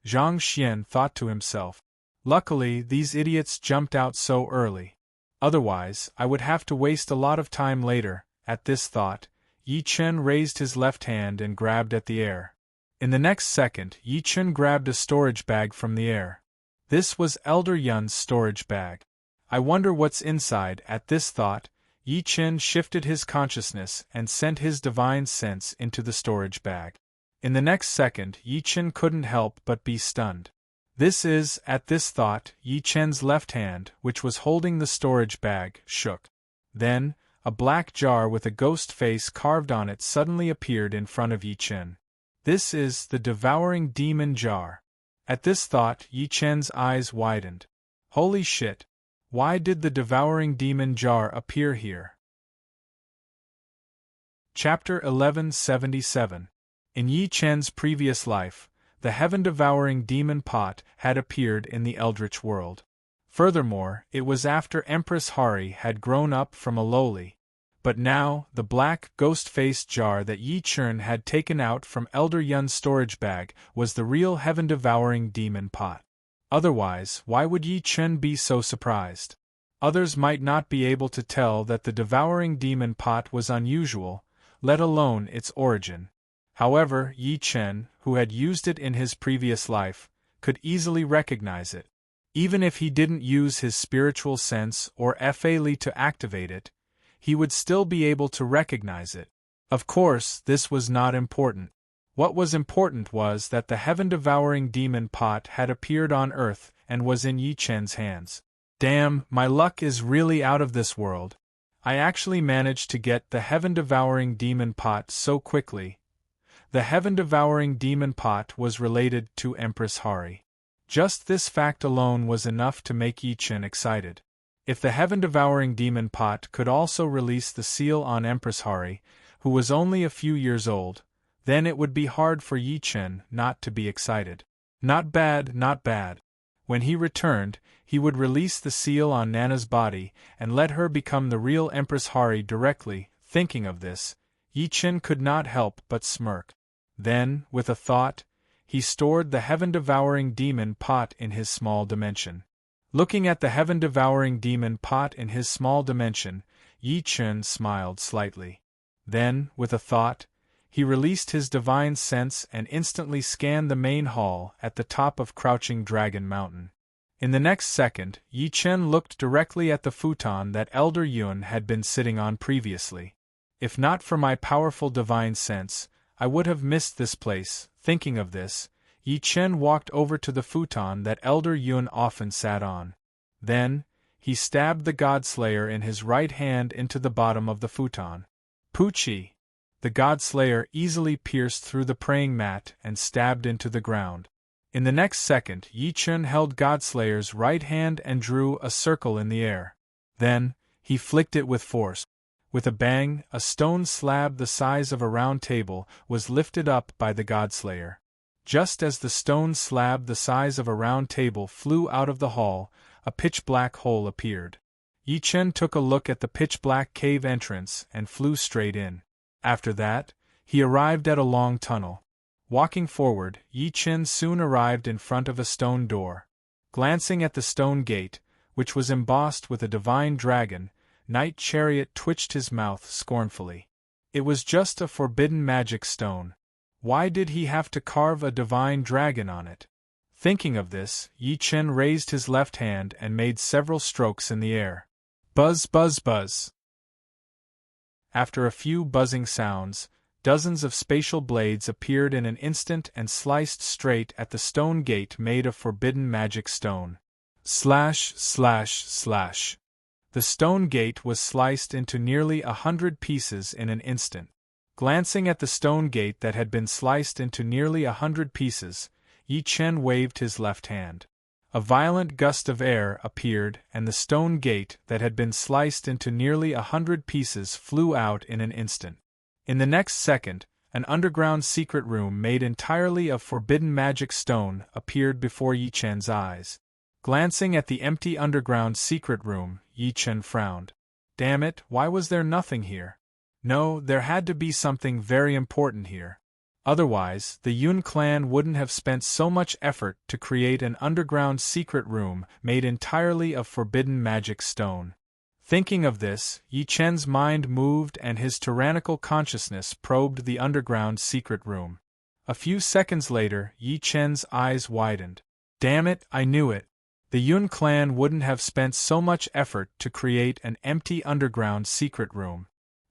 A: Zhang Xian thought to himself. Luckily, these idiots jumped out so early. Otherwise, I would have to waste a lot of time later. At this thought, Yi Chen raised his left hand and grabbed at the air. In the next second, Yi Chen grabbed a storage bag from the air. This was Elder Yun's storage bag. I wonder what's inside. At this thought, Yi Chen shifted his consciousness and sent his divine sense into the storage bag. In the next second, Yi Chen couldn't help but be stunned. At this thought, Yi Chen's left hand, which was holding the storage bag, shook. Then, a black jar with a ghost face carved on it suddenly appeared in front of Yi Chen. This is the devouring demon jar. At this thought, Yi Chen's eyes widened. Holy shit! Why did the devouring demon jar appear here? Chapter 1177. In Yi Chen's previous life, the heaven-devouring demon pot had appeared in the eldritch world. Furthermore, it was after Empress Hari had grown up from a lowly. But now, the black, ghost-faced jar that Yi Chen had taken out from Elder Yun's storage bag was the real heaven-devouring demon pot. Otherwise, why would Yi Chen be so surprised? Others might not be able to tell that the devouring demon pot was unusual, let alone its origin. However, Yi Chen, who had used it in his previous life, could easily recognize it. Even if he didn't use his spiritual sense or Fa Li to activate it, he would still be able to recognize it. Of course, this was not important. What was important was that the heaven-devouring demon pot had appeared on Earth and was in Yi Chen's hands. Damn, my luck is really out of this world. I actually managed to get the heaven-devouring demon pot so quickly. The heaven-devouring demon pot was related to Empress Hari. Just this fact alone was enough to make Yi Chen excited. If the heaven-devouring demon pot could also release the seal on Empress Hari, who was only a few years old, then it would be hard for Yi Chen not to be excited. Not bad, not bad. When he returned, he would release the seal on Nana's body and let her become the real Empress Hari directly. Thinking of this, Yi Chen could not help but smirk. Then, with a thought, he stored the heaven-devouring demon pot in his small dimension. Looking at the heaven-devouring demon pot in his small dimension, Yi Chen smiled slightly. Then, with a thought, he released his divine sense and instantly scanned the main hall at the top of Crouching Dragon Mountain. In the next second, Yi Chen looked directly at the futon that Elder Yun had been sitting on previously. If not for my powerful divine sense, I would have missed this place. Thinking of this, Yi Chen walked over to the futon that Elder Yun often sat on. Then, he stabbed the God-Slayer in his right hand into the bottom of the futon. Poochie! The God-Slayer easily pierced through the praying mat and stabbed into the ground. In the next second, Yi Chen held God-Slayer's right hand and drew a circle in the air. Then, he flicked it with force. With a bang, a stone slab the size of a round table was lifted up by the God-Slayer. Just as the stone slab the size of a round table flew out of the hall, a pitch-black hole appeared. Yi Chen took a look at the pitch-black cave entrance and flew straight in. After that, he arrived at a long tunnel. Walking forward, Yi Chen soon arrived in front of a stone door. Glancing at the stone gate, which was embossed with a divine dragon, Knight Chariot twitched his mouth scornfully. It was just a forbidden magic stone. Why did he have to carve a divine dragon on it? Thinking of this, Yi Chen raised his left hand and made several strokes in the air. Buzz, buzz, buzz. After a few buzzing sounds, dozens of spatial blades appeared in an instant and sliced straight at the stone gate made of forbidden magic stone. Slash, slash, slash. The stone gate was sliced into nearly 100 pieces in an instant. Glancing at the stone gate that had been sliced into nearly 100 pieces, Yi Chen waved his left hand. A violent gust of air appeared and the stone gate that had been sliced into nearly 100 pieces flew out in an instant. In the next second, an underground secret room made entirely of forbidden magic stone appeared before Yi Chen's eyes. Glancing at the empty underground secret room, Yi Chen frowned. Damn it, why was there nothing here? No, there had to be something very important here. Otherwise, the Yun clan wouldn't have spent so much effort to create an underground secret room made entirely of forbidden magic stone. Thinking of this, Yi Chen's mind moved and his tyrannical consciousness probed the underground secret room. A few seconds later, Yi Chen's eyes widened. Damn it, I knew it. The Yun clan wouldn't have spent so much effort to create an empty underground secret room.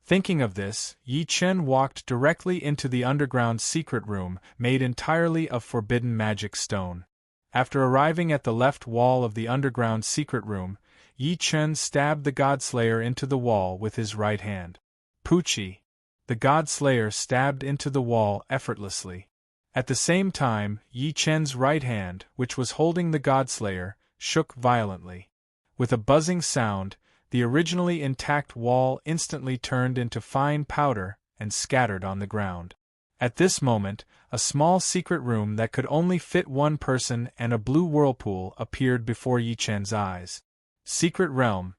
A: Thinking of this, Yi Chen walked directly into the underground secret room made entirely of forbidden magic stone. After arriving at the left wall of the underground secret room, Yi Chen stabbed the God-Slayer into the wall with his right hand. Poochie! The God-Slayer stabbed into the wall effortlessly. At the same time, Yi Chen's right hand, which was holding the God-Slayer, shook violently. With a buzzing sound, the originally intact wall instantly turned into fine powder and scattered on the ground. At this moment, a small secret room that could only fit one person and a blue whirlpool appeared before Yi Chen's eyes. Secret realm.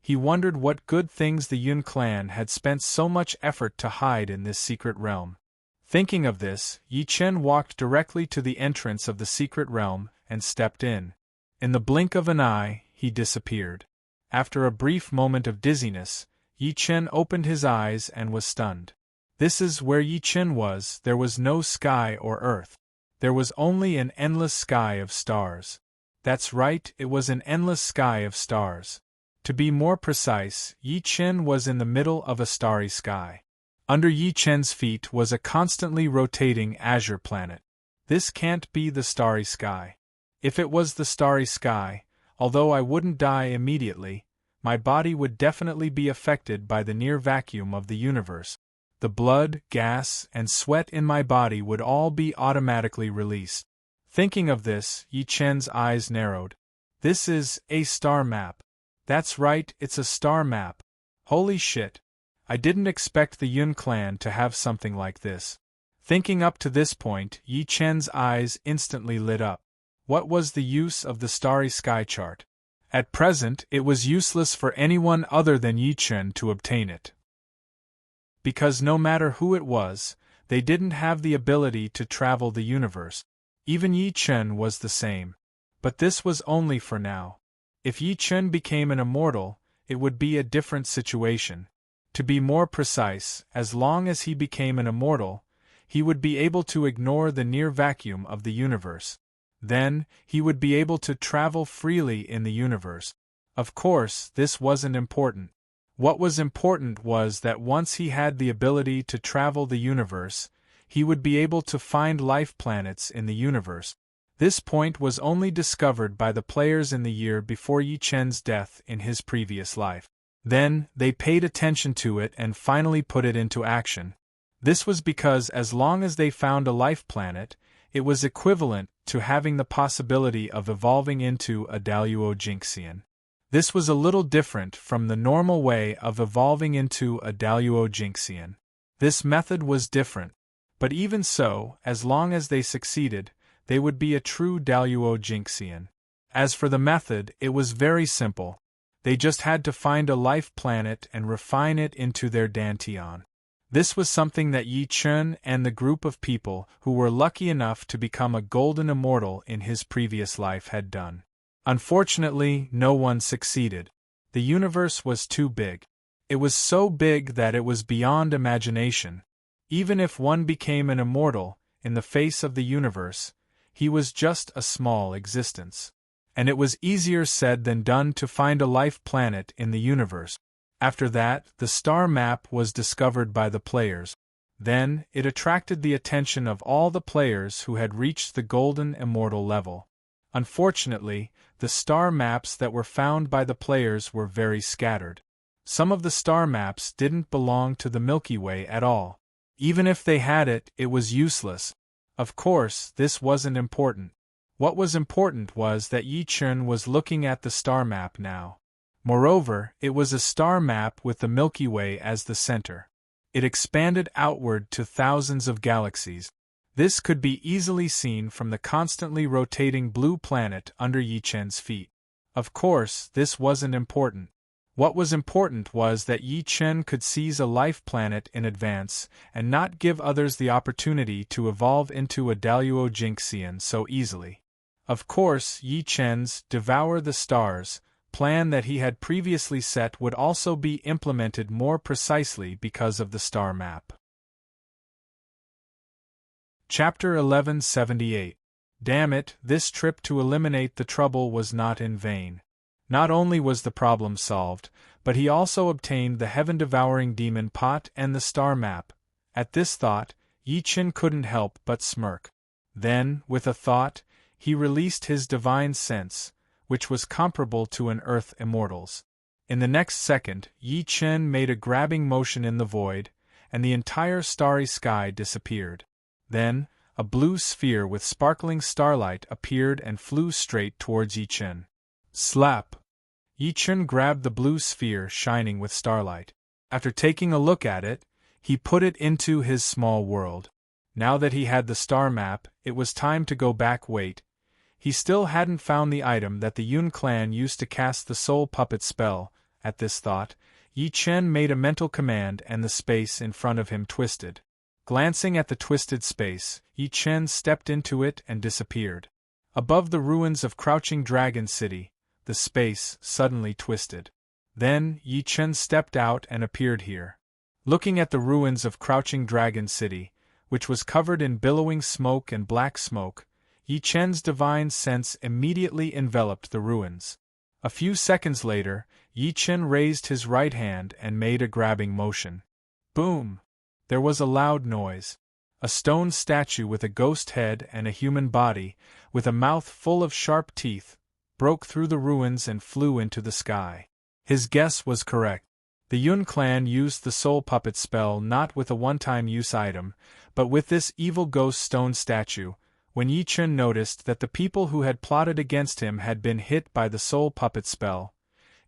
A: He wondered what good things the Yun clan had spent so much effort to hide in this secret realm. Thinking of this, Yi Chen walked directly to the entrance of the secret realm and stepped in. In the blink of an eye, he disappeared. After a brief moment of dizziness, Yi Chen opened his eyes and was stunned. This is where Yi Chen was. There was no sky or earth. There was only an endless sky of stars. That's right, it was an endless sky of stars. To be more precise, Yi Chen was in the middle of a starry sky. Under Yi Chen's feet was a constantly rotating azure planet. This can't be the starry sky. If it was the starry sky, although I wouldn't die immediately, my body would definitely be affected by the near vacuum of the universe. The blood, gas, and sweat in my body would all be automatically released. Thinking of this, Yi Chen's eyes narrowed. This is a star map. That's right, it's a star map. Holy shit. I didn't expect the Yun clan to have something like this. Thinking up to this point, Yi Chen's eyes instantly lit up. What was the use of the starry sky chart? At present, it was useless for anyone other than Yi Chen to obtain it. Because no matter who it was, they didn't have the ability to travel the universe. Even Yi Chen was the same. But this was only for now. If Yi Chen became an immortal, it would be a different situation. To be more precise, as long as he became an immortal, he would be able to ignore the near vacuum of the universe. Then, he would be able to travel freely in the universe. Of course, this wasn't important. What was important was that once he had the ability to travel the universe, he would be able to find life planets in the universe. This point was only discovered by the players in the year before Yi Chen's death in his previous life. Then, they paid attention to it and finally put it into action. This was because as long as they found a life planet, it was equivalent to having the possibility of evolving into a Daluo Jinxian. This was a little different from the normal way of evolving into a Daluo Jinxian. This method was different. But even so, as long as they succeeded, they would be a true Daluo Jinxian. As for the method, it was very simple. They just had to find a life planet and refine it into their Dantian. This was something that Yi Chen and the group of people who were lucky enough to become a golden immortal in his previous life had done. Unfortunately, no one succeeded. The universe was too big. It was so big that it was beyond imagination. Even if one became an immortal, in the face of the universe, he was just a small existence. And it was easier said than done to find a life planet in the universe. After that, the star map was discovered by the players. Then, it attracted the attention of all the players who had reached the golden immortal level. Unfortunately, the star maps that were found by the players were very scattered. Some of the star maps didn't belong to the Milky Way at all. Even if they had it, it was useless. Of course, this wasn't important. What was important was that Yi Chen was looking at the star map now. Moreover, it was a star map with the Milky Way as the center. It expanded outward to thousands of galaxies. This could be easily seen from the constantly rotating blue planet under Yi Chen's feet. Of course, this wasn't important. What was important was that Yi Chen could seize a life planet in advance and not give others the opportunity to evolve into a Daluo Jinxian so easily. Of course, Yi Chen's Devour the Stars plan that he had previously set would also be implemented more precisely because of the star map. Chapter 1178. Damn it, this trip to eliminate the trouble was not in vain. Not only was the problem solved, but he also obtained the heaven-devouring demon pot and the star map. At this thought, Yi Chen couldn't help but smirk. Then, with a thought, he released his divine sense, which was comparable to an Earth Immortal's. In the next second, Yi Chen made a grabbing motion in the void, and the entire starry sky disappeared. Then, a blue sphere with sparkling starlight appeared and flew straight towards Yi Chen. Slap! Yi Chen grabbed the blue sphere shining with starlight. After taking a look at it, he put it into his small world. Now that he had the star map, it was time to go back. Wait. He still hadn't found the item that the Yun clan used to cast the soul puppet spell. At this thought, Yi Chen made a mental command and the space in front of him twisted. Glancing at the twisted space, Yi Chen stepped into it and disappeared. Above the ruins of Crouching Dragon City, the space suddenly twisted. Then, Yi Chen stepped out and appeared here. Looking at the ruins of Crouching Dragon City, which was covered in billowing smoke and black smoke, Yi Chen's divine sense immediately enveloped the ruins. A few seconds later, Yi Chen raised his right hand and made a grabbing motion. Boom! There was a loud noise. A stone statue with a ghost head and a human body, with a mouth full of sharp teeth, broke through the ruins and flew into the sky. His guess was correct. The Yun clan used the soul puppet spell not with a one-time use item, but with this evil ghost stone statue. When Yi Chen noticed that the people who had plotted against him had been hit by the soul puppet spell,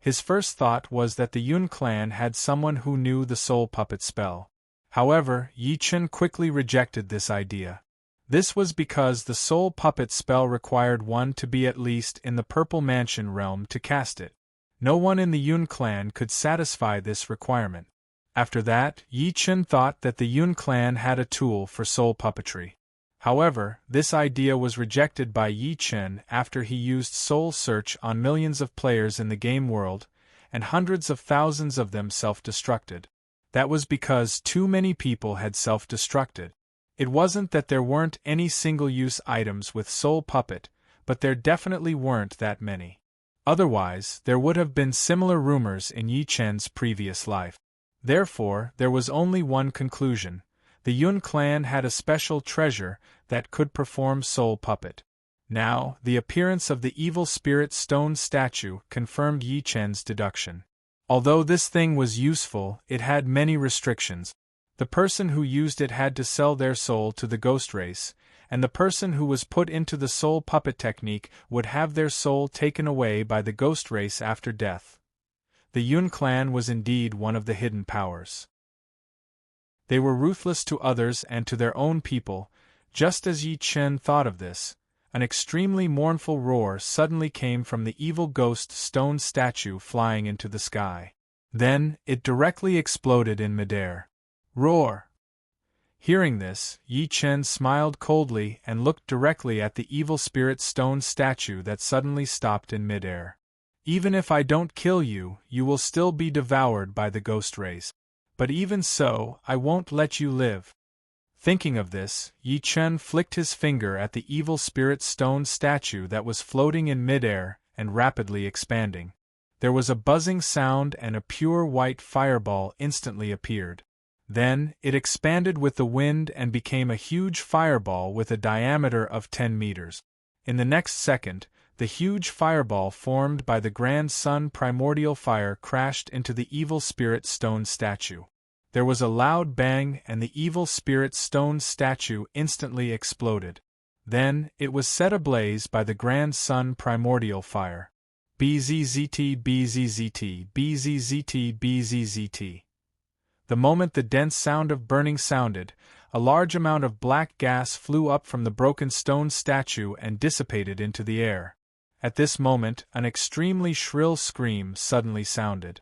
A: his first thought was that the Yun clan had someone who knew the soul puppet spell. However, Yi Chen quickly rejected this idea. This was because the soul puppet spell required one to be at least in the Purple Mansion realm to cast it. No one in the Yun clan could satisfy this requirement. After that, Yi Chen thought that the Yun clan had a tool for soul puppetry. However, this idea was rejected by Yi Chen after he used soul search on millions of players in the game world, and hundreds of thousands of them self-destructed. That was because too many people had self-destructed. It wasn't that there weren't any single-use items with soul puppet, but there definitely weren't that many. Otherwise, there would have been similar rumors in Yi Chen's previous life. Therefore, there was only one conclusion. The Yun clan had a special treasure that could perform soul puppet. Now, the appearance of the evil spirit stone statue confirmed Yi Chen's deduction. Although this thing was useful, it had many restrictions. The person who used it had to sell their soul to the ghost race, and the person who was put into the soul puppet technique would have their soul taken away by the ghost race after death. The Yun clan was indeed one of the hidden powers. They were ruthless to others and to their own people. Just as Yi Chen thought of this, an extremely mournful roar suddenly came from the evil ghost stone statue flying into the sky. Then, it directly exploded in midair. Roar! Hearing this, Yi Chen smiled coldly and looked directly at the evil spirit stone statue that suddenly stopped in midair. Even if I don't kill you, you will still be devoured by the ghost rays. But even so, I won't let you live. Thinking of this, Yi Chen flicked his finger at the evil spirit stone statue that was floating in midair and rapidly expanding. There was a buzzing sound and a pure white fireball instantly appeared. Then, it expanded with the wind and became a huge fireball with a diameter of 10 meters. In the next second, the huge fireball formed by the Grand Sun Primordial Fire crashed into the evil spirit stone statue. There was a loud bang and the evil spirit stone statue instantly exploded. Then, it was set ablaze by the Grand Sun Primordial Fire. BZZT BZZT BZZT BZZT. The moment the dense sound of burning sounded, a large amount of black gas flew up from the broken stone statue and dissipated into the air. At this moment, an extremely shrill scream suddenly sounded.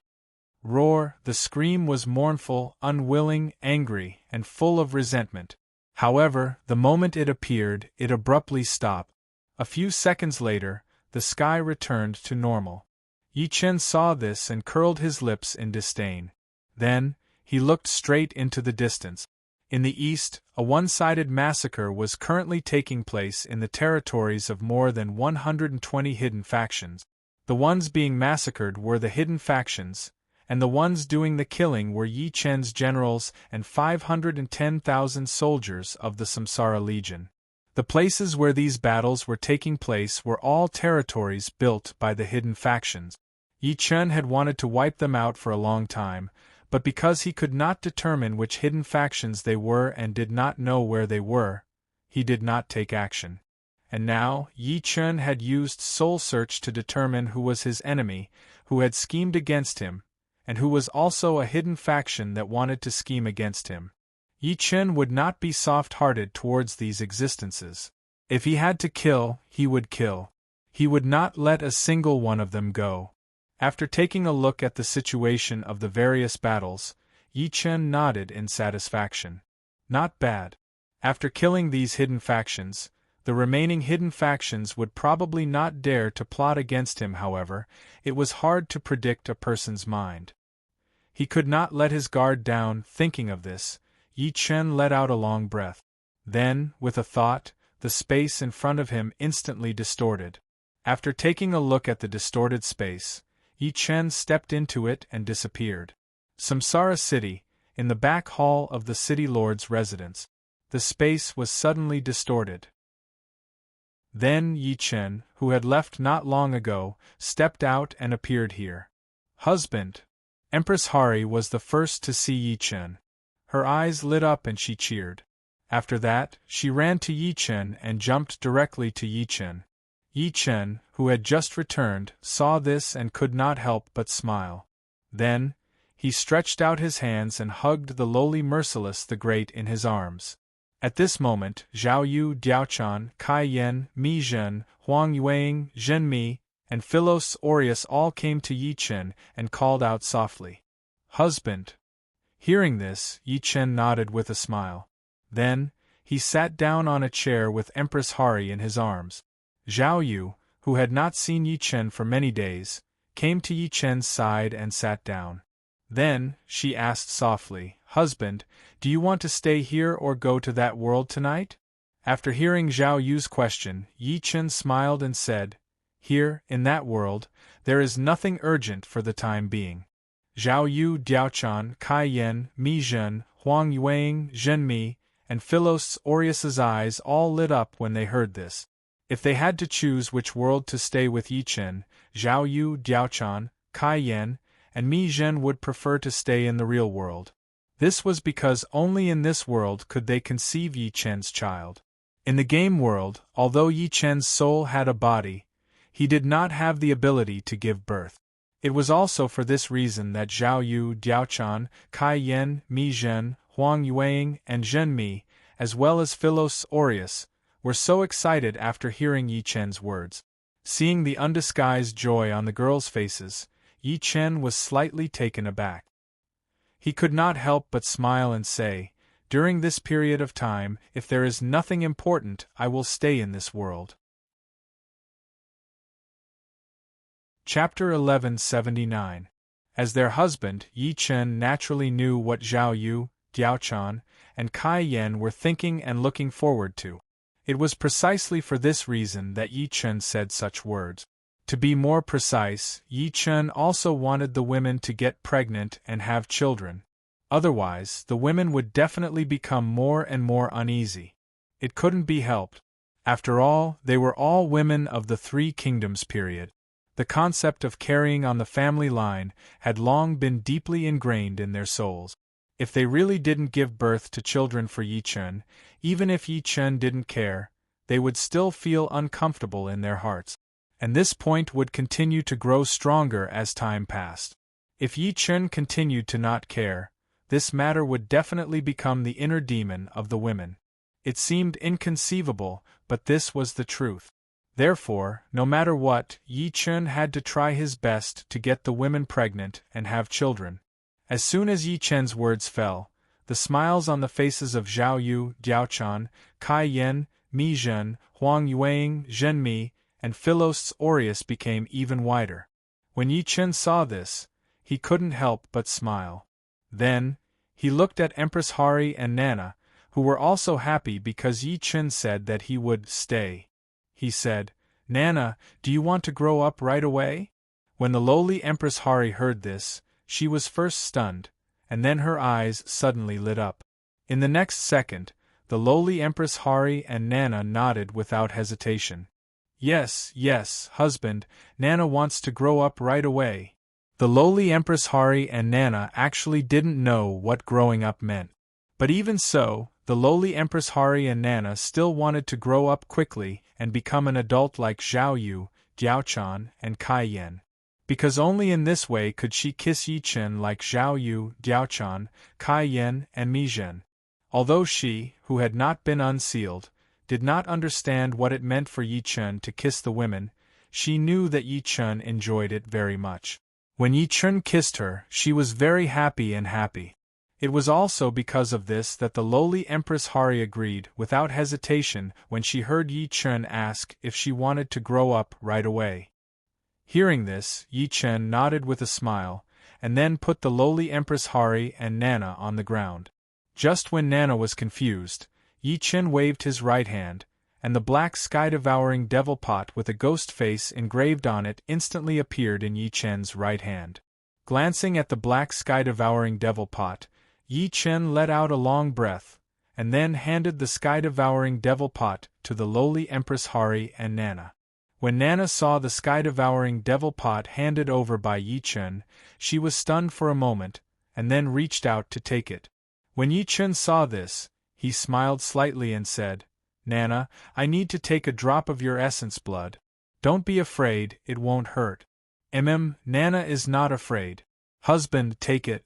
A: Roar! The scream was mournful, unwilling, angry, and full of resentment. However, the moment it appeared, it abruptly stopped. A few seconds later, the sky returned to normal. Yi Chen saw this and curled his lips in disdain. Then, he looked straight into the distance. In the east, a one-sided massacre was currently taking place in the territories of more than 120 hidden factions. The ones being massacred were the hidden factions, and the ones doing the killing were Yi Chen's generals and 510,000 soldiers of the Samsara Legion. The places where these battles were taking place were all territories built by the hidden factions. Yi Chen had wanted to wipe them out for a long time, but because he could not determine which hidden factions they were and did not know where they were, he did not take action. And now, Yi Chen had used soul search to determine who was his enemy, who had schemed against him, and who was also a hidden faction that wanted to scheme against him. Yi Chen would not be soft-hearted towards these existences. If he had to kill, he would kill. He would not let a single one of them go. After taking a look at the situation of the various battles, Yi Chen nodded in satisfaction. Not bad. After killing these hidden factions, the remaining hidden factions would probably not dare to plot against him. However, it was hard to predict a person's mind. He could not let his guard down. Thinking of this, Yi Chen let out a long breath. Then, with a thought, the space in front of him instantly distorted. After taking a look at the distorted space, Yi Chen stepped into it and disappeared. Samsara City, in the back hall of the city lord's residence. The space was suddenly distorted. Then Yi Chen, who had left not long ago, stepped out and appeared here. Husband! Empress Hari was the first to see Yi Chen. Her eyes lit up and she cheered. After that, she ran to Yi Chen and jumped directly to Yi Chen. Yi Chen, who had just returned, saw this and could not help but smile. Then, he stretched out his hands and hugged the lowly Merciless the Great in his arms. At this moment, Zhao Yu, Diaochan, Kai Yan, Mi Zhen, Huang Yueying, Zhen Mi, and Philos Aureus all came to Yi Chen and called out softly, "Husband!" Hearing this, Yi Chen nodded with a smile. Then, he sat down on a chair with Empress Hari in his arms. Zhao Yu, who had not seen Yi Chen for many days, came to Yi Chen's side and sat down. Then, she asked softly, "Husband, do you want to stay here or go to that world tonight?" After hearing Zhao Yu's question, Yi Chen smiled and said, "Here, in that world, there is nothing urgent for the time being." Zhao Yu, Diaochan, Kai Yan, Mi Zhen, Huang Yueying, Zhen Mi, and Philos Aureus's eyes all lit up when they heard this. If they had to choose which world to stay with Yi Chen, Zhao Yu, Diaochan, Kai Yan, and Mi Zhen would prefer to stay in the real world. This was because only in this world could they conceive Yi Chen's child. In the game world, although Yi Chen's soul had a body, he did not have the ability to give birth. It was also for this reason that Zhao Yu, Diaochan, Kai Yan, Mi Zhen, Huang Yueying, and Zhen Mi, as well as Philos Aureus, were so excited after hearing Yi Chen's words. Seeing the undisguised joy on the girls' faces, Yi Chen was slightly taken aback. He could not help but smile and say, "During this period of time, if there is nothing important, I will stay in this world." Chapter 1179. As their husband, Yi Chen naturally knew what Zhao Yu, Diaochan, and Kai Yan were thinking and looking forward to. It was precisely for this reason that Yi Chen said such words. To be more precise, Yi Chen also wanted the women to get pregnant and have children. Otherwise, the women would definitely become more and more uneasy. It couldn't be helped. After all, they were all women of the Three Kingdoms period. The concept of carrying on the family line had long been deeply ingrained in their souls. If they really didn't give birth to children for Yi Chen, even if Yi Chen didn't care, they would still feel uncomfortable in their hearts. And this point would continue to grow stronger as time passed. If Yi Chen continued to not care, this matter would definitely become the inner demon of the women. It seemed inconceivable, but this was the truth. Therefore, no matter what, Yi Chen had to try his best to get the women pregnant and have children. As soon as Yi Chen's words fell, the smiles on the faces of Zhao Yu, Diaochan, Kai Yan, Mi Zhen, Huang Yueying, Zhen Mi, and Philos Aureus became even wider. When Yi Chen saw this, he couldn't help but smile. Then, he looked at Empress Hari and Nana, who were also happy because Yi Chen said that he would stay. He said, "Nana, do you want to grow up right away?" When the lowly Empress Hari heard this, she was first stunned, and then her eyes suddenly lit up. In the next second, the lowly Empress Hari and Nana nodded without hesitation. Yes, husband, Nana wants to grow up right away." The lowly Empress Hari and Nana actually didn't know what growing up meant. But even so, the lowly Empress Hari and Nana still wanted to grow up quickly and become an adult like Zhao Yu, Diaochan, and Kai Yan. Because only in this way could she kiss Yi Chen like Zhao Yu, Diaochan, Kai Yan, and Mi Zhen. Although she, who had not been unsealed, did not understand what it meant for Yi Chen to kiss the women, she knew that Yi Chen enjoyed it very much. When Yi Chen kissed her, she was very happy and happy. It was also because of this that the lowly Empress Hari agreed without hesitation when she heard Yi Chen ask if she wanted to grow up right away. Hearing this, Yi Chen nodded with a smile, and then put the lowly Empress Hari and Nana on the ground. Just when Nana was confused, Yi Chen waved his right hand, and the black sky-devouring devil pot with a ghost face engraved on it instantly appeared in Yi Chen's right hand. Glancing at the black sky-devouring devil pot, Yi Chen let out a long breath, and then handed the sky-devouring devil pot to the lowly Empress Hari and Nana. When Nana saw the sky-devouring devil pot handed over by Yi Chen, she was stunned for a moment, and then reached out to take it. When Yi Chen saw this, he smiled slightly and said, "Nana, I need to take a drop of your essence blood. Don't be afraid, it won't hurt." Nana is not afraid. Husband, take it."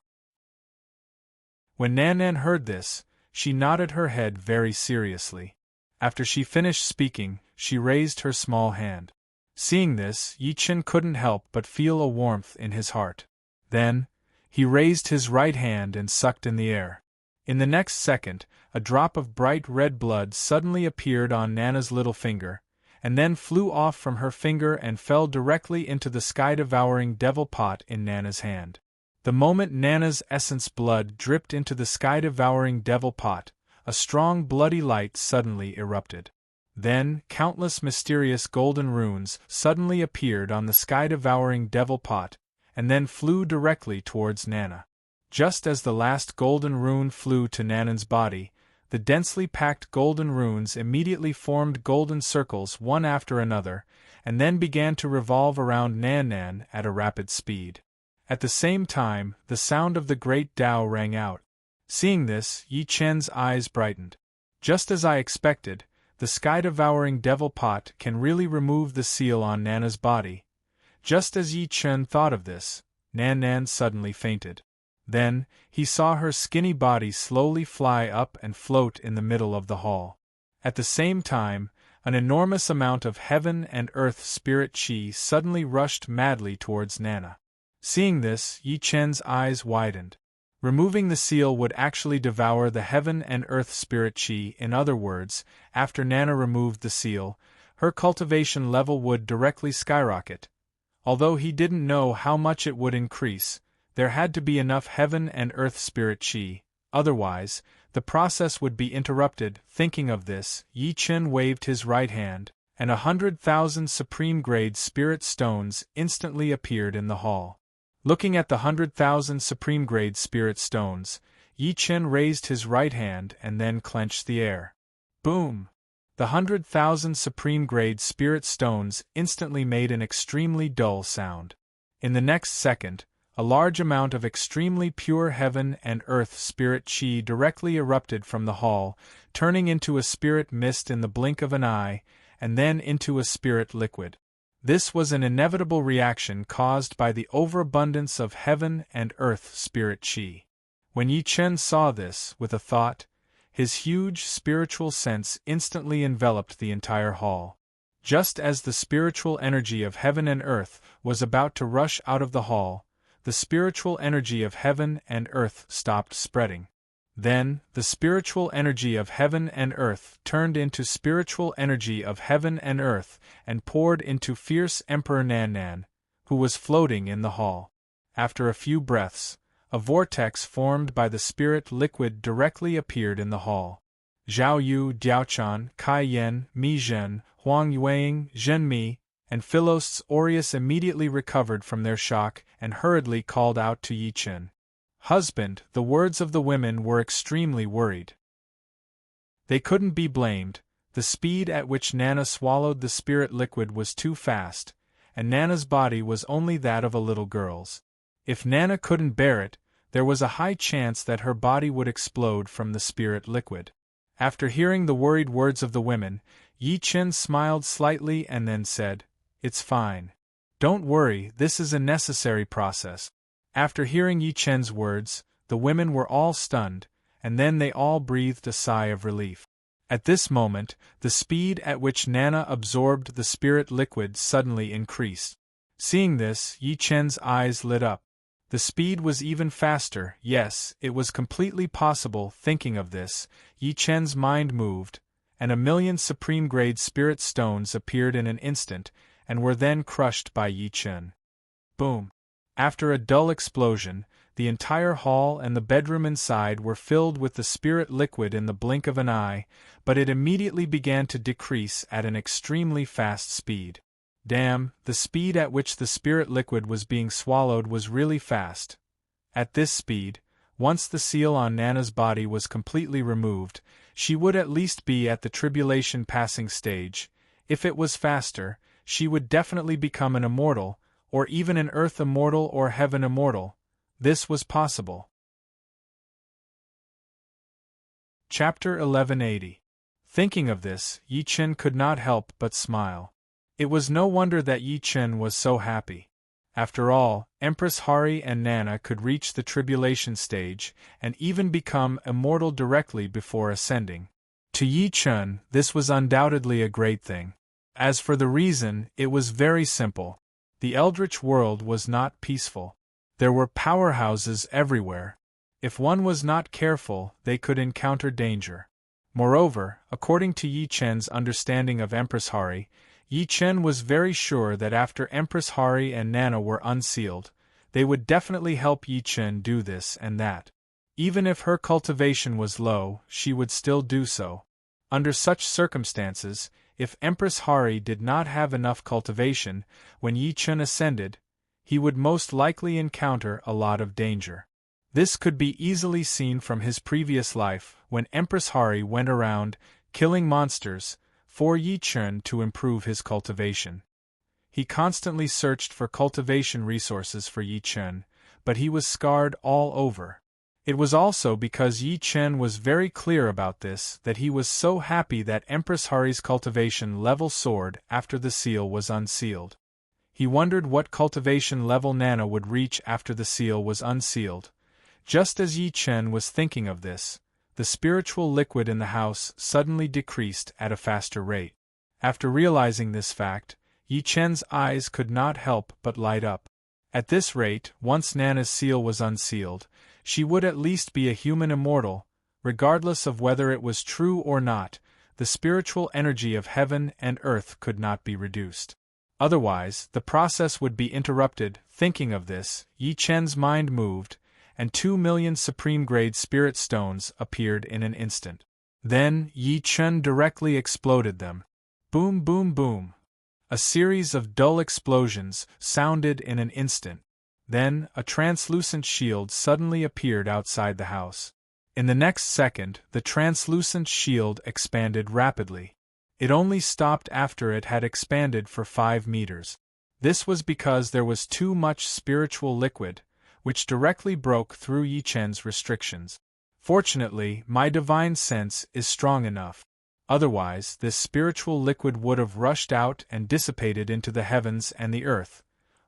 A: When Nanan heard this, she nodded her head very seriously. After she finished speaking, she raised her small hand. Seeing this, Yi Chen couldn't help but feel a warmth in his heart. Then, he raised his right hand and sucked in the air. In the next second, a drop of bright red blood suddenly appeared on Nana's little finger, and then flew off from her finger and fell directly into the sky-devouring devil pot in Nana's hand. The moment Nana's essence blood dripped into the sky-devouring devil pot, a strong bloody light suddenly erupted. Then, countless mysterious golden runes suddenly appeared on the sky-devouring devil pot, and then flew directly towards Nana. Just as the last golden rune flew to Nanan's body, the densely packed golden runes immediately formed golden circles one after another, and then began to revolve around Nanan at a rapid speed. At the same time, the sound of the great Tao rang out. Seeing this, Yi Chen's eyes brightened. Just as I expected, the sky-devouring devil pot can really remove the seal on Nana's body. Just as Yi Chen thought of this, Nanan suddenly fainted. Then, he saw her skinny body slowly fly up and float in the middle of the hall. At the same time, an enormous amount of heaven and earth spirit chi suddenly rushed madly towards Nana. Seeing this, Yi Chen's eyes widened. Removing the seal would actually devour the heaven and earth spirit chi. In other words, after Nana removed the seal, her cultivation level would directly skyrocket. Although he didn't know how much it would increase, there had to be enough heaven and earth spirit chi, otherwise, the process would be interrupted. Thinking of this, Yi Chen waved his right hand, and 100,000 supreme-grade spirit stones instantly appeared in the hall. Looking at the 100,000 supreme-grade spirit stones, Yi Chen raised his right hand and then clenched the air. Boom! The 100,000 supreme-grade spirit stones instantly made an extremely dull sound. In the next second, a large amount of extremely pure heaven and earth spirit chi directly erupted from the hall, turning into a spirit mist in the blink of an eye, and then into a spirit liquid. This was an inevitable reaction caused by the overabundance of heaven and earth spirit chi. When Yi Chen saw this, with a thought, his huge spiritual sense instantly enveloped the entire hall. Just as the spiritual energy of heaven and earth was about to rush out of the hall, the spiritual energy of heaven and earth stopped spreading. Then, the spiritual energy of heaven and earth turned into spiritual energy of heaven and earth and poured into fierce Emperor Nanan, who was floating in the hall. After a few breaths, a vortex formed by the spirit liquid directly appeared in the hall. Zhao Yu, Diaochan, Kai Yen, Mi Zhen, Huang Yueying, Zhen Mi, and Philos Aureus immediately recovered from their shock and hurriedly called out to Yi Chen. "Husband," the words of the women were extremely worried. They couldn't be blamed. The speed at which Nana swallowed the spirit liquid was too fast, and Nana's body was only that of a little girl's. If Nana couldn't bear it, there was a high chance that her body would explode from the spirit liquid. After hearing the worried words of the women, Yi Chen smiled slightly and then said, "It's fine. Don't worry, this is a necessary process." After hearing Yi Chen's words, the women were all stunned, and then they all breathed a sigh of relief. At this moment, the speed at which Nana absorbed the spirit liquid suddenly increased. Seeing this, Yi Chen's eyes lit up. The speed was even faster. Yes, it was completely possible. Thinking of this, Yi Chen's mind moved, and 1,000,000 supreme-grade spirit stones appeared in an instant, and were then crushed by Yi Chen. Boom! After a dull explosion, the entire hall and the bedroom inside were filled with the spirit liquid in the blink of an eye, but it immediately began to decrease at an extremely fast speed. Damn, the speed at which the spirit liquid was being swallowed was really fast. At this speed, once the seal on Nana's body was completely removed, she would at least be at the tribulation passing stage. If it was faster, she would definitely become an immortal, or even an earth immortal or heaven immortal. This was possible. Chapter 1180. Thinking of this, Yi Chen could not help but smile. It was no wonder that Yi Chen was so happy. After all, Empress Hari and Nana could reach the tribulation stage, and even become immortal directly before ascending. To Yi Chen, this was undoubtedly a great thing. As for the reason, it was very simple. The Eldritch world was not peaceful. There were powerhouses everywhere. If one was not careful, they could encounter danger. Moreover, according to Yi Chen's understanding of Empress Hari, Yi Chen was very sure that after Empress Hari and Nana were unsealed, they would definitely help Yi Chen do this and that. Even if her cultivation was low, she would still do so. Under such circumstances, if Empress Hari did not have enough cultivation, when Yi Chen ascended, he would most likely encounter a lot of danger. This could be easily seen from his previous life, when Empress Hari went around, killing monsters, for Yi Chen to improve his cultivation. He constantly searched for cultivation resources for Yi Chen, but he was scarred all over. It was also because Yi Chen was very clear about this that he was so happy that Empress Hari's cultivation level soared after the seal was unsealed. He wondered what cultivation level Nana would reach after the seal was unsealed. Just as Yi Chen was thinking of this, the spiritual liquid in the house suddenly decreased at a faster rate. After realizing this fact, Yi Chen's eyes could not help but light up. At this rate, once Nana's seal was unsealed, she would at least be a human immortal, regardless of whether it was true or not. The spiritual energy of heaven and earth could not be reduced. Otherwise, the process would be interrupted. Thinking of this, Yi Chen's mind moved, and 2,000,000 supreme-grade spirit stones appeared in an instant. Then, Yi Chen directly exploded them. Boom, boom, boom. A series of dull explosions sounded in an instant. Then, a translucent shield suddenly appeared outside the house. In the next second, the translucent shield expanded rapidly. It only stopped after it had expanded for 5 meters. This was because there was too much spiritual liquid, which directly broke through Yi Chen's restrictions. Fortunately, my divine sense is strong enough. Otherwise, this spiritual liquid would have rushed out and dissipated into the heavens and the earth.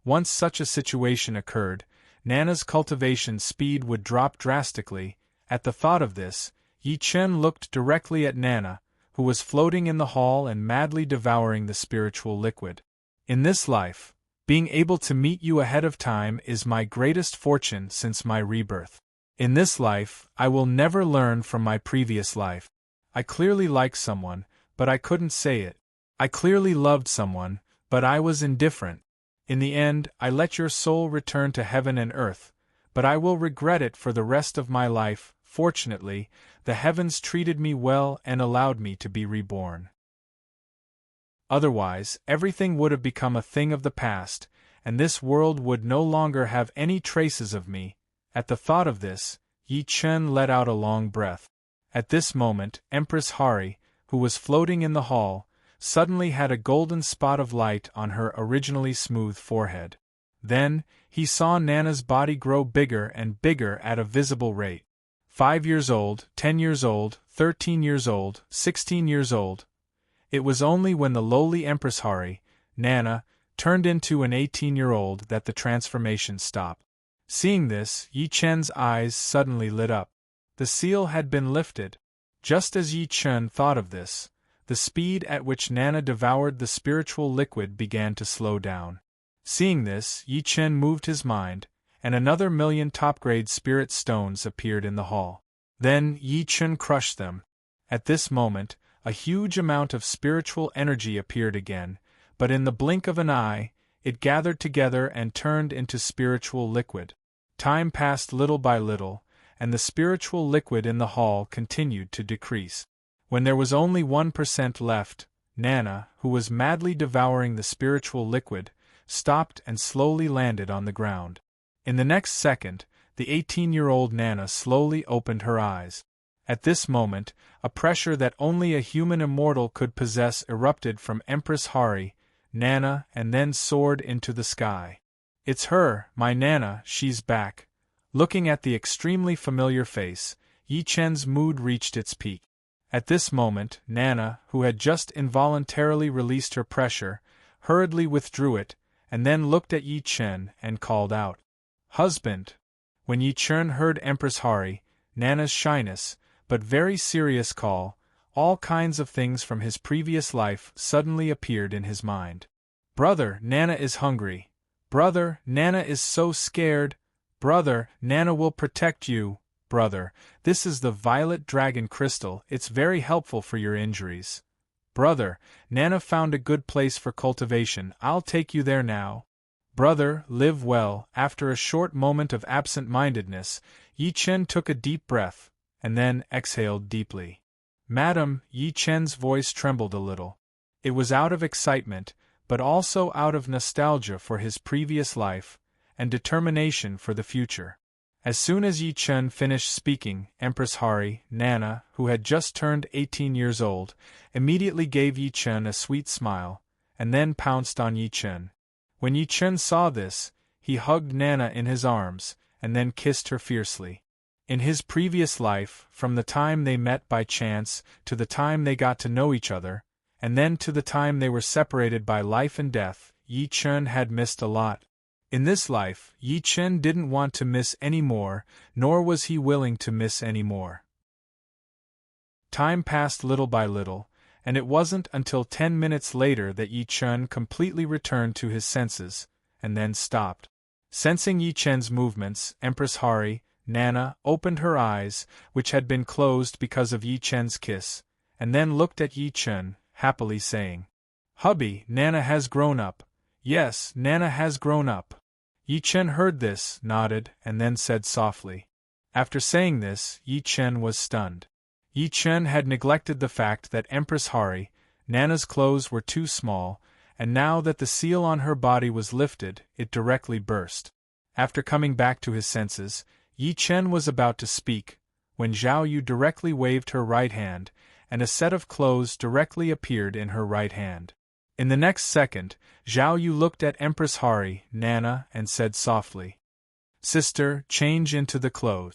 A: Once such a situation occurred, Nana's cultivation speed would drop drastically. At the thought of this, Yi Chen looked directly at Nana, who was floating in the hall and madly devouring the spiritual liquid. In this life, being able to meet you ahead of time is my greatest fortune since my rebirth. In this life, I will never learn from my previous life. I clearly liked someone, but I couldn't say it. I clearly loved someone, but I was indifferent. In the end, I let your soul return to heaven and earth, but I will regret it for the rest of my life. Fortunately, the heavens treated me well and allowed me to be reborn. Otherwise, everything would have become a thing of the past, and this world would no longer have any traces of me. At the thought of this, Yi Chen let out a long breath. At this moment, Empress Hari, who was floating in the hall, suddenly had a golden spot of light on her originally smooth forehead. Then, he saw Nana's body grow bigger and bigger at a visible rate. 5 years old, 10 years old, 13 years old, 16 years old. It was only when the lowly Empress Hari, Nana, turned into an 18-year-old that the transformation stopped. Seeing this, Yi Chen's eyes suddenly lit up. The seal had been lifted. Just as Yi Chen thought of this, the speed at which Nana devoured the spiritual liquid began to slow down. Seeing this, Yi Chen moved his mind, and another 1,000,000 top-grade spirit stones appeared in the hall. Then Yi Chen crushed them. At this moment, a huge amount of spiritual energy appeared again, but in the blink of an eye, it gathered together and turned into spiritual liquid. Time passed little by little, and the spiritual liquid in the hall continued to decrease. When there was only 1% left, Nana, who was madly devouring the spiritual liquid, stopped and slowly landed on the ground. In the next second, the 18-year-old Nana slowly opened her eyes. At this moment, a pressure that only a human immortal could possess erupted from Empress Hari, Nana, and then soared into the sky. "It's her, my Nana, she's back." Looking at the extremely familiar face, Yi Chen's mood reached its peak. At this moment, Nana, who had just involuntarily released her pressure, hurriedly withdrew it, and then looked at Yi Chen and called out, "Husband!" When Yi Chen heard Empress Hari, Nana's shyness, but very serious call, all kinds of things from his previous life suddenly appeared in his mind. "Brother, Nana is hungry. Brother, Nana is so scared. Brother, Nana will protect you. Brother, this is the violet dragon crystal, it's very helpful for your injuries. Brother, Nana found a good place for cultivation, I'll take you there now. Brother, live well." After a short moment of absent-mindedness, Yi Chen took a deep breath, and then exhaled deeply. "Madam," Yi Chen's voice trembled a little. It was out of excitement, but also out of nostalgia for his previous life, and determination for the future. As soon as Yi Chen finished speaking, Empress Hari, Nana, who had just turned 18 years old, immediately gave Yi Chen a sweet smile, and then pounced on Yi Chen. When Yi Chen saw this, he hugged Nana in his arms, and then kissed her fiercely. In his previous life, from the time they met by chance, to the time they got to know each other, and then to the time they were separated by life and death, Yi Chen had missed a lot. In this life, Yi Chen didn't want to miss any more, nor was he willing to miss any more. Time passed little by little, and it wasn't until 10 minutes later that Yi Chen completely returned to his senses, and then stopped. Sensing Yi Chen's movements, Empress Hari, Nana, opened her eyes, which had been closed because of Yi Chen's kiss, and then looked at Yi Chen, happily saying, "Hubby, Nana has grown up. Yes, Nana has grown up." Yi Chen heard this, nodded, and then said softly. After saying this, Yi Chen was stunned. Yi Chen had neglected the fact that Empress Hari, Nana's clothes were too small, and now that the seal on her body was lifted, it directly burst. After coming back to his senses, Yi Chen was about to speak, when Zhao Yu directly waved her right hand, and a set of clothes directly appeared in her right hand. In the next second, Zhao Yu looked at Empress Hari, Nana, and said softly, "Sister, change into the clothes."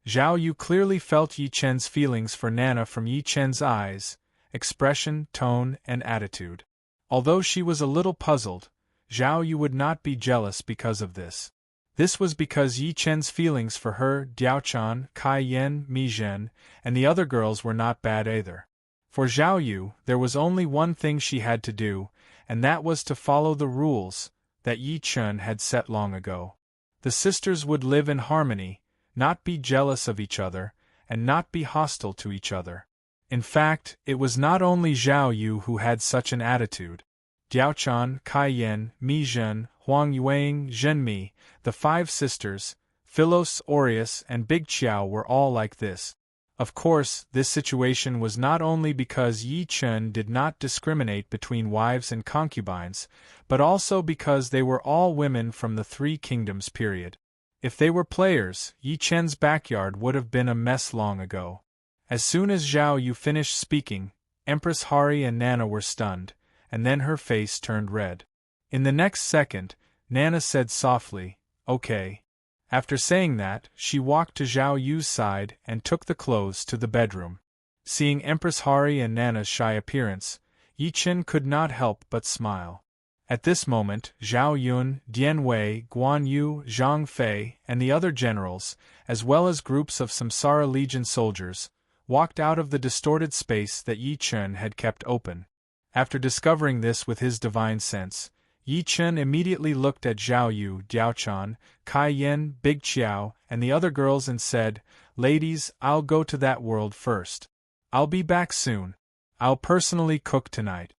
A: Zhao Yu clearly felt Yi Chen's feelings for Nana from Yi Chen's eyes, expression, tone, and attitude. Although she was a little puzzled, Zhao Yu would not be jealous because of this. This was because Yi Chen's feelings for her, Diaochan, Kai Yen, Mi Zhen, and the other girls were not bad either. For Zhao Yu, there was only one thing she had to do, and that was to follow the rules that Yi Chen had set long ago. The sisters would live in harmony, not be jealous of each other, and not be hostile to each other. In fact, it was not only Zhao Yu who had such an attitude. Diaochan, Kai Yen, Mi Zhen, Huang Yuang, Zhenmi, the 5 sisters, Philos, Aureus, and Big Qiao were all like this. Of course, this situation was not only because Yi Chen did not discriminate between wives and concubines, but also because they were all women from the 3 kingdoms period. If they were players, Yi Chen's backyard would have been a mess long ago. As soon as Zhao Yu finished speaking, Empress Hari and Nana were stunned, and then her face turned red. In the next second, Nana said softly, "Okay." After saying that, she walked to Zhao Yu's side and took the clothes to the bedroom. Seeing Empress Hari and Nana's shy appearance, Yi Chen could not help but smile. At this moment, Zhao Yun, Dian Wei, Guan Yu, Zhang Fei, and the other generals, as well as groups of Samsara Legion soldiers, walked out of the distorted space that Yi Chen had kept open. After discovering this with his divine sense, Yi Chen immediately looked at Zhao Yu, Diaochan, Kai Yen, Big Qiao, and the other girls and said, "Ladies, I'll go to that world first. I'll be back soon. I'll personally cook tonight."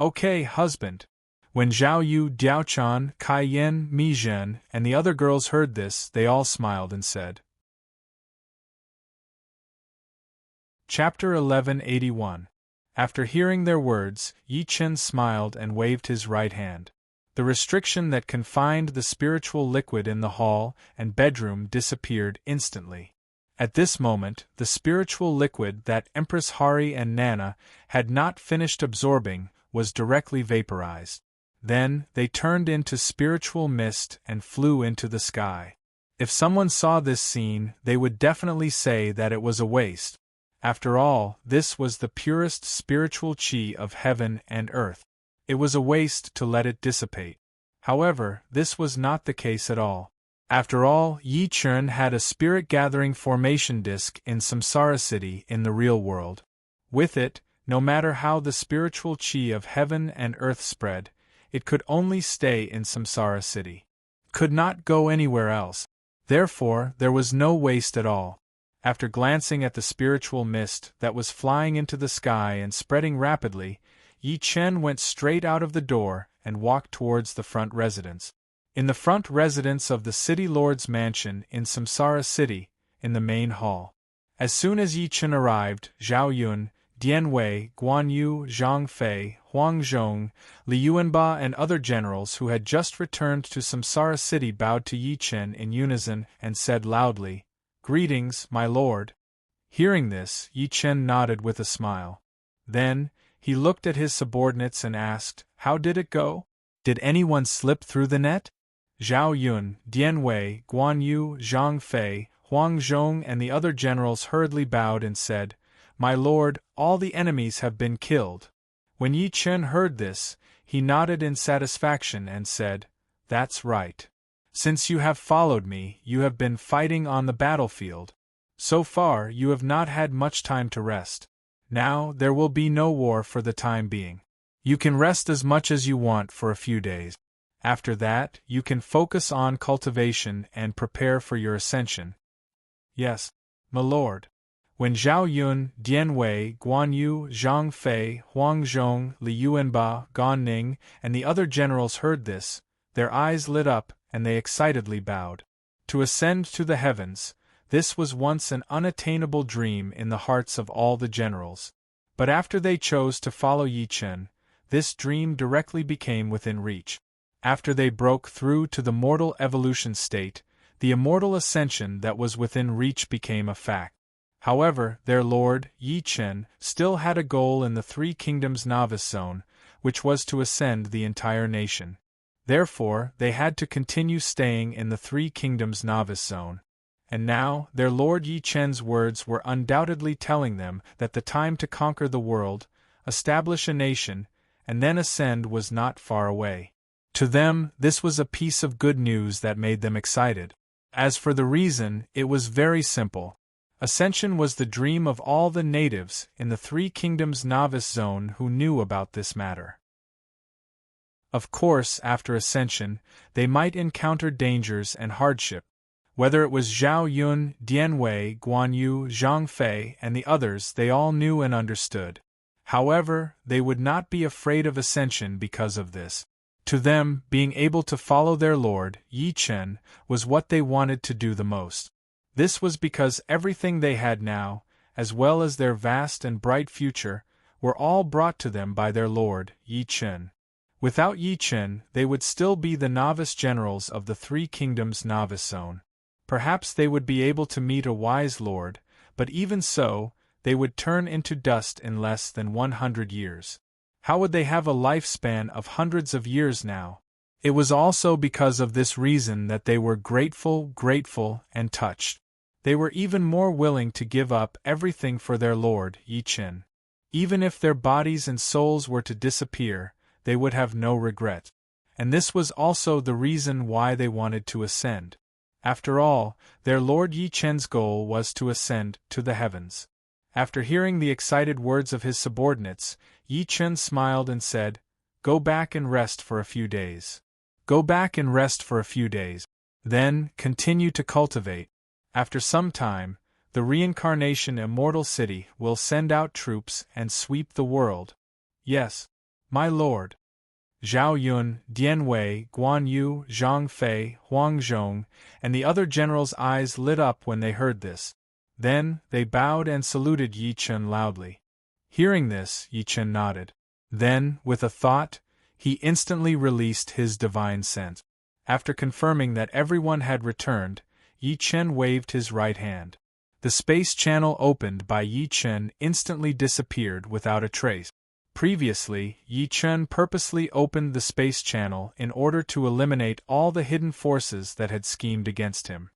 A: "Okay, husband." When Zhao Yu, Diaochan, Kai Yen, Mi Zhen, and the other girls heard this, they all smiled and said. Chapter 1181. After hearing their words, Yi Chen smiled and waved his right hand. The restriction that confined the spiritual liquid in the hall and bedroom disappeared instantly. At this moment, the spiritual liquid that Empress Hari and Nana had not finished absorbing was directly vaporized. Then, they turned into spiritual mist and flew into the sky. If someone saw this scene, they would definitely say that it was a waste. After all, this was the purest spiritual chi of heaven and earth. It was a waste to let it dissipate. However, this was not the case at all. After all, Yi Chen had a spirit-gathering formation disk in Samsara City in the real world. With it, no matter how the spiritual chi of heaven and earth spread, it could only stay in Samsara City. Could not go anywhere else. Therefore, there was no waste at all. After glancing at the spiritual mist that was flying into the sky and spreading rapidly, Yi Chen went straight out of the door and walked towards the front residence. In the front residence of the city lord's mansion in Samsara City, in the main hall. As soon as Yi Chen arrived, Zhao Yun, Dian Wei, Guan Yu, Zhang Fei, Huang Zhong, Li Yuanba and other generals who had just returned to Samsara City bowed to Yi Chen in unison and said loudly, "Greetings, my lord." Hearing this, Yi Chen nodded with a smile. Then, he looked at his subordinates and asked, "How did it go? Did anyone slip through the net?" Zhao Yun, Dian Wei, Guan Yu, Zhang Fei, Huang Zhong and the other generals hurriedly bowed and said, "My lord, all the enemies have been killed." When Yi Chen heard this, he nodded in satisfaction and said, "That's right. Since you have followed me, you have been fighting on the battlefield. So far, you have not had much time to rest. Now, there will be no war for the time being. You can rest as much as you want for a few days. After that, you can focus on cultivation and prepare for your ascension." "Yes, my lord." When Zhao Yun, Dian Wei, Guan Yu, Zhang Fei, Huang Zhong, Li Yuanba, Gan Ning, and the other generals heard this, their eyes lit up and they excitedly bowed. To ascend to the heavens, this was once an unattainable dream in the hearts of all the generals. But after they chose to follow Yi Chen, this dream directly became within reach. After they broke through to the mortal evolution state, the immortal ascension that was within reach became a fact. However, their lord, Yi Chen, still had a goal in the Three Kingdoms novice zone, which was to ascend the entire nation. Therefore, they had to continue staying in the Three Kingdoms novice zone. And now, their lord Yi Chen's words were undoubtedly telling them that the time to conquer the world, establish a nation, and then ascend was not far away. To them, this was a piece of good news that made them excited. As for the reason, it was very simple. Ascension was the dream of all the natives in the Three Kingdoms novice zone who knew about this matter. Of course, after ascension, they might encounter dangers and hardship. Whether it was Zhao Yun, Dian Wei, Guan Yu, Zhang Fei, and the others, they all knew and understood. However, they would not be afraid of ascension because of this. To them, being able to follow their lord, Yi Chen, was what they wanted to do the most. This was because everything they had now, as well as their vast and bright future, were all brought to them by their lord, Yi Chen. Without Yi Chen, they would still be the novice generals of the Three Kingdoms novice zone. Perhaps they would be able to meet a wise lord, but even so, they would turn into dust in less than 100 years. How would they have a lifespan of hundreds of years now? It was also because of this reason that they were grateful, and touched. They were even more willing to give up everything for their lord, Yi Chen. Even if their bodies and souls were to disappear, they would have no regret. and this was also the reason why they wanted to ascend. After all, their Lord Yi Chen's goal was to ascend to the heavens. After hearing the excited words of his subordinates, Yi Chen smiled and said, "Go back and rest for a few days. Go back and rest for a few days. Then, continue to cultivate. After some time, the reincarnation immortal city will send out troops and sweep the world." "Yes, my lord." Zhao Yun, Dian Wei, Guan Yu, Zhang Fei, Huang Zhong, and the other generals' eyes lit up when they heard this. Then, they bowed and saluted Yi Chen loudly. Hearing this, Yi Chen nodded. Then, with a thought, he instantly released his divine sense. After confirming that everyone had returned, Yi Chen waved his right hand. The space channel opened by Yi Chen instantly disappeared without a trace. Previously, Yi Chen purposely opened the space channel in order to eliminate all the hidden forces that had schemed against him.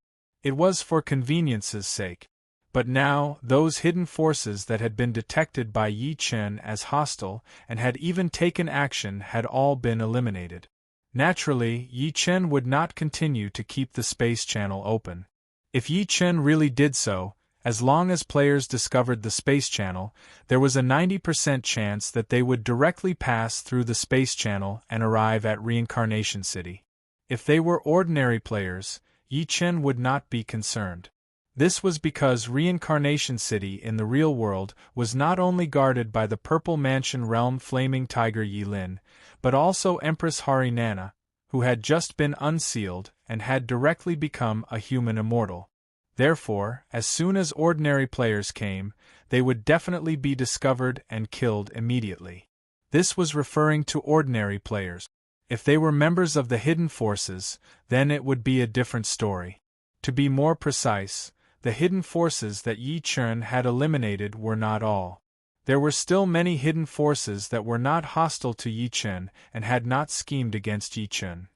A: It was for convenience's sake. But now, those hidden forces that had been detected by Yi Chen as hostile and had even taken action had all been eliminated. Naturally, Yi Chen would not continue to keep the space channel open. If Yi Chen really did so, as long as players discovered the space channel, there was a 90% chance that they would directly pass through the space channel and arrive at Reincarnation City. If they were ordinary players, Yi Chen would not be concerned. This was because Reincarnation City in the real world was not only guarded by the Purple Mansion Realm Flaming Tiger Yi Lin, but also Empress Hari Nana, who had just been unsealed and had directly become a human immortal. Therefore, as soon as ordinary players came, they would definitely be discovered and killed immediately. This was referring to ordinary players. If they were members of the hidden forces, then it would be a different story. To be more precise, the hidden forces that Yi Chen had eliminated were not all. There were still many hidden forces that were not hostile to Yi Chen and had not schemed against Yi Chen.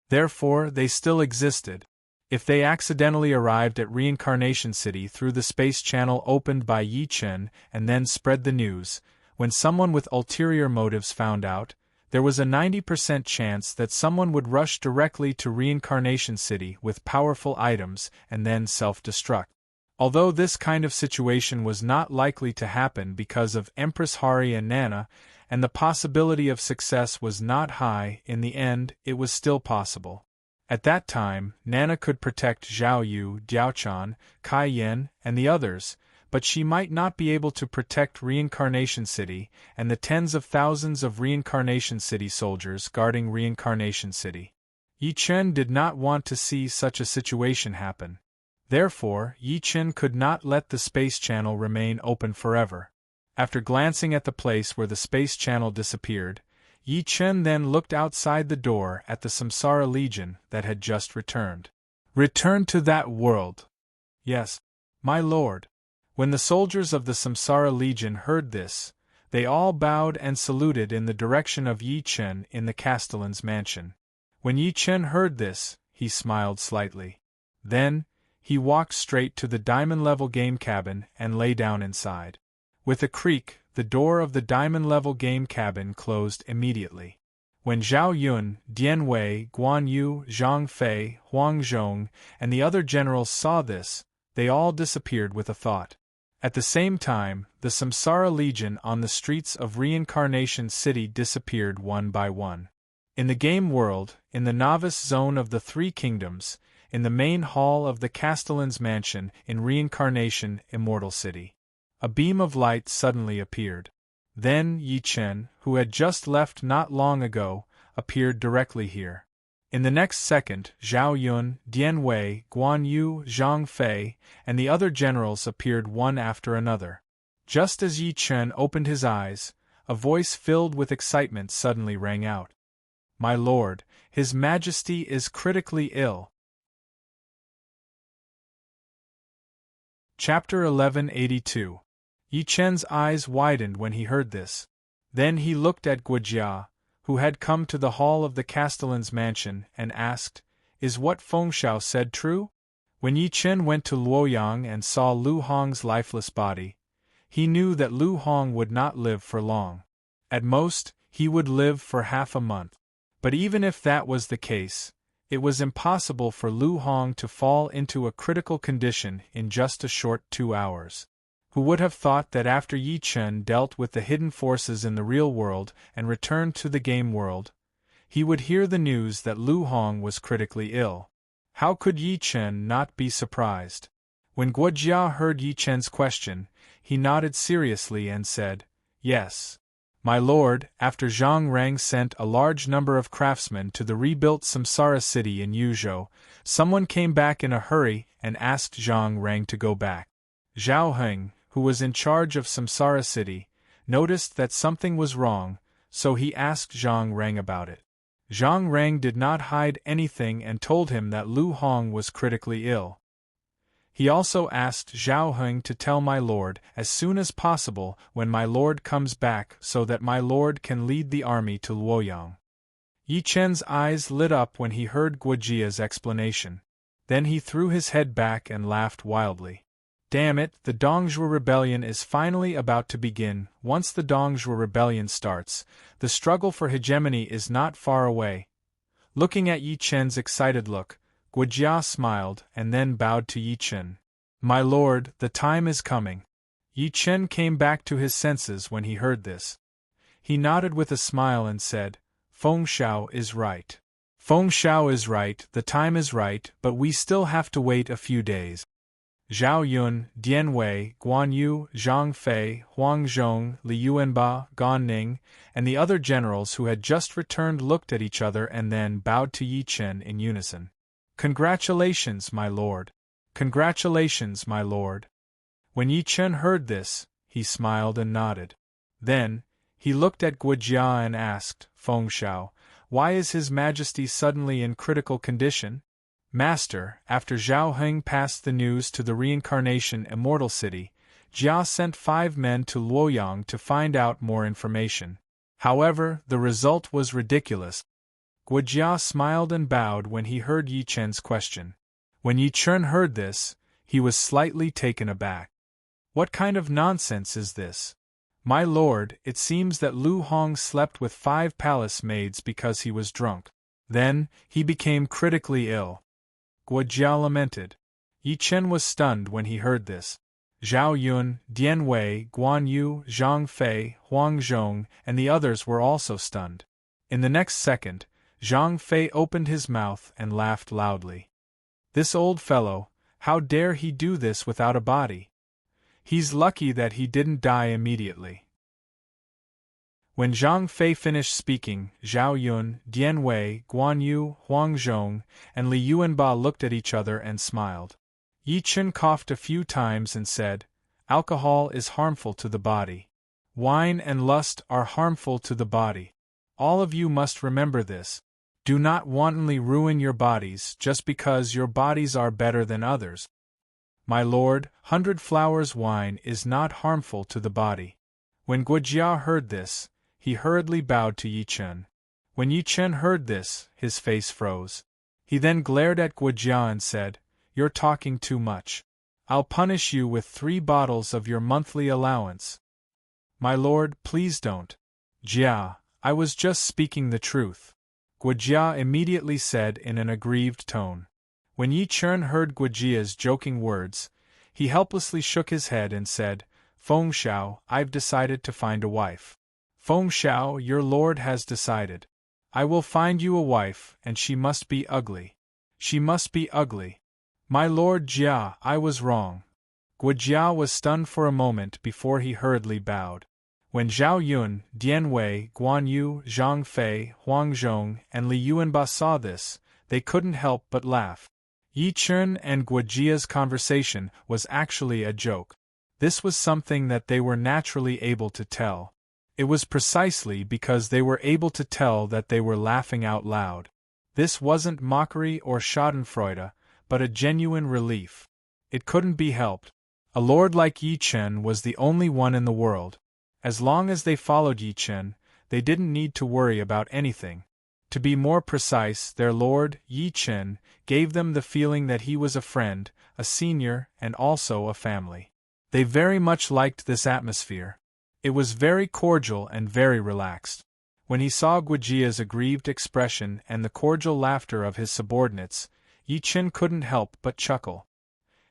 A: Therefore, they still existed. If they accidentally arrived at Reincarnation City through the space channel opened by Yi Chen and then spread the news, when someone with ulterior motives found out, there was a 90% chance that someone would rush directly to Reincarnation City with powerful items and then self-destruct. Although this kind of situation was not likely to happen because of Empress Hari and Nana, and the possibility of success was not high, in the end it was still possible. At that time, Nana could protect Zhao Yu, Diaochan, Kai Yen, and the others, but she might not be able to protect Reincarnation City and the tens of thousands of Reincarnation City soldiers guarding Reincarnation City. Yi Chen did not want to see such a situation happen. Therefore, Yi Chen could not let the space channel remain open forever. After glancing at the place where the space channel disappeared, Yi Chen then looked outside the door at the Samsara Legion that had just returned. "Return to that world." "Yes, my lord." When the soldiers of the Samsara Legion heard this, they all bowed and saluted in the direction of Yi Chen in the Castellan's mansion. When Yi Chen heard this, he smiled slightly. Then, he walked straight to the diamond-level game cabin and lay down inside. With a creak, the door of the diamond-level game cabin closed immediately. When Zhao Yun, Dian Wei, Guan Yu, Zhang Fei, Huang Zhong, and the other generals saw this, they all disappeared with a thought. At the same time, the Samsara Legion on the streets of Reincarnation City disappeared one by one. In the game world, in the novice zone of the Three Kingdoms, in the main hall of the Castellan's mansion in Reincarnation Immortal City, a beam of light suddenly appeared. Then Yi Chen, who had just left not long ago, appeared directly here. In the next second, Zhao Yun, Dian Wei, Guan Yu, Zhang Fei, and the other generals appeared one after another. Just as Yi Chen opened his eyes, a voice filled with excitement suddenly rang out. "My lord, His Majesty is critically ill." Chapter 1182. Yi Chen's eyes widened when he heard this. Then he looked at Guojia, who had come to the hall of the Castellan's mansion, and asked, "Is what Fengxiao said true?" When Yi Chen went to Luoyang and saw Lu Hong's lifeless body, he knew that Lu Hong would not live for long. At most, he would live for half a month. But even if that was the case, it was impossible for Lu Hong to fall into a critical condition in just a short 2 hours. Who would have thought that after Yi Chen dealt with the hidden forces in the real world and returned to the game world, he would hear the news that Lu Hong was critically ill? How could Yi Chen not be surprised? When Guojia heard Yi Chen's question, he nodded seriously and said, "Yes, my lord." After Zhang Rang sent a large number of craftsmen to the rebuilt Samsara city in Yuzhou, someone came back in a hurry and asked Zhang Rang to go back. Zhao Heng, who was in charge of Samsara city, noticed that something was wrong, so he asked Zhang Rang about it. Zhang Rang did not hide anything and told him that Lu Hong was critically ill. He also asked Zhao Heng to tell my lord as soon as possible when my lord comes back so that my lord can lead the army to Luoyang. Yi Chen's eyes lit up when he heard Guojia's explanation. Then he threw his head back and laughed wildly. Damn it, the Dongzhuo rebellion is finally about to begin. Once the Dongzhuo rebellion starts, the struggle for hegemony is not far away. Looking at Yi Chen's excited look, Guojia smiled and then bowed to Yi Chen. My lord, the time is coming. Yi Chen came back to his senses when he heard this. He nodded with a smile and said, Feng Xiao is right. Feng Xiao is right, the time is right, but we still have to wait a few days. Zhao Yun, Dian Wei, Guan Yu, Zhang Fei, Huang Zhong, Li Yuanba, Gan Ning, and the other generals who had just returned looked at each other and then bowed to Yi Chen in unison. Congratulations, my lord. Congratulations, my lord. When Yi Chen heard this, he smiled and nodded. Then, he looked at Guojia and asked, Feng Xiao, why is His Majesty suddenly in critical condition? Master, after Zhao Heng passed the news to the reincarnation immortal city, Jia sent 5 men to Luoyang to find out more information. However, the result was ridiculous. Guojia smiled and bowed when he heard Yi Chen's question. When Yi Chen heard this, he was slightly taken aback. What kind of nonsense is this? My lord, it seems that Lu Hong slept with 5 palace maids because he was drunk. Then, he became critically ill. Guojia lamented. Yi Chen was stunned when he heard this. Zhao Yun, Dian Wei, Guan Yu, Zhang Fei, Huang Zhong, and the others were also stunned. In the next second, Zhang Fei opened his mouth and laughed loudly. This old fellow, how dare he do this without a body? He's lucky that he didn't die immediately. When Zhang Fei finished speaking, Zhao Yun, Dian Wei, Guan Yu, Huang Zhong, and Li Yuanba looked at each other and smiled. Yi Chen coughed a few times and said, Alcohol is harmful to the body. Wine and lust are harmful to the body. All of you must remember this. Do not wantonly ruin your bodies just because your bodies are better than others. My lord, 100 Flowers wine is not harmful to the body. When Guojia heard this, he hurriedly bowed to Yi Chen. When Yi Chen heard this, his face froze. He then glared at Guojia and said, You're talking too much. I'll punish you with 3 bottles of your monthly allowance. My lord, please don't. Jia, I was just speaking the truth. Guojia immediately said in an aggrieved tone. When Yi Chen heard Guojia's joking words, he helplessly shook his head and said, Feng Xiao, I've decided to find a wife. Feng Xiao, your lord has decided. I will find you a wife, and she must be ugly. She must be ugly. My lord Jia, I was wrong. Guojia was stunned for a moment before he hurriedly bowed. When Zhao Yun, Dian Wei, Guan Yu, Zhang Fei, Huang Zhong, and Li Yuanba saw this, they couldn't help but laugh. Yi Chen and Guojia's conversation was actually a joke. This was something that they were naturally able to tell. It was precisely because they were able to tell that they were laughing out loud. This wasn't mockery or schadenfreude, but a genuine relief. It couldn't be helped. A lord like Yi Chen was the only one in the world. As long as they followed Yi Chen, they didn't need to worry about anything. To be more precise, their lord, Yi Chen, gave them the feeling that he was a friend, a senior, and also a family. They very much liked this atmosphere. It was very cordial and very relaxed. When he saw Guijia's aggrieved expression and the cordial laughter of his subordinates, Yi Chen couldn't help but chuckle.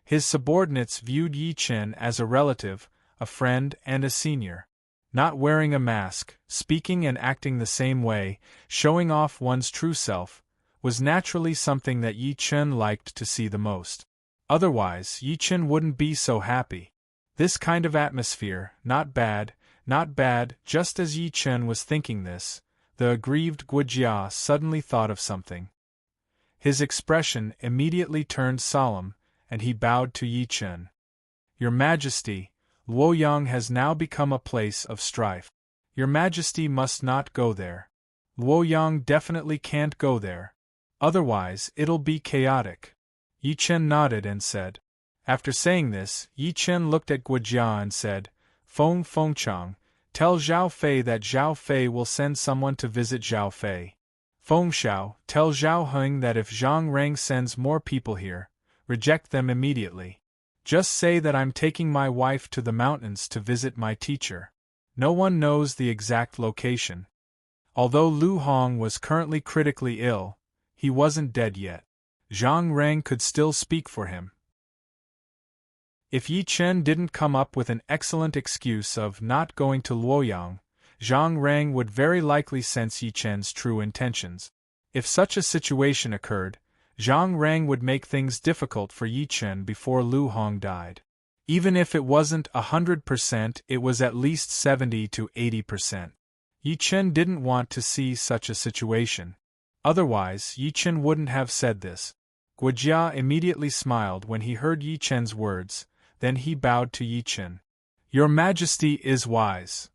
A: His subordinates viewed Yi Chen as a relative, a friend and a senior. Not wearing a mask, speaking and acting the same way, showing off one's true self, was naturally something that Yi Chen liked to see the most. Otherwise, Yi Chen wouldn't be so happy. This kind of atmosphere, not bad, not bad. Just as Yi Chen was thinking this, the aggrieved Guijia suddenly thought of something. His expression immediately turned solemn, and he bowed to Yi Chen. Your Majesty, Luoyang has now become a place of strife. Your Majesty must not go there. Luoyang definitely can't go there. Otherwise, it'll be chaotic. Yi Chen nodded and said. After saying this, Yi Chen looked at Guijia and said, Feng Fengchang, tell Zhao Fei that Zhao Fei will send someone to visit Zhao Fei. Feng Xiao, tell Zhao Heng that if Zhang Reng sends more people here, reject them immediately. Just say that I'm taking my wife to the mountains to visit my teacher. No one knows the exact location. Although Lu Hong was currently critically ill, he wasn't dead yet. Zhang Reng could still speak for him. If Yi Chen didn't come up with an excellent excuse of not going to Luoyang, Zhang Reng would very likely sense Yi Chen's true intentions. If such a situation occurred, Zhang Reng would make things difficult for Yi Chen before Lu Hong died. Even if it wasn't 100%, it was at least 70 to 80%. Yi Chen didn't want to see such a situation. Otherwise, Yi Chen wouldn't have said this. Guijia immediately smiled when he heard Yi Chen's words, then he bowed to Yi Chen. Your Majesty is wise.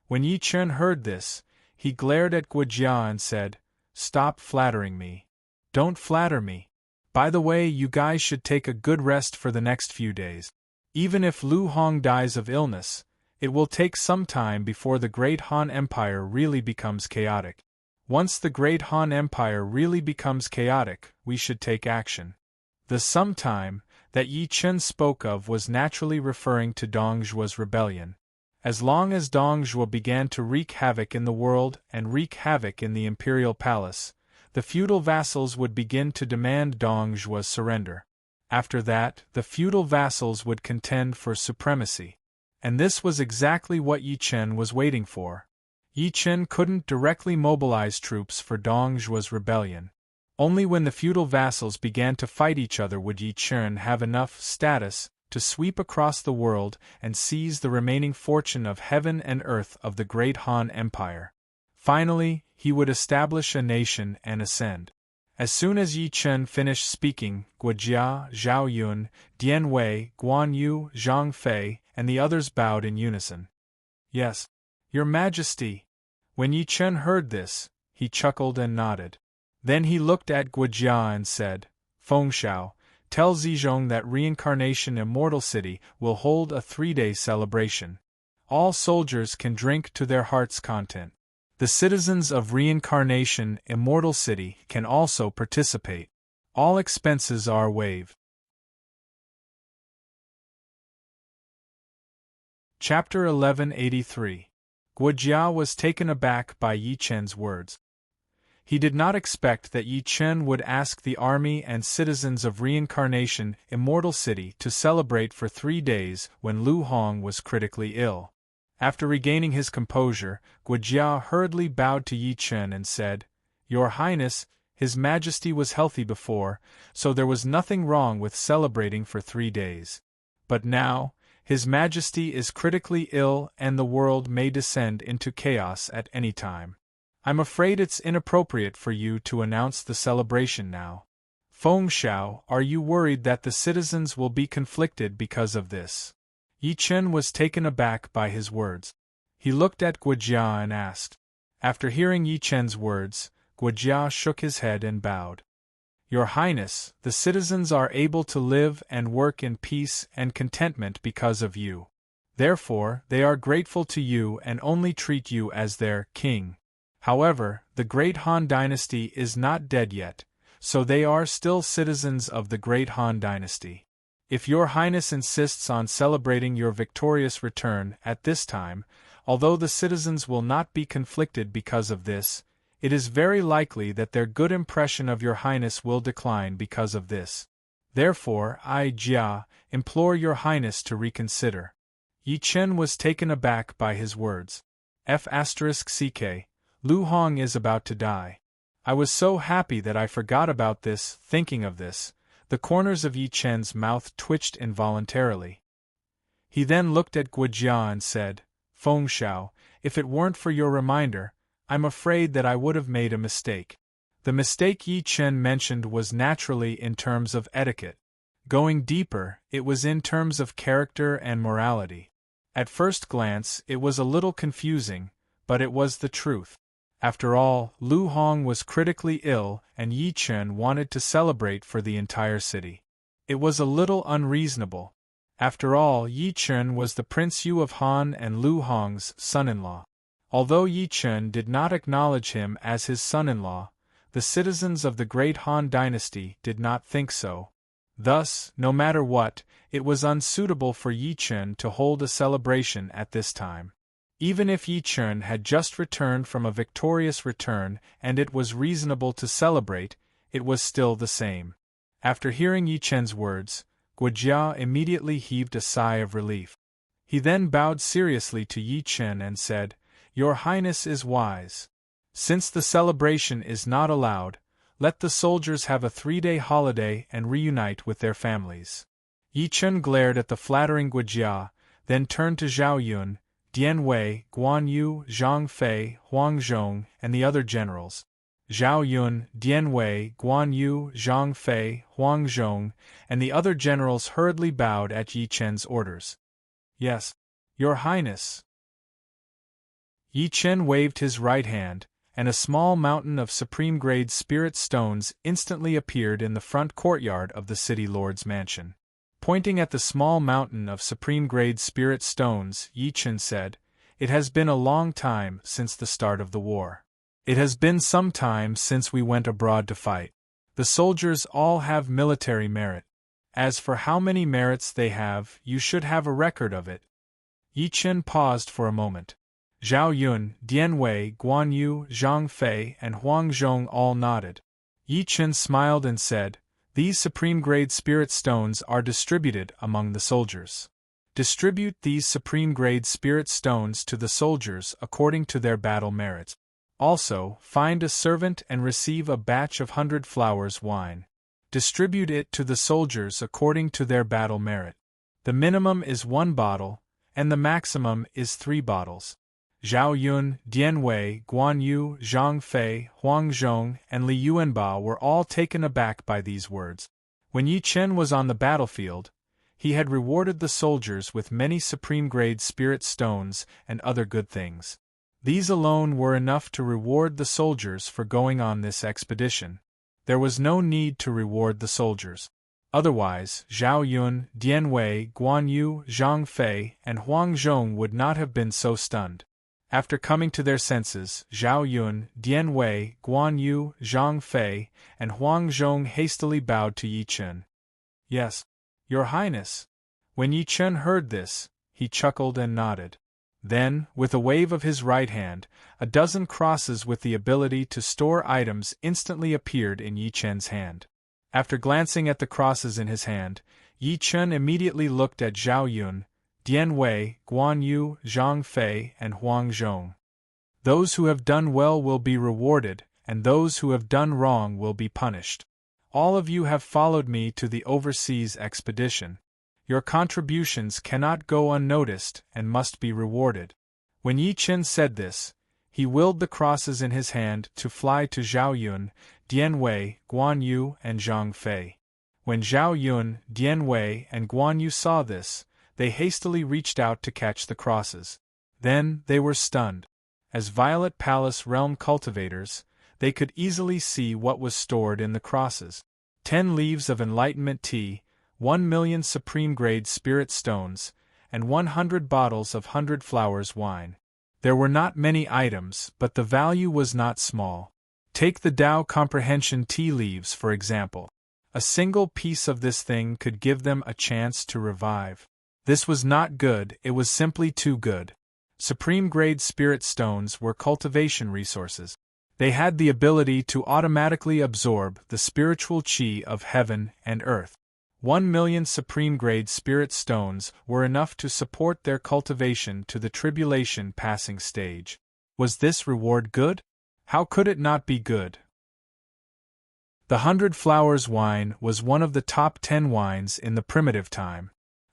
A: When Yi Chen heard this, he glared at Guijia and said, Stop flattering me. Don't flatter me. By the way, you guys should take a good rest for the next few days. Even if Lu Hong dies of illness, it will take some time before the Great Han Empire really becomes chaotic. Once the Great Han Empire really becomes chaotic, we should take action. The sometime that Yi Chen spoke of was naturally referring to Dongzhuo's rebellion. As long as Dongzhuo began to wreak havoc in the world and wreak havoc in the imperial palace, the feudal vassals would begin to demand Dongzhuo's surrender. After that, the feudal vassals would contend for supremacy. And this was exactly what Yi Chen was waiting for. Yi Chen couldn't directly mobilize troops for Dongzhuo's rebellion. Only when the feudal vassals began to fight each other would Yi Chen have enough status to sweep across the world and seize the remaining fortune of heaven and earth of the Great Han Empire. Finally, he would establish a nation and ascend. As soon as Yi Chen finished speaking, Guijia, Zhao Yun, Dian Wei, Guan Yu, Zhang Fei, and the others bowed in unison. Yes, Your Majesty. When Yi Chen heard this, he chuckled and nodded. Then he looked at Guijia and said, Feng Xiao, tell Zizhong that Reincarnation Immortal City will hold a 3-day celebration. All soldiers can drink to their heart's content. The citizens of Reincarnation Immortal City can also participate. All expenses are waived. Chapter 1183. Guijia was taken aback by Yi Chen's words. He did not expect that Yi Chen would ask the army and citizens of Reincarnation Immortal City to celebrate for 3 days when Lu Hong was critically ill. After regaining his composure, Guijia hurriedly bowed to Yi Chen and said, Your Highness, His Majesty was healthy before, so there was nothing wrong with celebrating for 3 days. But now, His Majesty is critically ill and the world may descend into chaos at any time. I'm afraid it's inappropriate for you to announce the celebration now. Feng Xiao, are you worried that the citizens will be conflicted because of this? Yi Chen was taken aback by his words. He looked at Guijia and asked. After hearing Yi Chen's words, Guijia shook his head and bowed. Your Highness, the citizens are able to live and work in peace and contentment because of you. Therefore, they are grateful to you and only treat you as their king. However, the Great Han Dynasty is not dead yet, so they are still citizens of the Great Han Dynasty. If your Highness insists on celebrating your victorious return at this time, Although the citizens will not be conflicted because of this, it is very likely that their good impression of your Highness will decline because of this. Therefore, I, Jia, implore your Highness to reconsider." Yi Chen was taken aback by his words. F***ck, Lu Hong is about to die. I was so happy that I forgot about this. Thinking of this, the corners of Yi Chen's mouth twitched involuntarily. He then looked at Guojia and said, "Feng Shao, if it weren't for your reminder, I'm afraid that I would have made a mistake." The mistake Yi Chen mentioned was naturally in terms of etiquette. Going deeper, it was in terms of character and morality. At first glance, it was a little confusing, but it was the truth. After all, Lu Hong was critically ill and Yi Chen wanted to celebrate for the entire city. It was a little unreasonable. After all, Yi Chen was the Prince Yu of Han and Lu Hong's son-in-law. Although Yi Chen did not acknowledge him as his son-in-law, the citizens of the great Han dynasty did not think so. Thus, no matter what, it was unsuitable for Yi Chen to hold a celebration at this time. Even if Yi Chen had just returned from a victorious return and it was reasonable to celebrate, it was still the same. After hearing Yi Chen's words, Guojia immediately heaved a sigh of relief. He then bowed seriously to Yi Chen and said, "Your Highness is wise. Since the celebration is not allowed, let the soldiers have a 3-day holiday and reunite with their families." Yi Chen glared at the flattering Guojia, then turned to Zhao Yun, Dian Wei, Guan Yu, Zhang Fei, Huang Zhong, and the other generals. Zhao Yun, Dian Wei, Guan Yu, Zhang Fei, Huang Zhong, and the other generals hurriedly bowed at Yi Chen's orders. "Yes, Your Highness." Yi Chen waved his right hand, and a small mountain of supreme-grade spirit stones instantly appeared in the front courtyard of the city lord's mansion. Pointing at the small mountain of supreme-grade spirit stones, Yi Chen said, "It has been a long time since the start of the war. It has been some time since we went abroad to fight. The soldiers all have military merit. As for how many merits they have, you should have a record of it." Yi Chen paused for a moment. Zhao Yun, Dian Wei, Guan Yu, Zhang Fei, and Huang Zhong all nodded. Yi Chen smiled and said, "These supreme-grade spirit stones are distributed among the soldiers. Distribute these supreme-grade spirit stones to the soldiers according to their battle merits. Also, find a servant and receive a batch of 100 flowers wine. Distribute it to the soldiers according to their battle merit. The minimum is 1 bottle, and the maximum is 3 bottles." Zhao Yun, Dian Wei, Guan Yu, Zhang Fei, Huang Zhong, and Li Yuanbao were all taken aback by these words. When Yi Chen was on the battlefield, he had rewarded the soldiers with many supreme-grade spirit stones and other good things. These alone were enough to reward the soldiers for going on this expedition. There was no need to reward the soldiers. Otherwise, Zhao Yun, Dian Wei, Guan Yu, Zhang Fei, and Huang Zhong would not have been so stunned. After coming to their senses, Zhao Yun, Dian Wei, Guan Yu, Zhang Fei, and Huang Zhong hastily bowed to Yi Chen. "Yes, Your Highness." When Yi Chen heard this, he chuckled and nodded. Then, with a wave of his right hand, a dozen crosses with the ability to store items instantly appeared in Yi Chen's hand. After glancing at the crosses in his hand, Yi Chen immediately looked at Zhao Yun, Dian Wei, Guan Yu, Zhang Fei, and Huang Zhong. "Those who have done well will be rewarded, and those who have done wrong will be punished. All of you have followed me to the overseas expedition. Your contributions cannot go unnoticed and must be rewarded." When Yi Chen said this, he willed the crosses in his hand to fly to Zhao Yun, Dian Wei, Guan Yu, and Zhang Fei. When Zhao Yun, Dian Wei, and Guan Yu saw this, they hastily reached out to catch the crosses. Then, they were stunned. As Violet Palace realm cultivators, they could easily see what was stored in the crosses. 10 leaves of enlightenment tea, 1 million supreme-grade spirit stones, and 100 bottles of 100 flowers wine. There were not many items, but the value was not small. Take the Tao Comprehension tea leaves for example. A single piece of this thing could give them a chance to revive. This was not good, it was simply too good. Supreme-grade spirit stones were cultivation resources. They had the ability to automatically absorb the spiritual chi of heaven and earth. 1,000,000 supreme-grade spirit stones were enough to support their cultivation to the tribulation passing stage. Was this reward good? How could it not be good? The 100 Flowers wine was one of the top 10 wines in the primitive time.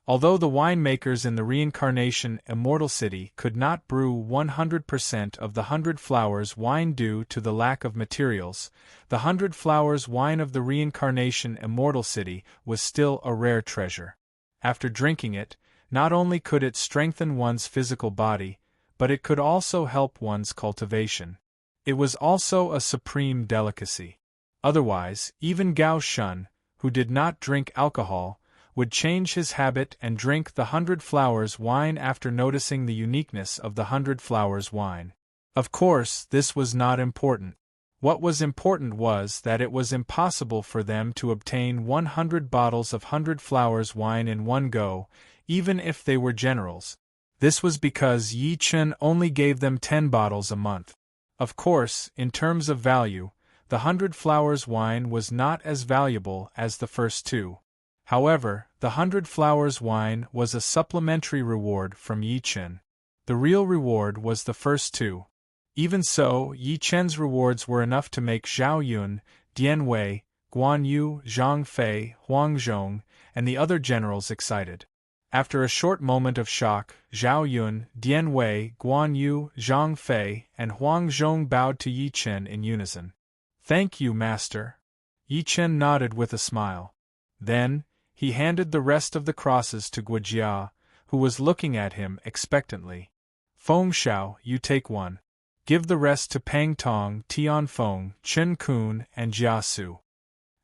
A: Although the winemakers in the reincarnation Immortal City could not brew 100% of the 100 Flowers wine due to the lack of materials, the 100 Flowers wine of the reincarnation Immortal City was still a rare treasure. After drinking it, not only could it strengthen one's physical body, but it could also help one's cultivation. It was also a supreme delicacy. Otherwise, even Gao Shun, who did not drink alcohol, would change his habit and drink the 100 Flowers wine after noticing the uniqueness of the 100 Flowers wine. Of course, this was not important. What was important was that it was impossible for them to obtain 100 bottles of 100 Flowers wine in one go, even if they were generals. This was because Yi Chen only gave them 10 bottles a month. Of course, in terms of value, the 100 Flowers wine was not as valuable as the first two. However, the 100 Flowers wine was a supplementary reward from Yi Chen. The real reward was the first two. Even so, Yi Chen's rewards were enough to make Zhao Yun, Dian Wei, Guan Yu, Zhang Fei, Huang Zhong, and the other generals excited. After a short moment of shock, Zhao Yun, Dian Wei, Guan Yu, Zhang Fei, and Huang Zhong bowed to Yi Chen in unison. "Thank you, master." Yi Chen nodded with a smile. Then, he handed the rest of the crosses to Guojia, who was looking at him expectantly. "Feng Shao, you take one. Give the rest to Pang Tong, Tian Feng, Chen Kun, and Jia Su."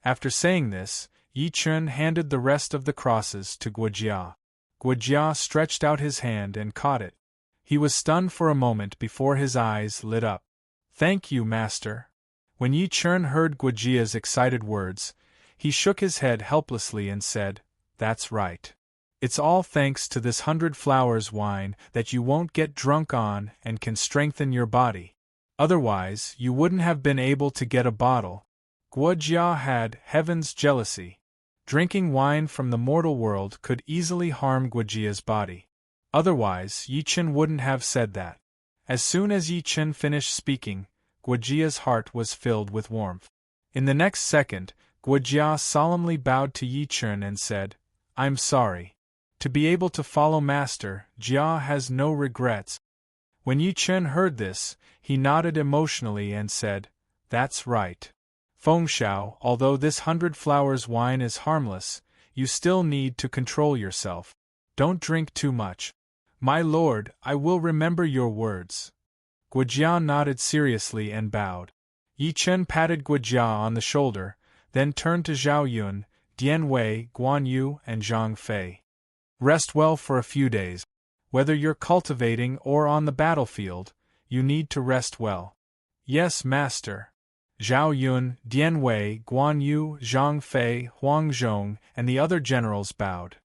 A: After saying this, Yi Chen handed the rest of the crosses to Guojia. Guojia stretched out his hand and caught it. He was stunned for a moment before his eyes lit up. "Thank you, master." When Yi Chen heard Guojia's excited words, he shook his head helplessly and said, "That's right. It's all thanks to this 100 Flowers wine that you won't get drunk on and can strengthen your body. Otherwise, you wouldn't have been able to get a bottle." Guojia had heaven's jealousy. Drinking wine from the mortal world could easily harm Guojia's body. Otherwise, Yi Chen wouldn't have said that. As soon as Yi Chen finished speaking, Guojia's heart was filled with warmth. In the next second, Guojia solemnly bowed to Yi Chen and said, "I'm sorry. To be able to follow Master, Jia has no regrets." When Yi Chen heard this, he nodded emotionally and said, "That's right. Feng Shao, although this 100 Flowers wine is harmless, you still need to control yourself. Don't drink too much." "My lord, I will remember your words." Guojia nodded seriously and bowed. Yi Chen patted Guojia on the shoulder, then turned to Zhao Yun, Dian Wei, Guan Yu, and Zhang Fei. "Rest well for a few days. Whether you're cultivating or on the battlefield, you need to rest well." "Yes, master." Zhao Yun, Dian Wei, Guan Yu, Zhang Fei, Huang Zhong, and the other generals bowed.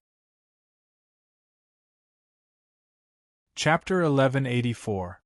A: Chapter 1184.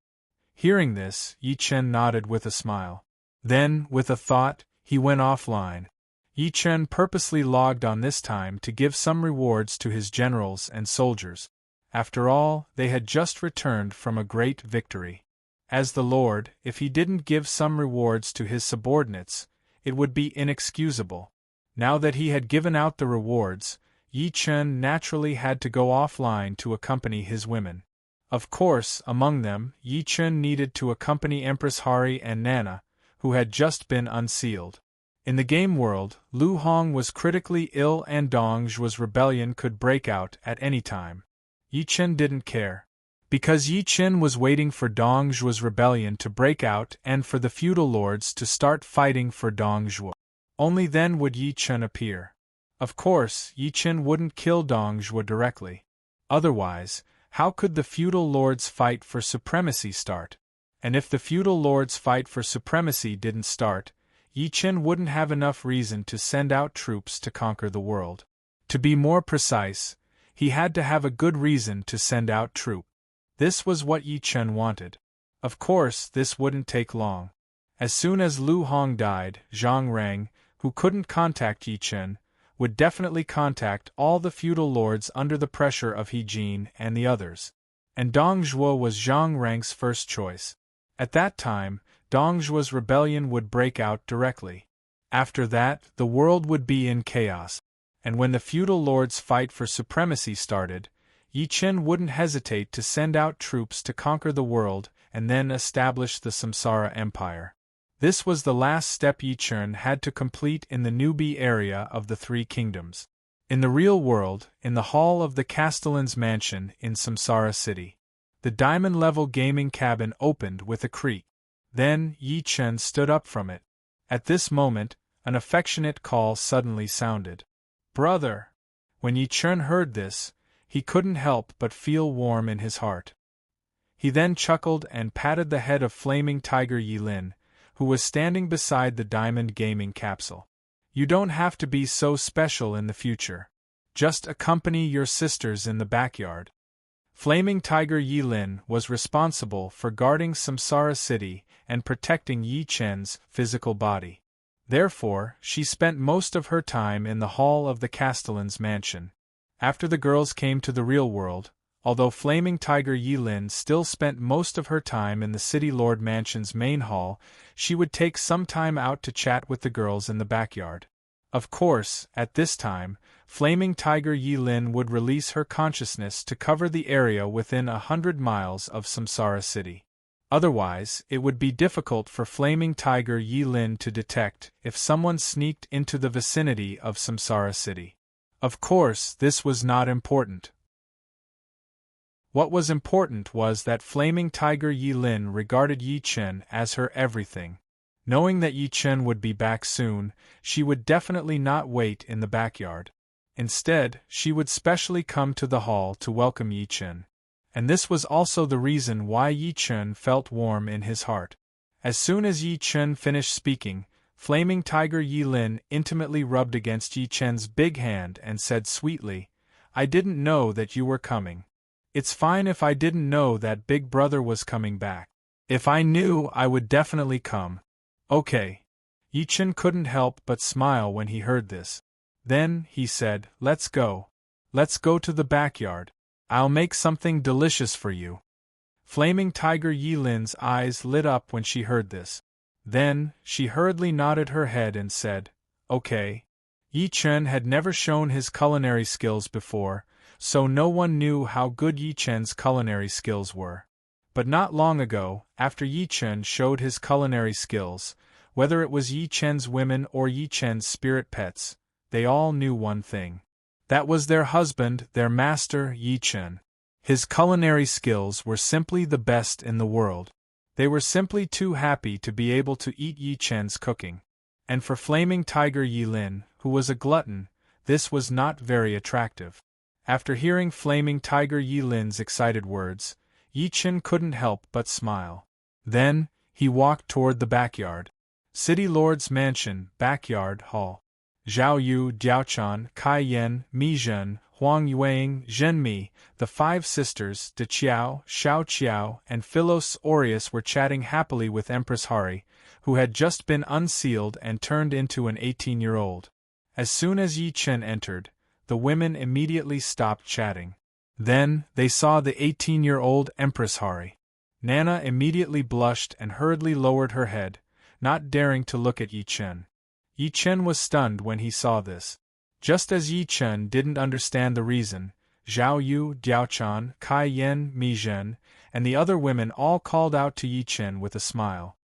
A: Hearing this, Yi Chen nodded with a smile. Then, with a thought, he went offline. Yi Chen purposely logged on this time to give some rewards to his generals and soldiers. After all, they had just returned from a great victory. As the Lord, if he didn't give some rewards to his subordinates, it would be inexcusable. Now that he had given out the rewards, Yi Chen naturally had to go offline to accompany his women. Of course, among them, Yi Chen needed to accompany Empress Hari and Nana, who had just been unsealed. In the game world, Lu Hong was critically ill and Dong Zhuo's rebellion could break out at any time. Yi Chen didn't care. Because Yi Chen was waiting for Dong Zhuo's rebellion to break out and for the feudal lords to start fighting for Dong Zhuo. Only then would Yi Chen appear. Of course, Yi Chen wouldn't kill Dong Zhuo directly. Otherwise, how could the feudal lords' fight for supremacy start? And if the feudal lords' fight for supremacy didn't start, Yi Chen wouldn't have enough reason to send out troops to conquer the world. To be more precise, he had to have a good reason to send out troops. This was what Yi Chen wanted. Of course, this wouldn't take long. As soon as Lu Hong died, Zhang Rang, who couldn't contact Yi Chen, would definitely contact all the feudal lords under the pressure of He Jin and the others. And Dong Zhuo was Zhang Rang's first choice. At that time, Dong Zhuo's rebellion would break out directly. After that, the world would be in chaos. And when the feudal lords' fight for supremacy started, Yi Chen wouldn't hesitate to send out troops to conquer the world and then establish the Samsara Empire. This was the last step Yi Chen had to complete in the newbie area of the Three Kingdoms. In the real world, in the hall of the Castellan's mansion in Samsara City, the diamond-level gaming cabin opened with a creak. Then Yi Chen stood up from it. At this moment, an affectionate call suddenly sounded. "Brother!" When Yi Chen heard this, he couldn't help but feel warm in his heart. He then chuckled and patted the head of Flaming Tiger Yi Lin, who was standing beside the diamond gaming capsule. "You don't have to be so special in the future. Just accompany your sisters in the backyard." Flaming Tiger Yi Lin was responsible for guarding Samsara City and protecting Yi Chen's physical body. Therefore, she spent most of her time in the hall of the Castellan's mansion. After the girls came to the real world, although Flaming Tiger Yi Lin still spent most of her time in the City Lord Mansion's main hall, she would take some time out to chat with the girls in the backyard. Of course, at this time, Flaming Tiger Yi Lin would release her consciousness to cover the area within 100 miles of Samsara City. Otherwise, it would be difficult for Flaming Tiger Yi Lin to detect if someone sneaked into the vicinity of Samsara City. Of course, this was not important. What was important was that Flaming Tiger Yi Lin regarded Yi Chen as her everything. Knowing that Yi Chen would be back soon, she would definitely not wait in the backyard. Instead, she would specially come to the hall to welcome Yi Chen. And this was also the reason why Yi Chen felt warm in his heart. As soon as Yi Chen finished speaking, Flaming Tiger Yi Lin intimately rubbed against Yi Chen's big hand and said sweetly, "I didn't know that you were coming. It's fine if I didn't know that Big Brother was coming back. If I knew, I would definitely come." "Okay." Yi Chen couldn't help but smile when he heard this. Then, he said, "Let's go. Let's go to the backyard. I'll make something delicious for you." Flaming Tiger Yi Lin's eyes lit up when she heard this. Then, she hurriedly nodded her head and said, "Okay." Yi Chen had never shown his culinary skills before, so no one knew how good Yi Chen's culinary skills were. But not long ago, after Yi Chen showed his culinary skills, whether it was Yi Chen's women or Yi Chen's spirit pets, they all knew one thing. That was their husband, their master, Yi Chen. His culinary skills were simply the best in the world. They were simply too happy to be able to eat Yi Chen's cooking. And for Flaming Tiger Yi Lin, who was a glutton, this was not very attractive. After hearing Flaming Tiger Yi Lin's excited words, Yi Chen couldn't help but smile. Then, he walked toward the backyard. City Lord's Mansion, Backyard Hall. Zhao Yu, Diaochan, Kai Yan, Mi Zhen, Huang Yueying, Zhen Mi, the five sisters, De Qiao, Xiao Qiao, and Philos Aureus were chatting happily with Empress Hari, who had just been unsealed and turned into an 18-year-old. As soon as Yi Chen entered, the women immediately stopped chatting. Then, they saw the 18-year-old Empress Hari. Nana immediately blushed and hurriedly lowered her head, not daring to look at Yi Chen. Yi Chen was stunned when he saw this. Just as Yi Chen didn't understand the reason, Zhao Yu, Diaochan, Kai Yan, Mi Zhen, and the other women all called out to Yi Chen with a smile.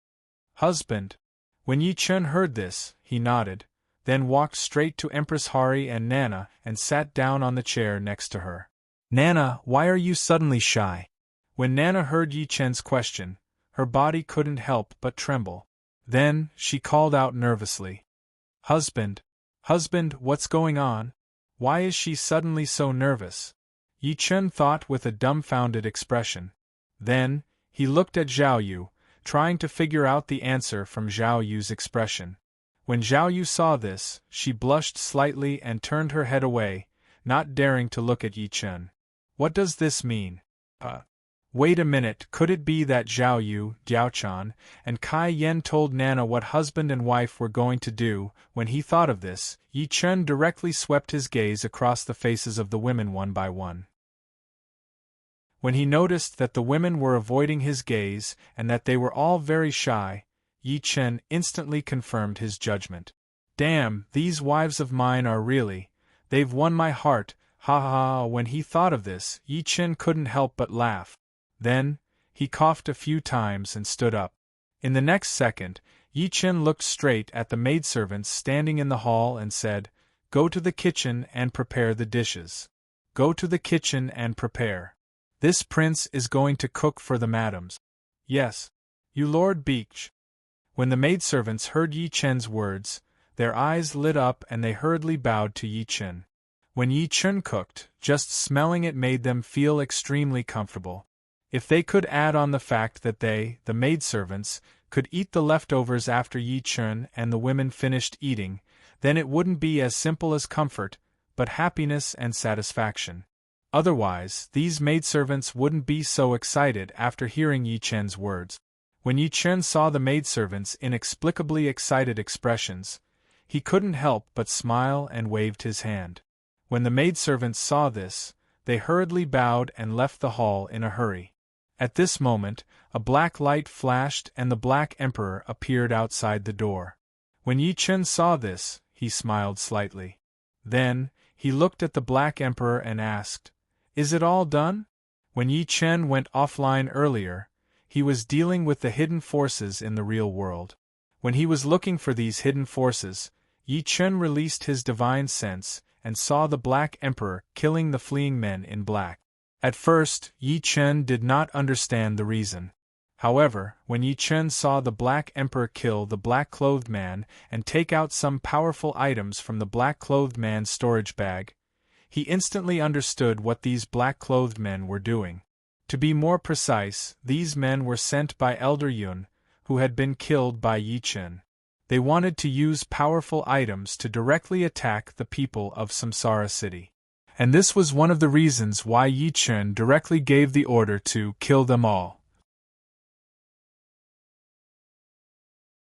A: "Husband." When Yi Chen heard this, he nodded, then walked straight to Empress Hari and Nana and sat down on the chair next to her. "Nana, why are you suddenly shy?" When Nana heard Yi Chen's question, her body couldn't help but tremble. Then, she called out nervously, "Husband. Husband, what's going on? Why is she suddenly so nervous?" Yi Chen thought with a dumbfounded expression. Then, he looked at Zhao Yu, trying to figure out the answer from Zhao Yu's expression. When Zhao Yu saw this, she blushed slightly and turned her head away, not daring to look at Yi Chen. "What does this mean? Wait a minute, could it be that Zhao Yu, Diaochan, and Kai Yen told Nana what husband and wife were going to do? When he thought of this, Yi Chen directly swept his gaze across the faces of the women one by one. When he noticed that the women were avoiding his gaze and that they were all very shy, Yi Chen instantly confirmed his judgment. Damn, these wives of mine are really, they've won my heart, ha ha ha. When he thought of this, Yi Chen couldn't help but laugh. Then, he coughed a few times and stood up. In the next second, Yi Chen looked straight at the maidservants standing in the hall and said, "Go to the kitchen and prepare the dishes. Go to the kitchen and prepare. This prince is going to cook for the madams." "Yes, you Lord Beach." When the maidservants heard Yi Chen's words, their eyes lit up and they hurriedly bowed to Yi Chen. When Yi Chen cooked, just smelling it made them feel extremely comfortable. If they could add on the fact that they, the maidservants, could eat the leftovers after Yi Chen and the women finished eating, then it wouldn't be as simple as comfort, but happiness and satisfaction. Otherwise, these maidservants wouldn't be so excited after hearing Yi Chen's words. When Yi Chen saw the maidservants' inexplicably excited expressions, he couldn't help but smile and waved his hand. When the maidservants saw this, they hurriedly bowed and left the hall in a hurry. At this moment, a black light flashed and the Black Emperor appeared outside the door. When Yi Chen saw this, he smiled slightly. Then, he looked at the Black Emperor and asked, "Is it all done?" When Yi Chen went offline earlier, he was dealing with the hidden forces in the real world. When he was looking for these hidden forces, Yi Chen released his divine sense and saw the Black Emperor killing the fleeing men in black. At first, Yi Chen did not understand the reason. However, when Yi Chen saw the Black Emperor kill the black-clothed man and take out some powerful items from the black-clothed man's storage bag, he instantly understood what these black-clothed men were doing. To be more precise, these men were sent by Elder Yun, who had been killed by Yi Chen. They wanted to use powerful items to directly attack the people of Samsara City. And this was one of the reasons why Yi Chen directly gave the order to kill them all.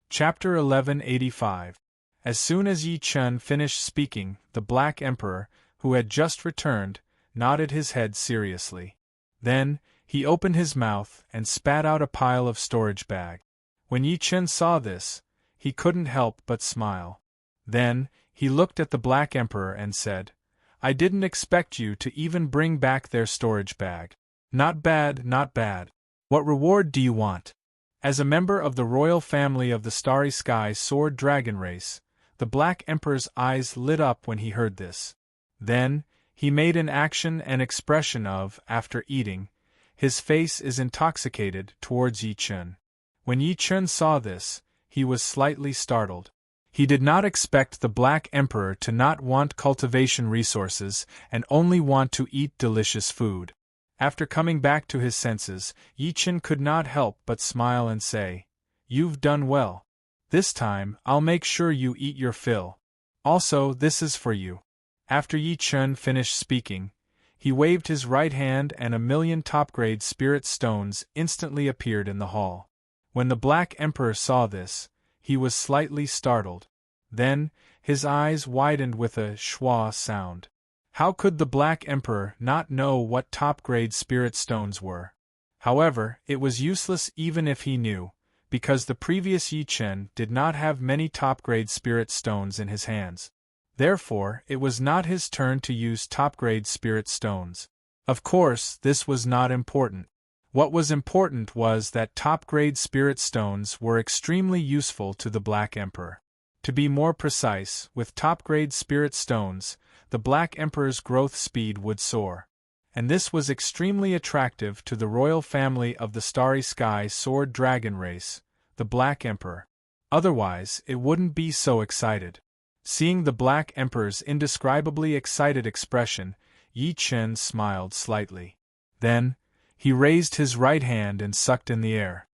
A: Chapter 1185. As soon as Yi Chen finished speaking, the Black Emperor, who had just returned, nodded his head seriously. Then, he opened his mouth and spat out a pile of storage bag. When Yi Chen saw this, he couldn't help but smile. Then, he looked at the Black Emperor and said, "I didn't expect you to even bring back their storage bag. Not bad, not bad. What reward do you want?" As a member of the royal family of the Starry Sky Sword Dragon race, the Black Emperor's eyes lit up when he heard this. Then, he made an action and expression of, after eating, his face is intoxicated towards Yi Chen. When Yi Chen saw this, he was slightly startled. He did not expect the Black Emperor to not want cultivation resources and only want to eat delicious food. After coming back to his senses, Yi Chen could not help but smile and say, "You've done well. This time, I'll make sure you eat your fill. Also, this is for you." After Yi Chen finished speaking, he waved his right hand and 1,000,000 top-grade spirit stones instantly appeared in the hall. When the Black Emperor saw this, he was slightly startled. Then, his eyes widened with a schwa sound. How could the Black Emperor not know what top-grade spirit stones were? However, it was useless even if he knew, because the previous Yi Chen did not have many top-grade spirit stones in his hands. Therefore, it was not his turn to use top-grade spirit stones. Of course, this was not important. What was important was that top-grade spirit stones were extremely useful to the Black Emperor. To be more precise, with top-grade spirit stones, the Black Emperor's growth speed would soar. And this was extremely attractive to the royal family of the Starry Sky Sword Dragon race, the Black Emperor. Otherwise, it wouldn't be so excited. Seeing the Black Emperor's indescribably excited expression, Yi Chen smiled slightly. Then, he raised his right hand and sucked in the air.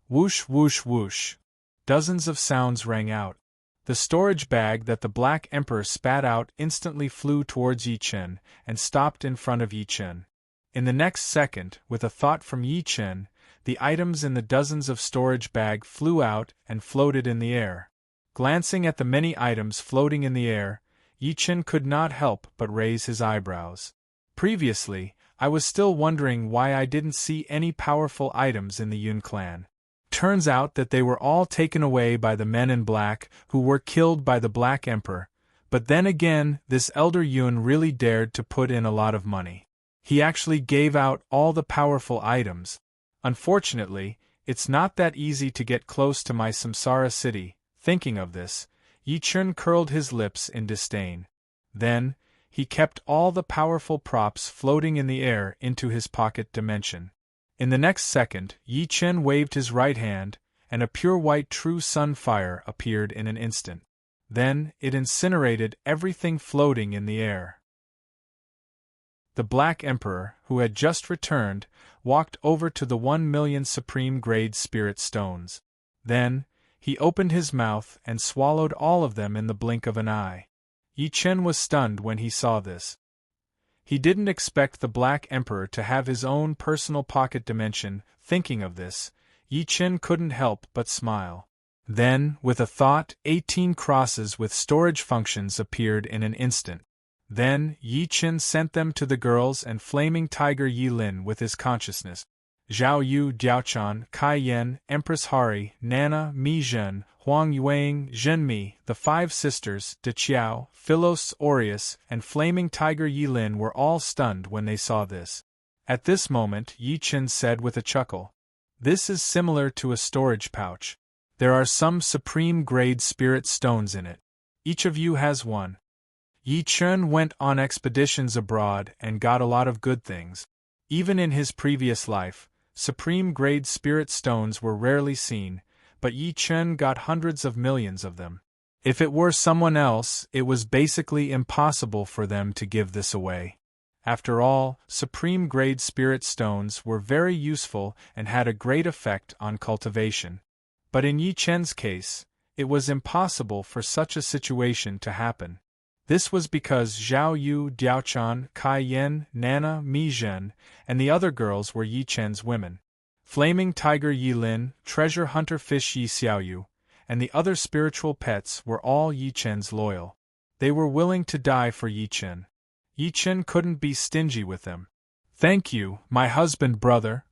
A: Whoosh whoosh whoosh. Dozens of sounds rang out. The storage bag that the Black Emperor spat out instantly flew towards Yi Chen and stopped in front of Yi Chen. In the next second, with a thought from Yi Chen, the items in the dozens of storage bag flew out and floated in the air. Glancing at the many items floating in the air, Yi Chen could not help but raise his eyebrows. Previously, I was still wondering why I didn't see any powerful items in the Yun clan. Turns out that they were all taken away by the men in black, who were killed by the Black Emperor. But then again, this elder Yun really dared to put in a lot of money. He actually gave out all the powerful items. Unfortunately, it's not that easy to get close to my Samsara city. Thinking of this, Yi Chen curled his lips in disdain. Then, he kept all the powerful props floating in the air into his pocket dimension. In the next second, Yi Chen waved his right hand, and a pure white true sun fire appeared in an instant. Then, it incinerated everything floating in the air. The Black Emperor, who had just returned, walked over to the 1,000,000 supreme-grade spirit stones. Then, he opened his mouth and swallowed all of them in the blink of an eye. Yi Chen was stunned when he saw this. He didn't expect the Black Emperor to have his own personal pocket dimension. Thinking of this, Yi Chen couldn't help but smile. Then, with a thought, 18 crosses with storage functions appeared in an instant. Then, Yi Chen sent them to the girls and Flaming Tiger Yi Lin with his consciousness. Zhao Yu, Diaochan, Kai Yan, Empress Hari, Nana, Mi Zhen, Huang Yuang, Zhenmi, the 5 sisters, De Qiao, Philos Aureus, and Flaming Tiger Yi Lin were all stunned when they saw this. At this moment, Yi Chen said with a chuckle, "This is similar to a storage pouch. There are some supreme-grade spirit stones in it. Each of you has one." Yi Chen went on expeditions abroad and got a lot of good things. Even in his previous life, supreme-grade spirit stones were rarely seen, but Yi Chen got hundreds of millions of them. If it were someone else, it was basically impossible for them to give this away. After all, supreme-grade spirit stones were very useful and had a great effect on cultivation. But in Yi Chen's case, it was impossible for such a situation to happen. This was because Zhao Yu, Diaochan, Kai Yan, Nana, Mi Zhen, and the other girls were Yi Chen's women. Flaming Tiger Yi Lin, Treasure Hunter Fish Yi Xiaoyu, and the other spiritual pets were all Yi Chen's loyal. They were willing to die for Yi Chen. Yi Chen couldn't be stingy with them. "Thank you, my husband brother."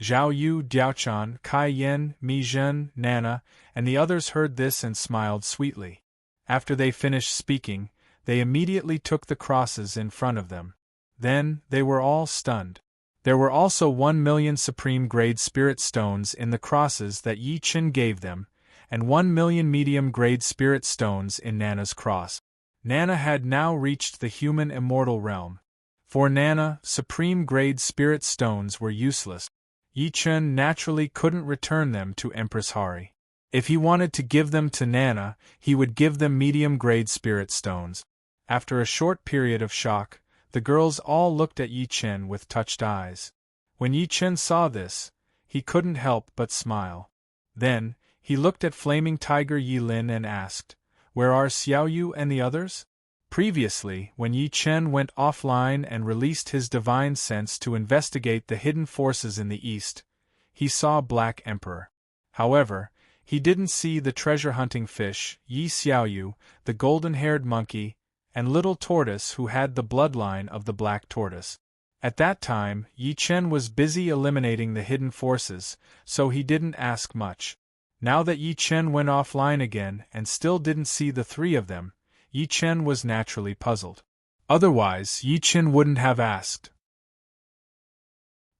A: Zhao Yu, Diaochan, Kai Yan, Mi Zhen, Nana, and the others heard this and smiled sweetly. After they finished speaking, they immediately took the crosses in front of them. Then, they were all stunned. There were also 1,000,000 supreme-grade spirit stones in the crosses that Yi Chen gave them, and 1,000,000 medium-grade spirit stones in Nana's cross. Nana had now reached the human immortal realm. For Nana, supreme-grade spirit stones were useless. Yi Chen naturally couldn't return them to Empress Hari. If he wanted to give them to Nana, he would give them medium-grade spirit stones. After a short period of shock, the girls all looked at Yi Chen with touched eyes. When Yi Chen saw this, he couldn't help but smile. Then, he looked at Flaming Tiger Yi Lin and asked, "Where are Xiaoyu and the others?" Previously, when Yi Chen went offline and released his divine sense to investigate the hidden forces in the east, he saw Black Emperor. However, he didn't see the treasure-hunting fish, Yi Xiaoyu, the golden-haired monkey, and little tortoise who had the bloodline of the black tortoise. At that time, Yi Chen was busy eliminating the hidden forces, so he didn't ask much. Now that Yi Chen went offline again and still didn't see the 3 of them, Yi Chen was naturally puzzled. Otherwise, Yi Chen wouldn't have asked.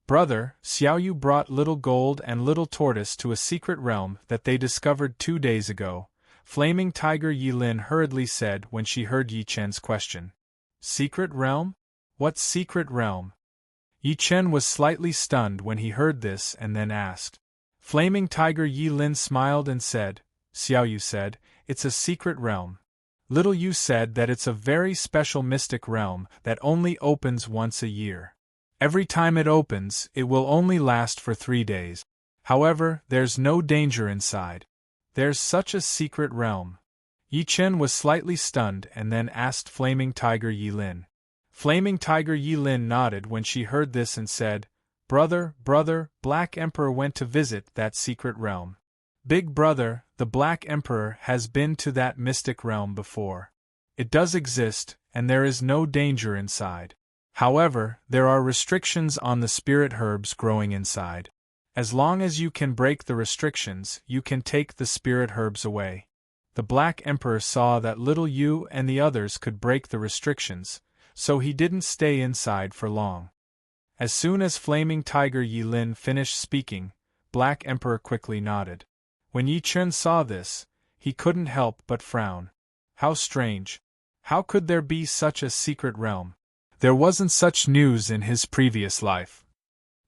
A: "Brother, Xiaoyu brought Little Gold and Little Tortoise to a secret realm that they discovered 2 days ago," Flaming Tiger Yi Lin hurriedly said when she heard Yi Chen's question. "Secret realm? What secret realm?" Yi Chen was slightly stunned when he heard this and then asked. Flaming Tiger Yi Lin smiled and said, "Xiaoyu said, it's a secret realm. Little Yu said that it's a very special mystic realm that only opens once a year. Every time it opens, it will only last for 3 days. However, there's no danger inside. There's such a secret realm." Yi Chen was slightly stunned and then asked Flaming Tiger Yi Lin. Flaming Tiger Yilin nodded when she heard this and said, Brother, Black Emperor went to visit that secret realm. Big brother, the Black Emperor has been to that mystic realm before. It does exist, and there is no danger inside. However, there are restrictions on the spirit herbs growing inside. As long as you can break the restrictions, you can take the spirit herbs away. The Black Emperor saw that little you and the others could break the restrictions, so he didn't stay inside for long. As soon as Flaming Tiger Yilin finished speaking, Black Emperor quickly nodded. When Yi Chen saw this, he couldn't help but frown. How strange. How could there be such a secret realm? There wasn't such news in his previous life.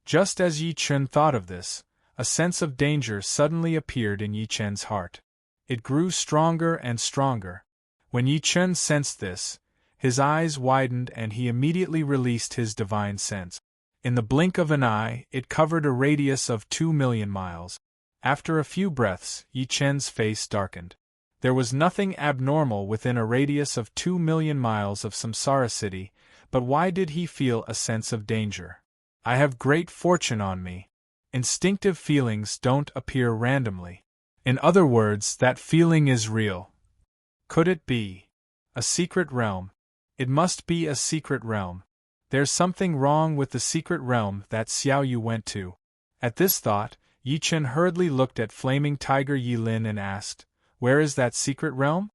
A: Just as Yi Chen thought of this, a sense of danger suddenly appeared in Yi Chen's heart. It grew stronger and stronger. When Yi Chen sensed this, his eyes widened and he immediately released his divine sense. In the blink of an eye, it covered a radius of 2 million miles. After a few breaths, Yi Chen's face darkened. There was nothing abnormal within a radius of 2 million miles of Samsara City, but why did he feel a sense of danger? I have great fortune on me. Instinctive feelings don't appear randomly. In other words, that feeling is real. Could it be a secret realm? It must be a secret realm. There's something wrong with the secret realm that Xiao Yu went to. At this thought, Yi Chen hurriedly looked at Flaming Tiger Yilin and asked, Where is that secret realm?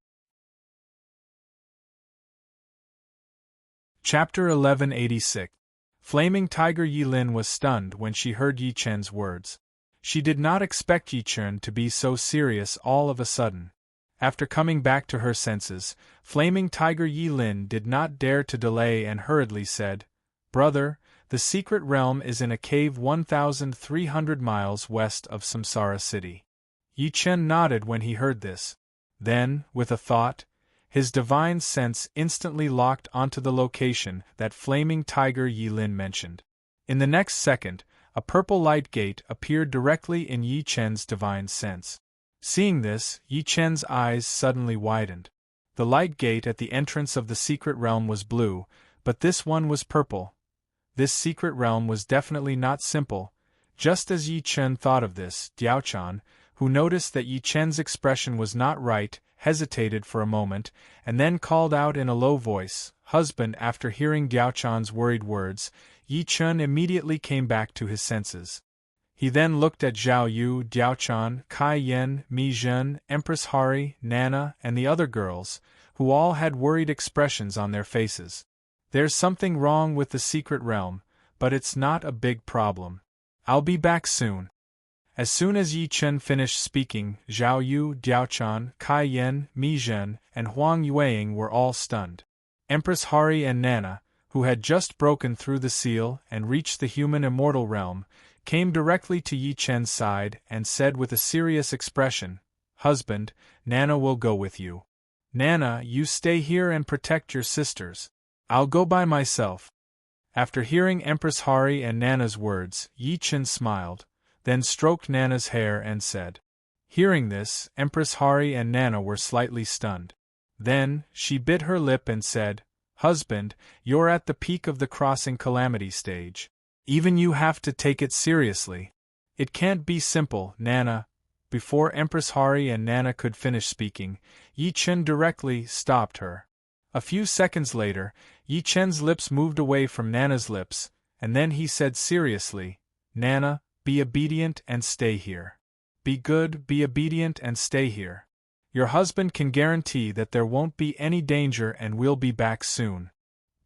A: Chapter 1186. Flaming Tiger Yilin was stunned when she heard Yi Chen's words. She did not expect Yi Chen to be so serious all of a sudden. After coming back to her senses, Flaming Tiger Yilin did not dare to delay and hurriedly said, Brother, the secret realm is in a cave 1,300 miles west of Samsara City. Yi Chen nodded when he heard this. Then, with a thought, his divine sense instantly locked onto the location that Flaming Tiger Yilin mentioned. In the next second, a purple light gate appeared directly in Yi Chen's divine sense. Seeing this, Yi Chen's eyes suddenly widened. The light gate at the entrance of the secret realm was blue, but this one was purple. This secret realm was definitely not simple. Just as Yi Chen thought of this, Diaochan, who noticed that Yi Chen's expression was not right, hesitated for a moment, and then called out in a low voice, Husband. After hearing Diaochan's worried words, Yi Chen immediately came back to his senses. He then looked at Zhao Yu, Diaochan, Kai Yen, Mi Zhen, Empress Hari, Nana, and the other girls, who all had worried expressions on their faces. There's something wrong with the secret realm, but it's not a big problem. I'll be back soon. As soon as Yi Chen finished speaking, Zhao Yu, Diaochan, Kai Yen, Mi Zhen, and Huang Yueying were all stunned. Empress Hari and Nana, who had just broken through the seal and reached the human immortal realm, came directly to Yi Chen's side and said with a serious expression, Husband, Nana will go with you. Nana, you stay here and protect your sisters. I'll go by myself. After hearing Empress Hari and Nana's words, Yi Chen smiled, then stroked Nana's hair and said. Hearing this, Empress Hari and Nana were slightly stunned. Then, she bit her lip and said, Husband, you're at the peak of the crossing calamity stage. Even you have to take it seriously. It can't be simple, Nana. Before Empress Hari and Nana could finish speaking, Yi Chen directly stopped her. A few seconds later, Yi Chen's lips moved away from Nana's lips, and then he said seriously, Nana, be obedient and stay here. Be good, be obedient and stay here. Your husband can guarantee that there won't be any danger and we'll be back soon.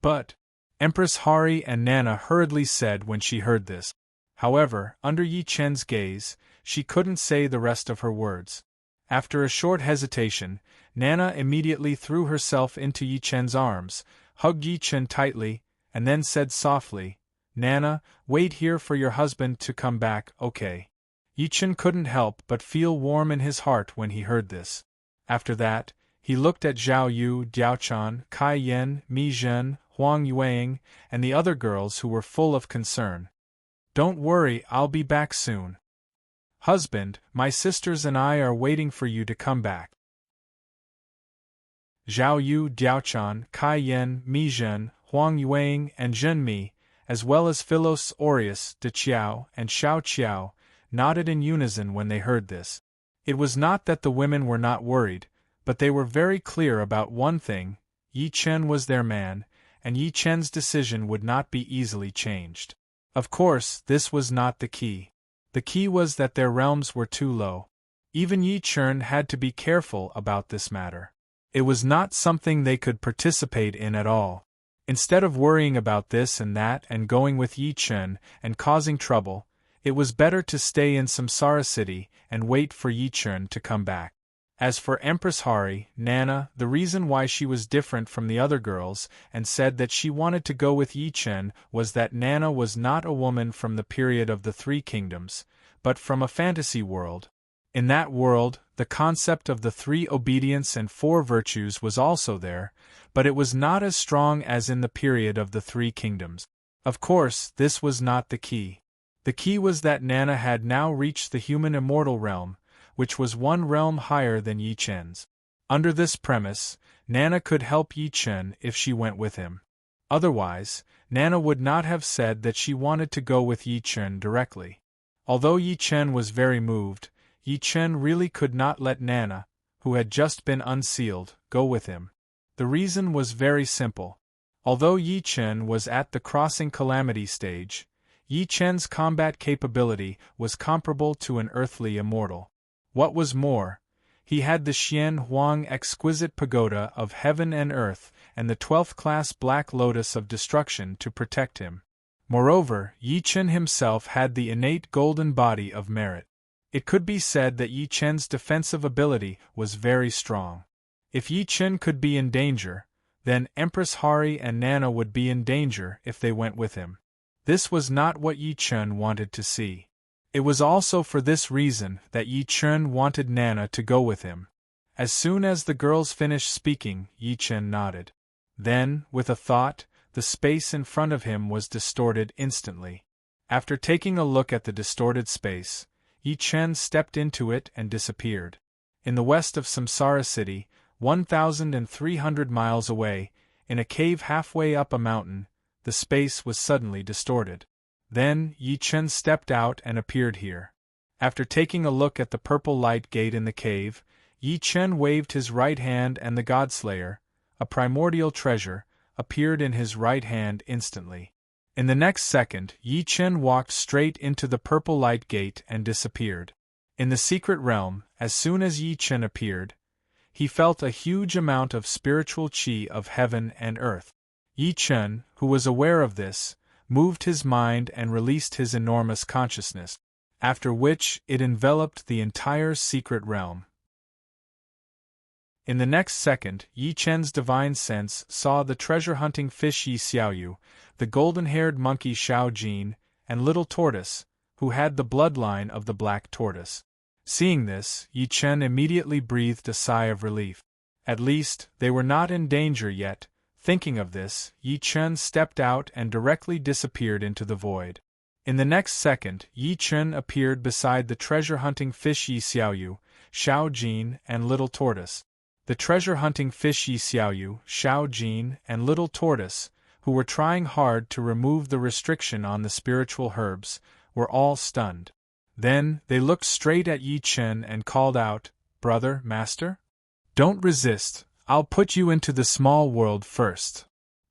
A: But, Empress Hari and Nana hurriedly said when she heard this. However, under Yi Chen's gaze, she couldn't say the rest of her words. After a short hesitation, Nana immediately threw herself into Yi Chen's arms, hugged Yi Chen tightly, and then said softly, Nana, wait here for your husband to come back, okay? Yi Chen couldn't help but feel warm in his heart when he heard this. After that, he looked at Zhao Yu, Diaochan, Kai Yen, Mi Zhen, Huang Yueying, and the other girls who were full of concern. Don't worry, I'll be back soon. Husband, my sisters and I are waiting for you to come back. Zhao Yu, Diaochan, Kai Yen, Mi Zhen, Huang Yuang and Zhen Mi, as well as Philos Aureus de Qiao and Xiao Qiao, nodded in unison when they heard this. It was not that the women were not worried, but they were very clear about one thing: Yi Chen was their man, and Yi Chen's decision would not be easily changed. Of course, this was not the key. The key was that their realms were too low. Even Yi Chen had to be careful about this matter. It was not something they could participate in at all. Instead of worrying about this and that and going with Yi Chen and causing trouble, it was better to stay in Samsara City and wait for Yi Chen to come back. As for Empress Hari, Nana, the reason why she was different from the other girls and said that she wanted to go with Yi Chen was that Nana was not a woman from the period of the Three Kingdoms, but from a fantasy world. In that world, the concept of the 3 obedience and 4 virtues was also there, but it was not as strong as in the period of the 3 kingdoms. Of course, this was not the key. The key was that Nana had now reached the human immortal realm, which was 1 realm higher than Yi Chen's. Under this premise, Nana could help Yi Chen if she went with him. Otherwise, Nana would not have said that she wanted to go with Yi Chen directly. Although Yi Chen was very moved, Yi Chen really could not let Nana, who had just been unsealed, go with him. The reason was very simple. Although Yi Chen was at the crossing calamity stage, Yi Chen's combat capability was comparable to an earthly immortal. What was more, he had the Xian Huang exquisite pagoda of heaven and earth and the 12th class Black Lotus of destruction to protect him. Moreover, Yi Chen himself had the innate golden body of merit. It could be said that Yi Chen's defensive ability was very strong. If Yi Chen could be in danger, then Empress Hari and Nana would be in danger if they went with him. This was not what Yi Chen wanted to see. It was also for this reason that Yi Chen wanted Nana to go with him. As soon as the girls finished speaking, Yi Chen nodded. Then, with a thought, the space in front of him was distorted instantly. After taking a look at the distorted space, Yi Chen stepped into it and disappeared. In the west of Samsara City, 1,300 miles away, in a cave halfway up a mountain, the space was suddenly distorted. Then, Yi Chen stepped out and appeared here. After taking a look at the purple light gate in the cave, Yi Chen waved his right hand and the Godslayer, a primordial treasure, appeared in his right hand instantly. In the next second, Yi Chen walked straight into the purple light gate and disappeared. In the secret realm, as soon as Yi Chen appeared, he felt a huge amount of spiritual qi of heaven and earth. Yi Chen, who was aware of this, moved his mind and released his enormous consciousness, after which it enveloped the entire secret realm. In the next second, Yi Chen's divine sense saw the treasure-hunting fish Yi Xiaoyu, the golden-haired monkey Xiao Jin, and little tortoise, who had the bloodline of the black tortoise. Seeing this, Yi Chen immediately breathed a sigh of relief. At least, they were not in danger yet. Thinking of this, Yi Chen stepped out and directly disappeared into the void. In the next second, Yi Chen appeared beside the treasure-hunting fish Yi Xiaoyu, Xiao Jin, and little tortoise. The treasure-hunting fish Yi Xiaoyu, Xiao Jin, and little tortoise, who were trying hard to remove the restriction on the spiritual herbs, were all stunned. Then, they looked straight at Yi Chen and called out, "Brother, master? Don't resist, I'll put you into the small world first."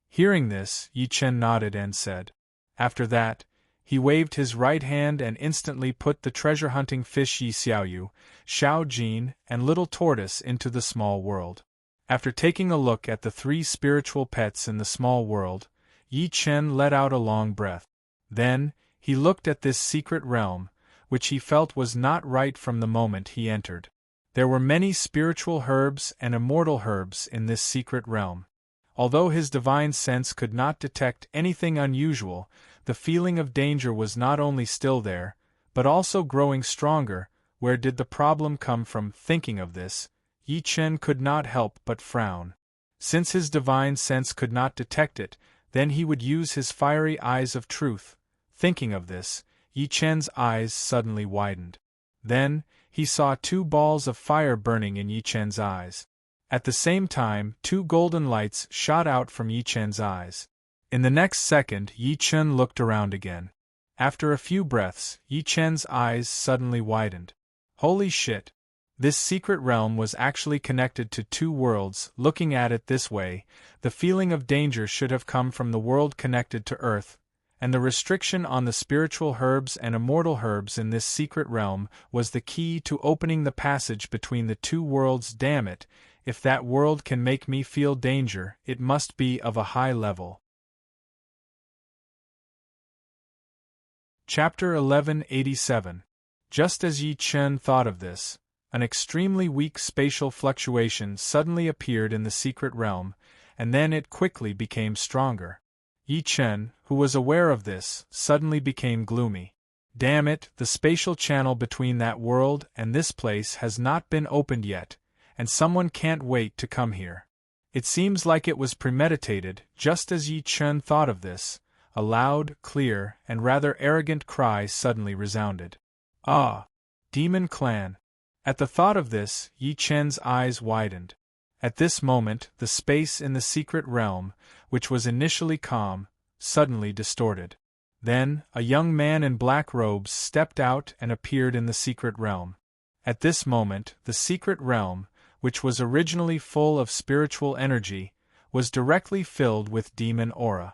A: Hearing this, Yi Chen nodded and said. After that, he waved his right hand and instantly put the treasure-hunting fish Yi Xiaoyu, Xiao Jin, and little tortoise into the small world. After taking a look at the 3 spiritual pets in the small world, Yi Chen let out a long breath. Then, he looked at this secret realm, which he felt was not right from the moment he entered. There were many spiritual herbs and immortal herbs in this secret realm. Although his divine sense could not detect anything unusual, the feeling of danger was not only still there, but also growing stronger. Where did the problem come from? Thinking of this, Yi Chen could not help but frown. Since his divine sense could not detect it, then he would use his fiery eyes of truth. Thinking of this, Yi Chen's eyes suddenly widened. Then, he saw 2 balls of fire burning in Yi Chen's eyes. At the same time, 2 golden lights shot out from Yi Chen's eyes. In the next second, Yi Chen looked around again. After a few breaths, Yi Chen's eyes suddenly widened. Holy shit! This secret realm was actually connected to two worlds. Looking at it this way, the feeling of danger should have come from the world connected to Earth, and the restriction on the spiritual herbs and immortal herbs in this secret realm was the key to opening the passage between the two worlds. Damn it, if that world can make me feel danger, it must be of a high level. Chapter 1187. Just as Yi Chen thought of this, an extremely weak spatial fluctuation suddenly appeared in the secret realm, and then it quickly became stronger. Yi Chen, who was aware of this, suddenly became gloomy. Damn it, the spatial channel between that world and this place has not been opened yet, and someone can't wait to come here. It seems like it was premeditated. Just as Yi Chen thought of this, a loud, clear, and rather arrogant cry suddenly resounded. Ah! Demon Clan! At the thought of this, Yi Chen's eyes widened. At this moment, the space in the secret realm, which was initially calm, suddenly distorted. Then, a young man in black robes stepped out and appeared in the secret realm. At this moment, the secret realm, which was originally full of spiritual energy, was directly filled with demon aura.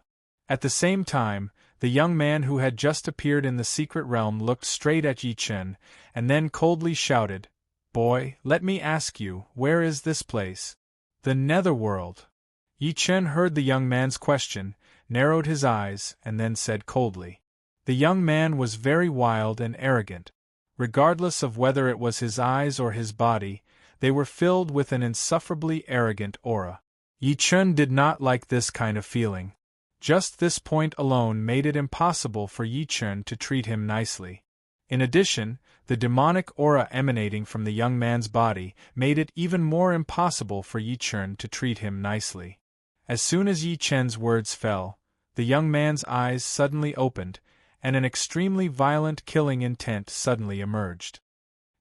A: At the same time, the young man who had just appeared in the secret realm looked straight at Yi Chen, and then coldly shouted, "Boy, let me ask you, where is this place?" "The Netherworld." Yi Chen heard the young man's question, narrowed his eyes, and then said coldly. The young man was very wild and arrogant. Regardless of whether it was his eyes or his body, they were filled with an insufferably arrogant aura. Yi Chen did not like this kind of feeling. Just this point alone made it impossible for Yi Chen to treat him nicely. In addition, the demonic aura emanating from the young man's body made it even more impossible for Yi Chen to treat him nicely. As soon as Yi Chen's words fell, the young man's eyes suddenly opened, and an extremely violent killing intent suddenly emerged.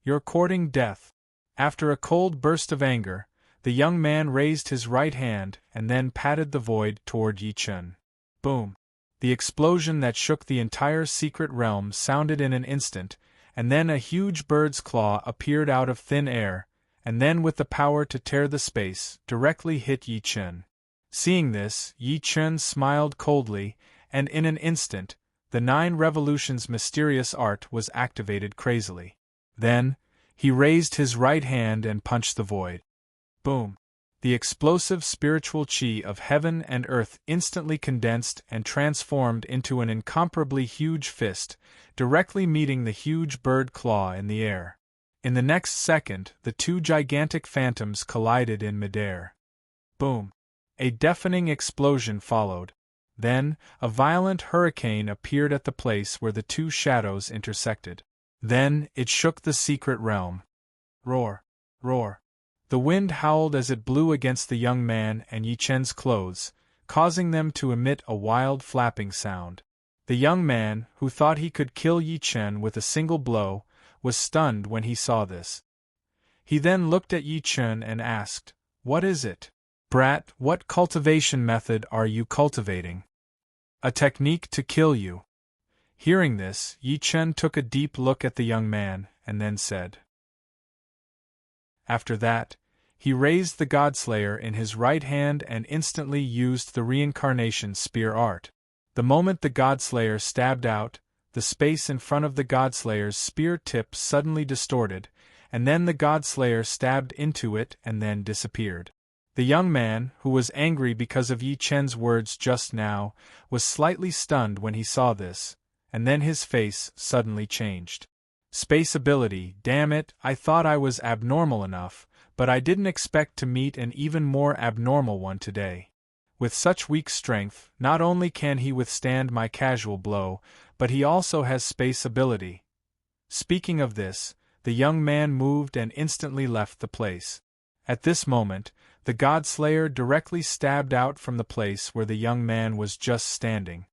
A: "You're courting death." After a cold burst of anger, the young man raised his right hand and then patted the void toward Yi Chen. Boom! The explosion that shook the entire secret realm sounded in an instant, and then a huge bird's claw appeared out of thin air, and then with the power to tear the space, directly hit Yi Chen. Seeing this, Yi Chen smiled coldly, and in an instant, the 9 revolutions mysterious art was activated crazily. Then, he raised his right hand and punched the void. Boom! The explosive spiritual chi of heaven and earth instantly condensed and transformed into an incomparably huge fist, directly meeting the huge bird claw in the air. In the next second, the two gigantic phantoms collided in midair. Boom! A deafening explosion followed. Then, a violent hurricane appeared at the place where the two shadows intersected. Then, it shook the secret realm. Roar! Roar! The wind howled as it blew against the young man and Yi Chen's clothes, causing them to emit a wild flapping sound. The young man, who thought he could kill Yi Chen with a single blow, was stunned when he saw this. He then looked at Yi Chen and asked, "What is it? Brat, what cultivation method are you cultivating? A technique to kill you." Hearing this, Yi Chen took a deep look at the young man, and then said. After that, he raised the Godslayer in his right hand and instantly used the reincarnation spear art. The moment the Godslayer stabbed out, the space in front of the Godslayer's spear tip suddenly distorted, and then the Godslayer stabbed into it and then disappeared. The young man, who was angry because of Yi Chen's words just now, was slightly stunned when he saw this, and then his face suddenly changed. Space ability, damn it, I thought I was abnormal enough, but I didn't expect to meet an even more abnormal one today. With such weak strength, not only can he withstand my casual blow, but he also has space ability. Speaking of this, the young man moved and instantly left the place. At this moment, the Godslayer directly stabbed out from the place where the young man was just standing.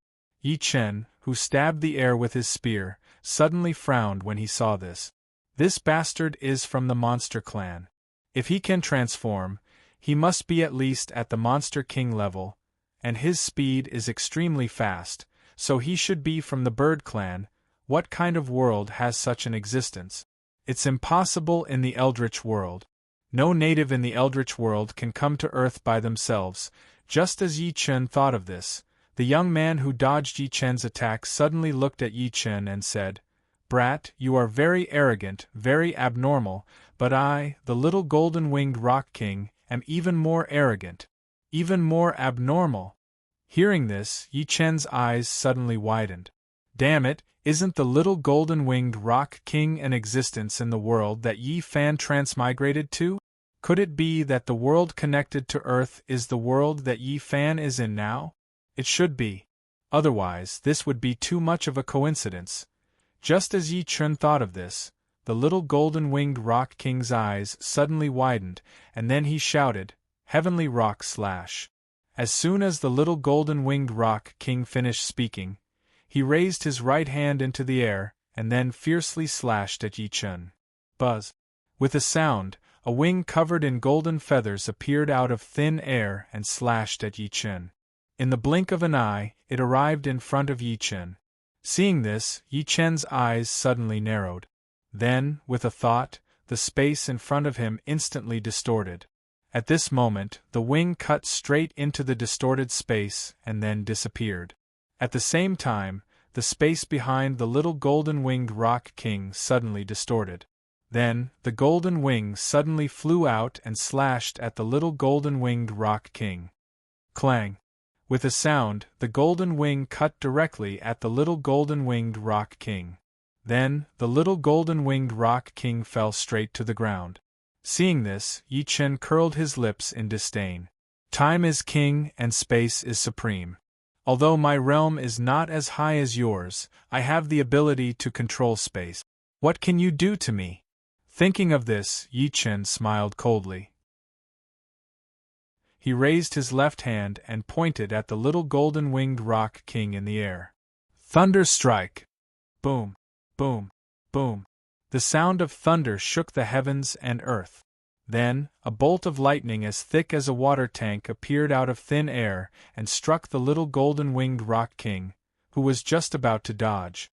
A: Yi Chen, who stabbed the air with his spear, suddenly frowned when he saw this. This bastard is from the Monster Clan. If he can transform, he must be at least at the Monster King level, and his speed is extremely fast, so he should be from the bird clan. What kind of world has such an existence? It's impossible in the Eldritch world. No native in the Eldritch world can come to Earth by themselves. Just as Yi Chen thought of this, the young man who dodged Yi Chen's attack suddenly looked at Yi Chen and said, "Brat, you are very arrogant, very abnormal, but I, the little golden-winged Rock King, am even more arrogant, even more abnormal." Hearing this, Yi Chen's eyes suddenly widened. Damn it, isn't the little golden-winged Rock King an existence in the world that Yi Fan transmigrated to? Could it be that the world connected to Earth is the world that Yi Fan is in now? It should be. Otherwise, this would be too much of a coincidence. Just as Yi Chen thought of this, the little golden-winged Rock King's eyes suddenly widened, and then he shouted, "Heavenly Rock Slash!" As soon as the little golden-winged Rock King finished speaking, he raised his right hand into the air, and then fiercely slashed at Yi Chen. Buzz! With a sound, a wing covered in golden feathers appeared out of thin air and slashed at Yi Chen. In the blink of an eye, it arrived in front of Yi Chen. Seeing this, Yi Chen's eyes suddenly narrowed. Then, with a thought, the space in front of him instantly distorted. At this moment, the wing cut straight into the distorted space and then disappeared. At the same time, the space behind the little golden-winged Rock King suddenly distorted. Then, the golden wing suddenly flew out and slashed at the little golden-winged Rock King. Clang! With a sound, the golden wing cut directly at the little golden-winged Rock King. Then, the little golden-winged Rock King fell straight to the ground. Seeing this, Yi Chen curled his lips in disdain. Time is king and space is supreme. Although my realm is not as high as yours, I have the ability to control space. What can you do to me? Thinking of this, Yi Chen smiled coldly. He raised his left hand and pointed at the little golden-winged Rock King in the air. Thunder strike! Boom! Boom! Boom! The sound of thunder shook the heavens and earth. Then, a bolt of lightning as thick as a water tank appeared out of thin air and struck the little golden-winged Rock King, who was just about to dodge.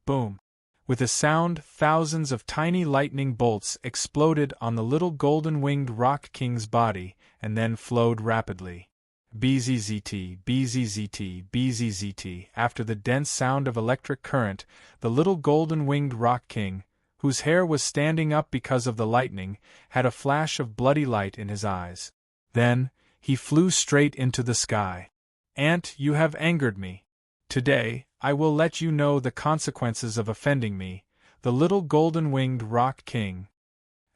A: Boom! With a sound, thousands of tiny lightning bolts exploded on the little golden-winged Rock King's body and then flowed rapidly. Bzzzt, bzzzt, bzzzt. After the dense sound of electric current, the little golden-winged Rock King, whose hair was standing up because of the lightning, had a flash of bloody light in his eyes. Then, he flew straight into the sky. Ant, you have angered me. Today, I will let you know the consequences of offending me, the little golden-winged Rock King.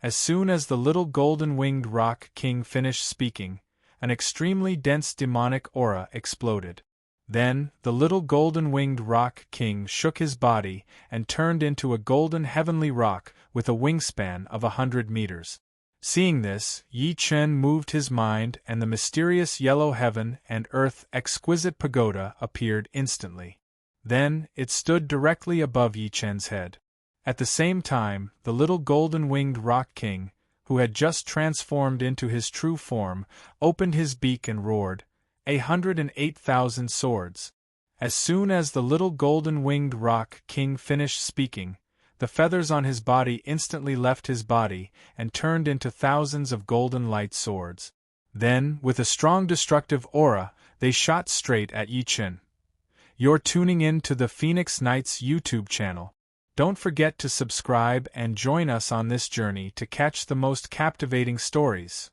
A: As soon as the little golden-winged Rock King finished speaking, an extremely dense demonic aura exploded. Then, the little golden-winged Rock King shook his body and turned into a golden heavenly rock with a wingspan of 100 meters. Seeing this, Yi Chen moved his mind and the mysterious yellow heaven and earth exquisite pagoda appeared instantly. Then, it stood directly above Yi Chen's head. At the same time, the little golden-winged Rock King, who had just transformed into his true form, opened his beak and roared, 108,000 swords. As soon as the little golden-winged Rock King finished speaking, the feathers on his body instantly left his body and turned into thousands of golden light swords. Then, with a strong destructive aura, they shot straight at Yi Chen. You're tuning in to the Phoenix Knights YouTube channel. Don't forget to subscribe and join us on this journey to catch the most captivating stories.